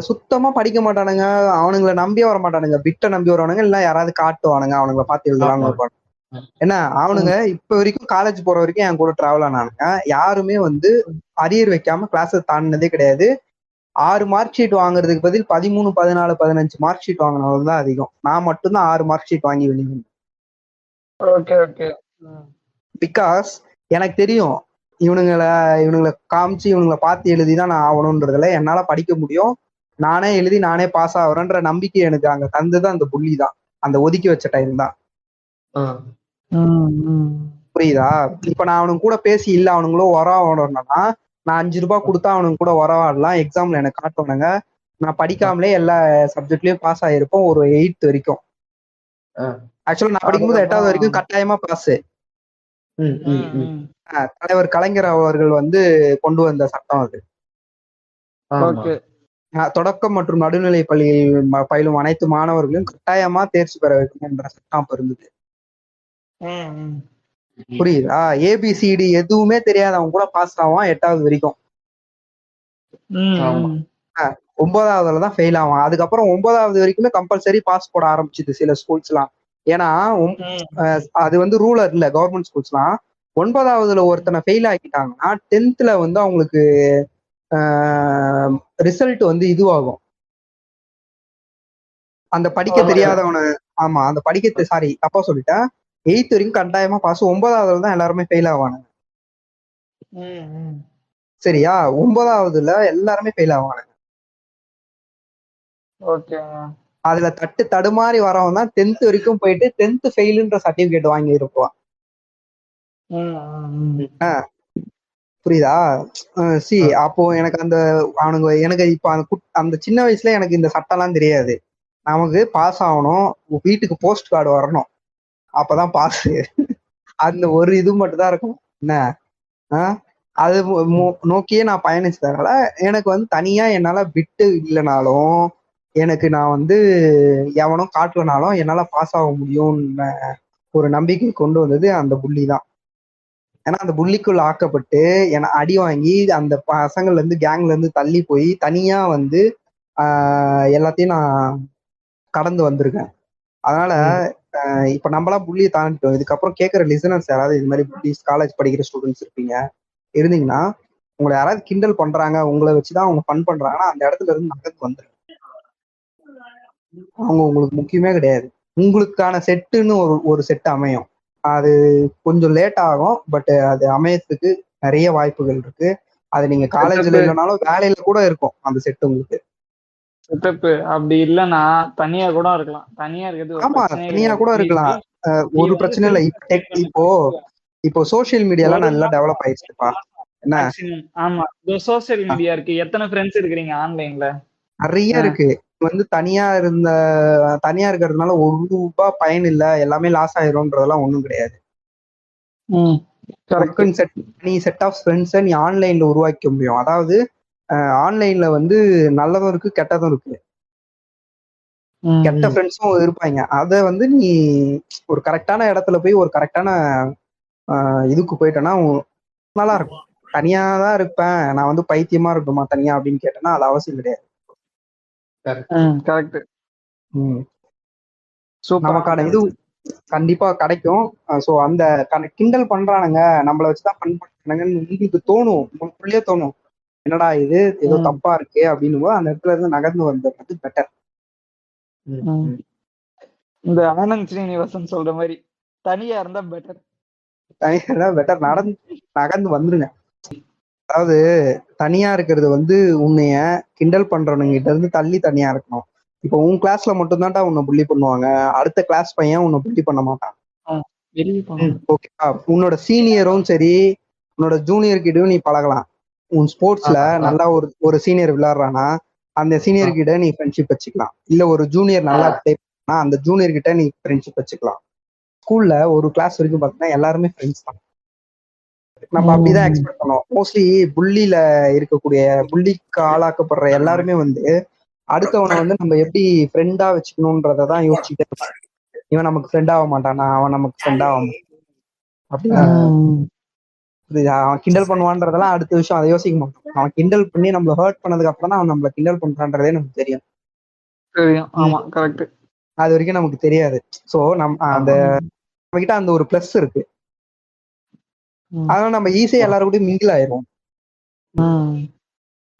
சுத்தமா படிக்க மாட்டானுங்க. அவனுங்களை நம்பியே வர மாட்டானுங்க, பிட்ட நம்பி வருவானுங்க, இல்ல யாராவது காட்டுவானுங்க அவனுங்களை பார்த்து எழுதலாம்னு இருப்பாங்க. என்ன அவனுங்க இப்ப வரைக்கும் காலேஜ் போற வரைக்கும் என் கூட டிராவல் ஆனானுங்க. யாருமே வந்து அரியர் வைக்காம கிளாஸ் தாண்டினதே கிடையாது. 6 மார்க் ஷீட் வாங்குறதுக்கு பதில் 13, 14, 15 மார்க் ஷீட் வாங்கினது தான் அதிகம். நான் மட்டும்தான் 6 மார்க் ஷீட் வாங்கி வெளியே. பிகாஸ் எனக்கு தெரியும் இவனுங்களை காமிச்சு இவனுங்களை பார்த்து எழுதிதான் நான் ஆகணும்ன்றதுல என்னால படிக்க முடியும், நானே எழுதி நானே பாஸ் ஆகுறேன்ற நம்பிக்கை எனக்கு அங்க தந்தது அந்த புள்ளி தான், அந்த ஒதுக்கி வச்ச டைம் தான். புரியுதா? இப்ப நான் அவனுக்கு கூட பேசி இல்ல அவனுங்களும் உறவாடணும்னா நான் 5 ரூபாய் கொடுத்தா அவனுக்கு கூட உறவாடலாம். எக்ஸாம்ல எனக்கு காட்டுவானுங்க, நான் படிக்காமலே எல்லா சப்ஜெக்ட்லயும் பாஸ் ஆயிருப்போம் ஒரு 8th வரைக்கும். ஆக்சுவலா நான் படிக்கும்போது 8வது வரைக்கும் கட்டாயமா பாஸ். தலைவர் கலைஞர் அவர்கள் வந்து கொண்டு வந்த சட்டம் அது. தொடக்கம் மற்றும் நடுநிலை பள்ளியில் பயிலும் அனைத்து மாணவர்களும் கட்டாயமா தேர்ச்சி பெற வேண்டும் என்ற சட்டம் இருந்தது. புரியுதா? ஏபிசிடி எதுவுமே தெரியாதவங்க கூட பாஸ் ஆவான் 8வது வரைக்கும். 9வதுல தான் ஃபெயில் ஆவான். அதுக்கப்புறம் 9வது வரைக்குமே கம்பல்சரி பாஸ் போட ஆரம்பிச்சுது சில ஸ்கூல்ஸ் எல்லாம். ஏன்னா அது வந்து ரூலர் இல்ல, கவர்மெண்ட் ஸ்கூல்ஸ் எல்லாம் 9வதுல ஒருத்தனை ஃபெயில் ஆக்கிட்டாங்கன்னா 10th வந்து அவங்களுக்கு ரிசல்ட் வந்து இதுவாகும். அந்த படிக்க தெரியாதவனை, ஆமா அந்த படிக்க சாரி தப்பா சொல்லிட்டேன், 8th வரைக்கும் கட்டாயமா பாஸ், 9வதுல தான் எல்லாருமே ஃபெயில் ஆவானுங்க. சரியா? 9வதுல எல்லாருமே ஃபெயில் ஆவானுங்க. அதுல தடுமாறி வரவன் தான் 10th வரைக்கும் போயிட்டு 10th ஃபெயிலுன்ற சர்டிபிகேட் வாங்கி இருப்பான். புரியுதா? அப்போ எனக்கு அந்த அவனுங்க எனக்கு இப்ப அந்த சின்ன வயசுல எனக்கு இந்த சட்டம் எல்லாம் தெரியாது. நமக்கு பாஸ் ஆகணும், வீட்டுக்கு போஸ்ட் கார்டு வரணும், அப்பதான் பாஸ். அந்த ஒரு இது மட்டும் தான் இருக்கும். என்ன அது நோக்கியே நான் பயணிச்சதால எனக்கு வந்து தனியா என்னால பிட்டு இல்லைனாலும் எனக்கு நான் வந்து எவனும் காட்டலனாலும் என்னால பாஸ் ஆக முடியும்னு ஒரு நம்பிக்கை கொண்டு வந்தது அந்த புள்ளி தான். ஏன்னா அந்த புள்ளிக்குள்ள ஆக்கப்பட்டு என அடி வாங்கி அந்த பசங்கள்ல இருந்து கேங்ல இருந்து தள்ளி போய் தனியா வந்து எல்லாத்தையும் நான் கடந்து வந்திருக்கேன். அதனால இப்ப நம்மளாம் புள்ளியை தாண்டிட்டோம். இதுக்கப்புறம் கேட்கற லிசனர்ஸ் யாராவது இது மாதிரி புள்ளிஸ் காலேஜ் படிக்கிற ஸ்டூடெண்ட்ஸ் இருந்தீங்கன்னா உங்களை யாராவது கிண்டல் பண்றாங்க, உங்களை வச்சுதான் அவங்க ஃபன் பண்றாங்கன்னா அந்த இடத்துல இருந்து நகர்ந்து வந்துருங்க. அவங்க உங்களுக்கு முக்கியமே கிடையாது. உங்களுக்கான செட்டுன்னு ஒரு செட் அமையும். அது கொஞ்சம் லேட் ஆகும், பட் அது அமையத்துக்கு நிறைய வாய்ப்புகள் இருக்கு. அது நீங்க காலேஜ்ல இல்லைனாலும் வேலையில கூட இருக்கும் அந்த செட் உங்களுக்கு. அப்படி இல்லைன்னா தனியா கூட இருக்கலாம். தனியா இருக்கிறது ஆமா, தனியா கூட இருக்கலாம், ஒரு பிரச்சனை இல்லை. இப்போ சோசியல் மீடியாலாம் நல்லா டெவலப் ஆயிடுச்சுப்பா. என்ன? ஆமா, சோசியல் மீடியா இருக்கு. எத்தனை ஃப்ரெண்ட்ஸ் இருக்கிறீங்க ஆன்லைன்ல? நிறைய இருக்கு. தனியா இருக்கிறதுனால ₹1 பயன் இல்ல, எல்லாமே லாஸ் ஆயிரும்ன்றதெல்லாம் ஒண்ணும் கிடையாது. நீ செட் ஆஃப் ஃப்ரெண்ட்ஸை நீ ஆன்லைன்ல உருவாக்க முடியும். அதாவது ஆன்லைன்ல நல்லதும் இருக்கு, கெட்டதும் இருக்கு. கெட்ட ஃப்ரெண்ட்ஸும் இருப்பாங்க. அத நீ ஒரு கரெக்டான இடத்துல போய் ஒரு கரெக்டான இதுக்கு போயிட்டேன்னா நல்லா இருக்கும். தனியா தான் இருப்பேன், நான் பைத்தியமா இருக்குமா தனியா அப்படின்னு கேட்டேன்னா அது அவசியம் கிடையாது. நமக்கான இது கண்டிப்பா கிடைக்கும். சோ அந்த கிண்டல் பண்றானுங்க, நம்மள வச்சுதான் ஃபன் பண்றானுங்கன்னு உங்களுக்கு தோணும், உங்களுக்குள்ளேயே தோணும், என்னடா இது ஏதோ தப்பா இருக்கு அப்படின்னு அந்த இடத்துல இருந்து நகர்ந்து வந்தது பெட்டர். இந்த ஆனந்த் ஸ்ரீனிவாசன் சொல்ற மாதிரி தனியா இருந்தா பெட்டர். தனியா இருந்தா பெட்டர், நகர்ந்து வந்துருங்க. அதாவது தனியா இருக்கிறது உன்னைய கிண்டல் பண்றவனுங்க கிட்ட இருந்து தள்ளி தனியா இருக்கணும். இப்போ உன் கிளாஸ்ல மட்டும் தான்டா உன்னை புள்ளி பண்ணுவாங்க, அடுத்த கிளாஸ் பையன் உன்னை புள்ளி பண்ண மாட்டான். ஓகேவா? உன்னோட சீனியரும் சரி, உன்னோட ஜூனியர் கிட்டயும் நீ பழகலாம். உன் ஸ்போர்ட்ஸ்ல நல்லா ஒரு சீனியர் விளையாடுறானா அந்த சீனியர் கிட்ட நீ ஃப்ரெண்ட்ஷிப் வச்சுக்கலாம். இல்ல ஒரு ஜூனியர் நல்லா பிளே பண்ணா அந்த ஜூனியர் கிட்ட நீ ஃப்ரெண்ட்ஷிப் வச்சுக்கலாம். ஸ்கூல்ல ஒரு கிளாஸ் வரைக்கும் பார்த்தீங்கன்னா எல்லாருமே ஃப்ரெண்ட்ஸ் தான். நம்ம அப்படிதான் எக்ஸ்பெக்ட் பண்ணுவோம். மோஸ்ட்லி புள்ளியில இருக்கக்கூடிய புள்ளிக்கு ஆளாக்கப்படுற எல்லாருமே அடுத்தவனை நம்ம எப்படி ஃப்ரெண்டா வச்சுக்கணும்ன்றதான் யோசிச்சுட்டே இருப்பான். இவன் நமக்கு ஃப்ரெண்ட் ஆக மாட்டானா, அவன் நமக்கு ஃப்ரெண்ட் ஆக மாட்டான் அப்படின்னா அவன் கிண்டல் பண்ணுவான்றதெல்லாம் அடுத்த விஷயம், அதை யோசிக்க மாட்டான். அவன் கிண்டல் பண்ணி நம்மள ஹர்ட் பண்ணதுக்கு அப்புறம் தான் அவன் நம்மள கிண்டல் பண்றான்றதே நமக்கு தெரியும். அது வரைக்கும் நமக்கு தெரியாது. சோ நம்ம கிட்ட அந்த ஒரு பிளஸ் இருக்கு. அதனால நம்ம ஈஸியா எல்லாரும் கூட மிங்கிள் ஆயிரும்.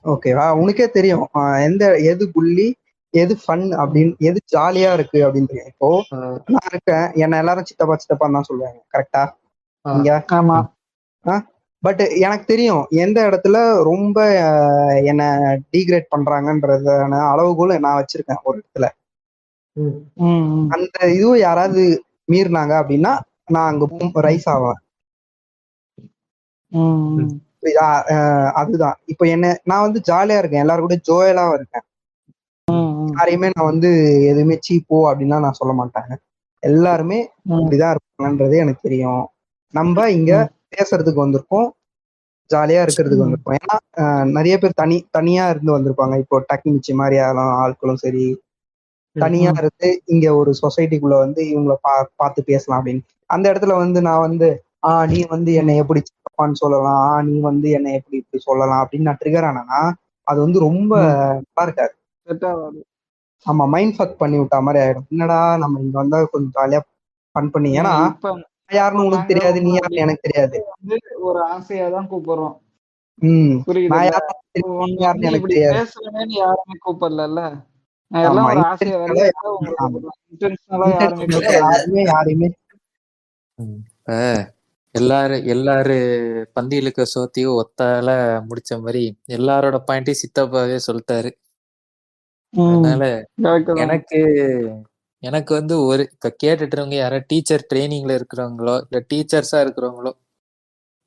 ஓகேவா? உனக்கே தெரியும் எது புள்ளி, எது ஃபன் அப்படின்னு, எது ஜாலியா இருக்கு அப்படின்னு தெரியும். இப்போ நான் இருக்கேன், என்ன எல்லாரும் சித்தப்பா சித்தப்பான்னு தான் சொல்லுவாங்க, கரெக்டா? பட் எனக்கு தெரியும் எந்த இடத்துல ரொம்ப என்ன டீக்ரேட் பண்றாங்கன்றதான அளவுகோல் நான் வச்சிருக்கேன் ஒரு இடத்துல. அந்த இதுவும் யாராவது மீறினாங்க அப்படின்னா நான் அங்க ரைஸ் ஆவேன். அதுதான் இப்ப நான் ஜாலியா இருக்கேன், எல்லாரும் கூட ஜோயலா இருக்கேன். யாரையுமே நான் எதுவுமே சீப்போ அப்படின்னா நான் சொல்ல மாட்டாங்க. எல்லாருமே இப்படிதான் இருப்பாங்கன்றது எனக்கு தெரியும். நம்ம இங்க பேசுறதுக்கு வந்திருக்கோம், ஜாலியா இருக்கிறதுக்கு வந்திருக்கோம். ஏன்னா நிறைய பேர் தனியா இருந்து வந்திருப்பாங்க. இப்போ டக்கிமிச்சி மாதிரி ஆட்களும் சரி தனியா இருந்து இங்க ஒரு சொசைட்டிக்குள்ள இவங்களை பார்த்து பேசலாம் அப்படின்னு. அந்த இடத்துல நான் நீ என்னை எப்படி சித்தப்பான்னு சொல்லலாம், நீ என்னை எப்படி இப்படி சொல்லலாம் அப்படின்னு நான் ட்ரிகர் ஆனேன்னா அது ரொம்ப நல்லா இருக்காது. ஆமா, மைண்ட் ஃபக் பண்ணி விட்டா மாதிரி ஆயிடும். என்னடா நம்ம இங்க வந்தா கொஞ்சம் ஜாலியா ஃபன் பண்ணி, ஏன்னா யாருன்னு உனக்கு தெரியாது, நீ யாருன்னு எனக்கு தெரியாது. ஒரு ஆசையா தான் கூப்பிடுறோம். நான் யாருன்னு எனக்கு தெரியாது. பேசுறேன்னு யாருமே கூப்பிடல. யாரையுமே எல்லாரு பந்தியிலுக்க சோத்தியும் ஒத்தால முடிச்ச மாதிரி எல்லாரோட பாயிண்டையும் சித்தப்பாவே சொல்லிட்டாரு. அதனால எனக்கு ஒரு இப்ப கேட்டுட்டு இருக்கவங்க யாராவது டீச்சர் ட்ரைனிங்ல இருக்கிறவங்களோ இல்ல டீச்சர்ஸா இருக்கிறவங்களோ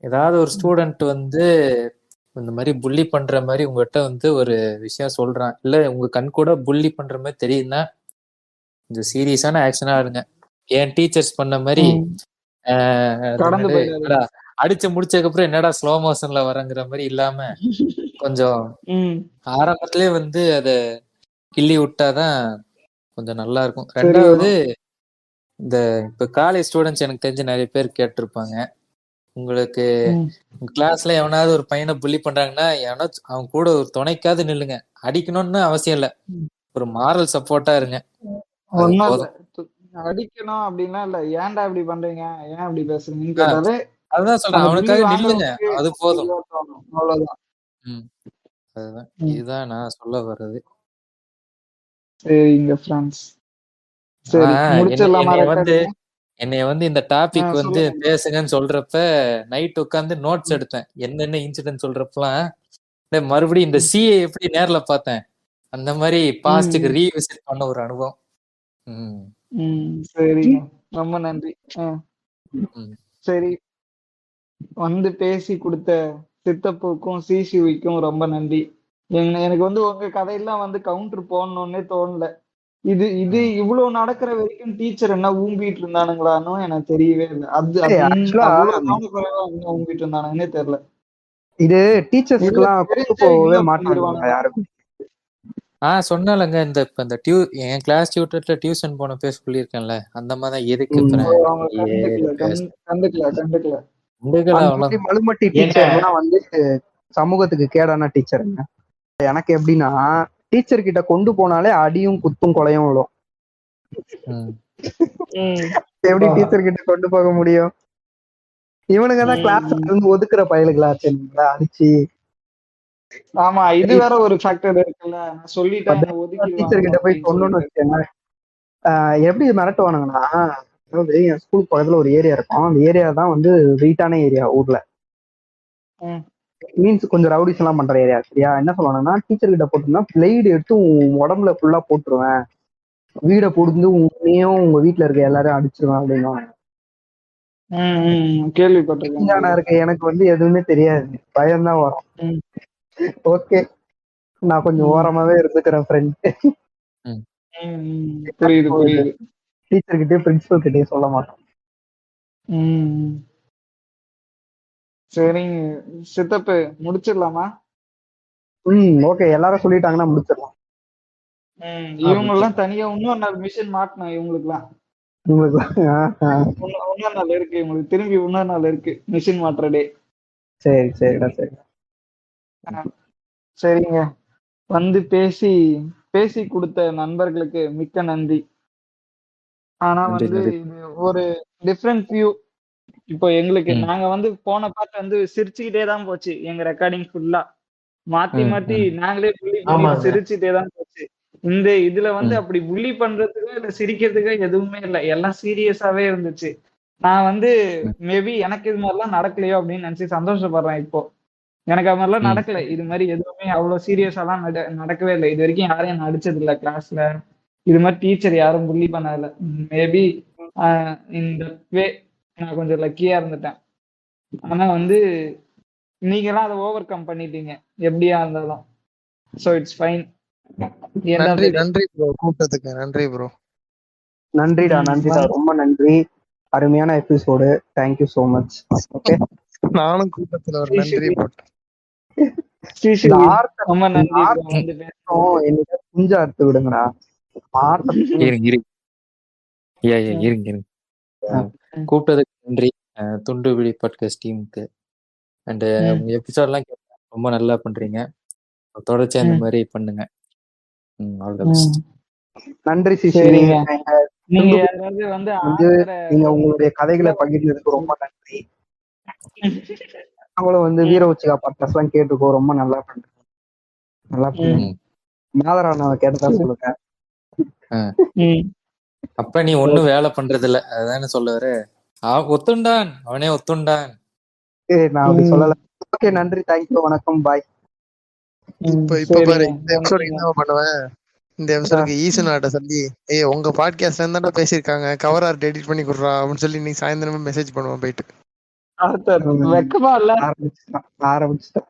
ஏதாவது ஒரு ஸ்டூடெண்ட் இந்த மாதிரி புள்ளி பண்ற மாதிரி உங்ககிட்ட ஒரு விஷயம் சொல்றான், இல்ல உங்க கண் கூட புள்ளி பண்ற மாதிரி தெரியுதுன்னா இந்த சீரியஸான ஆக்ஷனா இருங்க. ஏன் டீச்சர்ஸ் பண்ண மாதிரி அடிச்சு முடிச்சதுக்கு அப்புறம் என்னடா ஸ்லோ மோஷன்ல வரங்கிற மாதிரி இல்லாம கொஞ்சம் ஆரம்பத்திலே அத கிள்ளி விட்டாதான் கொஞ்சம் நல்லா இருக்கும். ரெண்டாவது, இந்த இப்ப காலேஜ் ஸ்டூடெண்ட்ஸ் எனக்கு தெரிஞ்சு நிறைய பேர் கேட்டிருப்பாங்க, உங்களுக்கு கிளாஸ்ல எவனாவது ஒரு பையனை புள்ளி பண்றாங்கன்னா அவன் கூட ஒரு துணைக்காவது நில்லுங்க. அடிக்கணும்னு அவசியம் இல்ல, ஒரு மாரல் சப்போர்ட்டா இருங்க. அடிக்கணும் அப்படின்னா இல்ல, ஏன்டா இப்படி பண்றீங்க, ஏன் இப்படி பேசுறீங்கன்னு கேட்டாலே அதுதான் சொல்றேன், அவனுக்காக நில்லுங்க, அது போதும். அவ்வளவுதான். அதுதான், இதுதான் நான் சொல்ல வர்றது. சரிங்க ஃப்ரெண்ட்ஸ், சரி முடிச்சிடலாமா? என்னைய இந்த டாபிக் பேசுங்கன்னு சொல்றப்ப நைட் உட்காந்து நோட்ஸ் எடுத்தேன். என்னென்ன இன்சிடென்ட் சொல்றப்பலாம் மறுபடியும் இந்த சிஏ எப்படி நேர்ல பார்த்தேன், அந்த மாதிரி பாஸ்டுக்கு ரீவிசிட் பண்ண ஒரு அனுபவம். சரி, ரொம்ப நன்றி. சரி, பேசி கொடுத்த சித்தப்புக்கும் சிசிவிக்கும் ரொம்ப நன்றி. எனக்கு வந்து உங்க கதையெல்லாம் வந்து கவுண்டர் போடணும்னே தோணல. இது இது இவ்வளவு நடக்கிற வரைக்கும் டீச்சர் என்ன ஊம்பிட்டு இருந்தானுங்களான்னு எனக்கு தெரியவே இல்லை. அது ஆக்சுவலா அவ்வளவு கவனக்குறைவா என்ன ஊம்பிட்டு இருந்தானுங்கன்னே தெரியல. இது டீச்சர்ஸ்க்கு எல்லாம் கொண்டு தெரிஞ்சே போகவே இக்னோர் மாட்டாங்க பண்ணிடுவானுங்க. யாருக்கும். சொன்னாலங்க இந்த என் கிளாஸ் டியூட்டர்ல டியூஷன் போனப்பே சொல்லியிருக்கேன்ல, அந்த மாதிரிதான் எதுக்கு ம். அவங்க கண்டுக்கல. அந்த மாதிரி மலுமட்டி டீச்சர்லாம் வந்து சமூகத்துக்கு கேடான டீச்சருங்க. எனக்கு எப்படின்னா டீச்சர் கிட்ட கொண்டு போனாலே அடியும் குத்தும் கொலையும் விழும். எப்படி டீச்சர் கிட்ட கொண்டு போக முடியும்? இவனுங்கதான் கிளாஸ்ல இருந்து ஒதுக்குற பயலுகளாச்சு அடிச்சு. ஆமா, இது வேற ஒரு ஃபேக்டர் இருக்குல்ல. நான் சொல்லிட்டேன் டீச்சர் கிட்ட போய் சொன்னோம்னு வச்சுக்கோங்க, எப்படி மிரட்டுவானுங்கன்னா, அதாவது என் ஸ்கூல் பக்கத்துல ஒரு ஏரியா இருக்கும். அந்த ஏரியா தான் வந்து வெயிட்டான ஏரியா ஊர்ல. மீன்ஸ் கொஞ்சம் ரவுடிஸ் எல்லாம் பண்ற ஏரியா. சரியா? என்ன சொல்லுவாங்கன்னா, டீச்சர் கிட்ட போட்டோம்னா பிளேடு எடுத்து உன் உடம்புல ஃபுல்லா போட்டுருவேன், வீட புடிந்து உன்னையும் உங்க வீட்டுல இருக்க எல்லாரும் அடிச்சிருவேன் அப்படின்னு. கேள்விப்பட்டிருக்கேன். இருக்கு. எனக்கு வந்து எதுவுமே தெரியாது, பயம்தான் வரும். ஓகே, நான் கொஞ்சம் ஓரமாவே இருந்துக்கிறேன் ஃப்ரெண்ட். புரியுது. டீச்சர் கிட்டே பிரின்சிபல் கிட்டே சொல்ல மாட்டோம். சரிங்க சித்தப்பு, முடிச்சிடலாமா? ஓகே, எல்லாரும் சொல்லிட்டாங்கன்னா முடிச்சிடலாம். இவங்க எல்லாம் தனியா இன்னொரு நாள் மிஷின் மாட்டணும். இவங்களுக்கு எல்லாம் இன்னொரு நாள் இருக்கு. இவங்களுக்கு திரும்பி இன்னொரு நாள் இருக்கு மிஷின் மாட்டுற டே. சரிடா. சரிங்க, வந்து பேசி கொடுத்த நண்பர்களுக்கு மிக்க நன்றி. ஆனா வந்து இது ஒரு டிஃப்ரெண்ட் வியூ. இப்போ எங்களுக்கு நாங்க வந்து போன பார்ட் வந்து சிரிச்சுக்கிட்டே தான் போச்சு. எங்க ரெக்கார்டிங் ஃபுல்லா மாத்தி நாங்களே புள்ளி பண்ணி சிரிச்சுட்டே தான் போச்சு. இந்த இதுல வந்து அப்படி புள்ளி பண்றதுக்கோ இல்ல சிரிக்கிறதுக்கோ எதுவுமே இல்லை, எல்லாம் சீரியஸாவே இருந்துச்சு. நான் வந்து மேபி எனக்கு இது மாதிரிலாம் நடக்கலையோ அப்படின்னு நினைச்சு சந்தோஷப்படுறேன். இப்போ எனக்கு அது மாதிரிலாம் நடக்கல. இது மாதிரி எதுவுமே அவ்வளவு சீரியஸாலாம் நடக்கவே இல்லை. இது வரைக்கும் யாரையும் நான் அடிச்சது இல்லை கிளாஸ்ல. இது மாதிரி டீச்சர் யாரும் புள்ளி பண்ணல. மேபி இந்த வே நான் கொஞ்சம் லக்கியா இருந்துட்டேன். ஆனா வந்து நீங்களாம் அதை ஓவர் கம் பண்ணிட்டீங்க எப்படியா இருந்தாலும். So it's fine. நன்றி ப்ரோ, கூப்பிட்டதுக்கு நன்றி ப்ரோ. நன்றிடா. ரொம்ப நன்றி. அருமையான episode. Thank you so much. Okay, நானும் கூட்டத்துல ஒரு நன்றி போட்டேன். குஞ்சா அறுத்து விடுங்கடா. இருங்க. கூப்பிட்டதுக்கு நன்றி துண்டு விழி பாட்காஸ்ட் டீமுக்கு. அண்ட் உங்க எபிசோட்லாம் ரொம்ப நல்லா பண்றீங்க. தொடர்ச்சி அந்த மாதிரி பண்ணுங்க. All the best. நன்றி சிசி. நீங்க உங்களுடைய கதைகளை பகிர்ந்ததுக்கு ரொம்ப நன்றி. அவங்களும் வந்து வீர உச்சிகா பாட்காஸ்ட் எல்லாம் கேட்டுக்கோ, ரொம்ப நல்லா பண்றீங்க. மாதராவண கேட்டதா சொல்லுங்க. அப்ப நீ ஒண்ணும் வேலை பண்றது இல்ல, அதானே சொல்லுவாரு. ஒத்துண்டான், அவனே ஒத்துண்டான். நான் அப்படி சொல்லல. ஓகே, நன்றி, தேங்க்யூ, வணக்கம், பாய். இப்ப பாரு, இந்த எபிசோட் என்ன பண்ணுவேன், இந்த எபிசோடுக்கு ஈசனாட்ட சொல்லி, உங்க பாட்காஸ்ட்ல இருந்தா பேசியிருக்காங்க, கவர் ஆர்ட் எடிட் பண்ணி கொடுறா அப்படின்னு சொல்லி நீ சாயந்தரமே மெசேஜ் பண்ணுவான் போயிட்டு. வெக்கமா இல்ல? ஆரம்பிச்சுட்டேன்.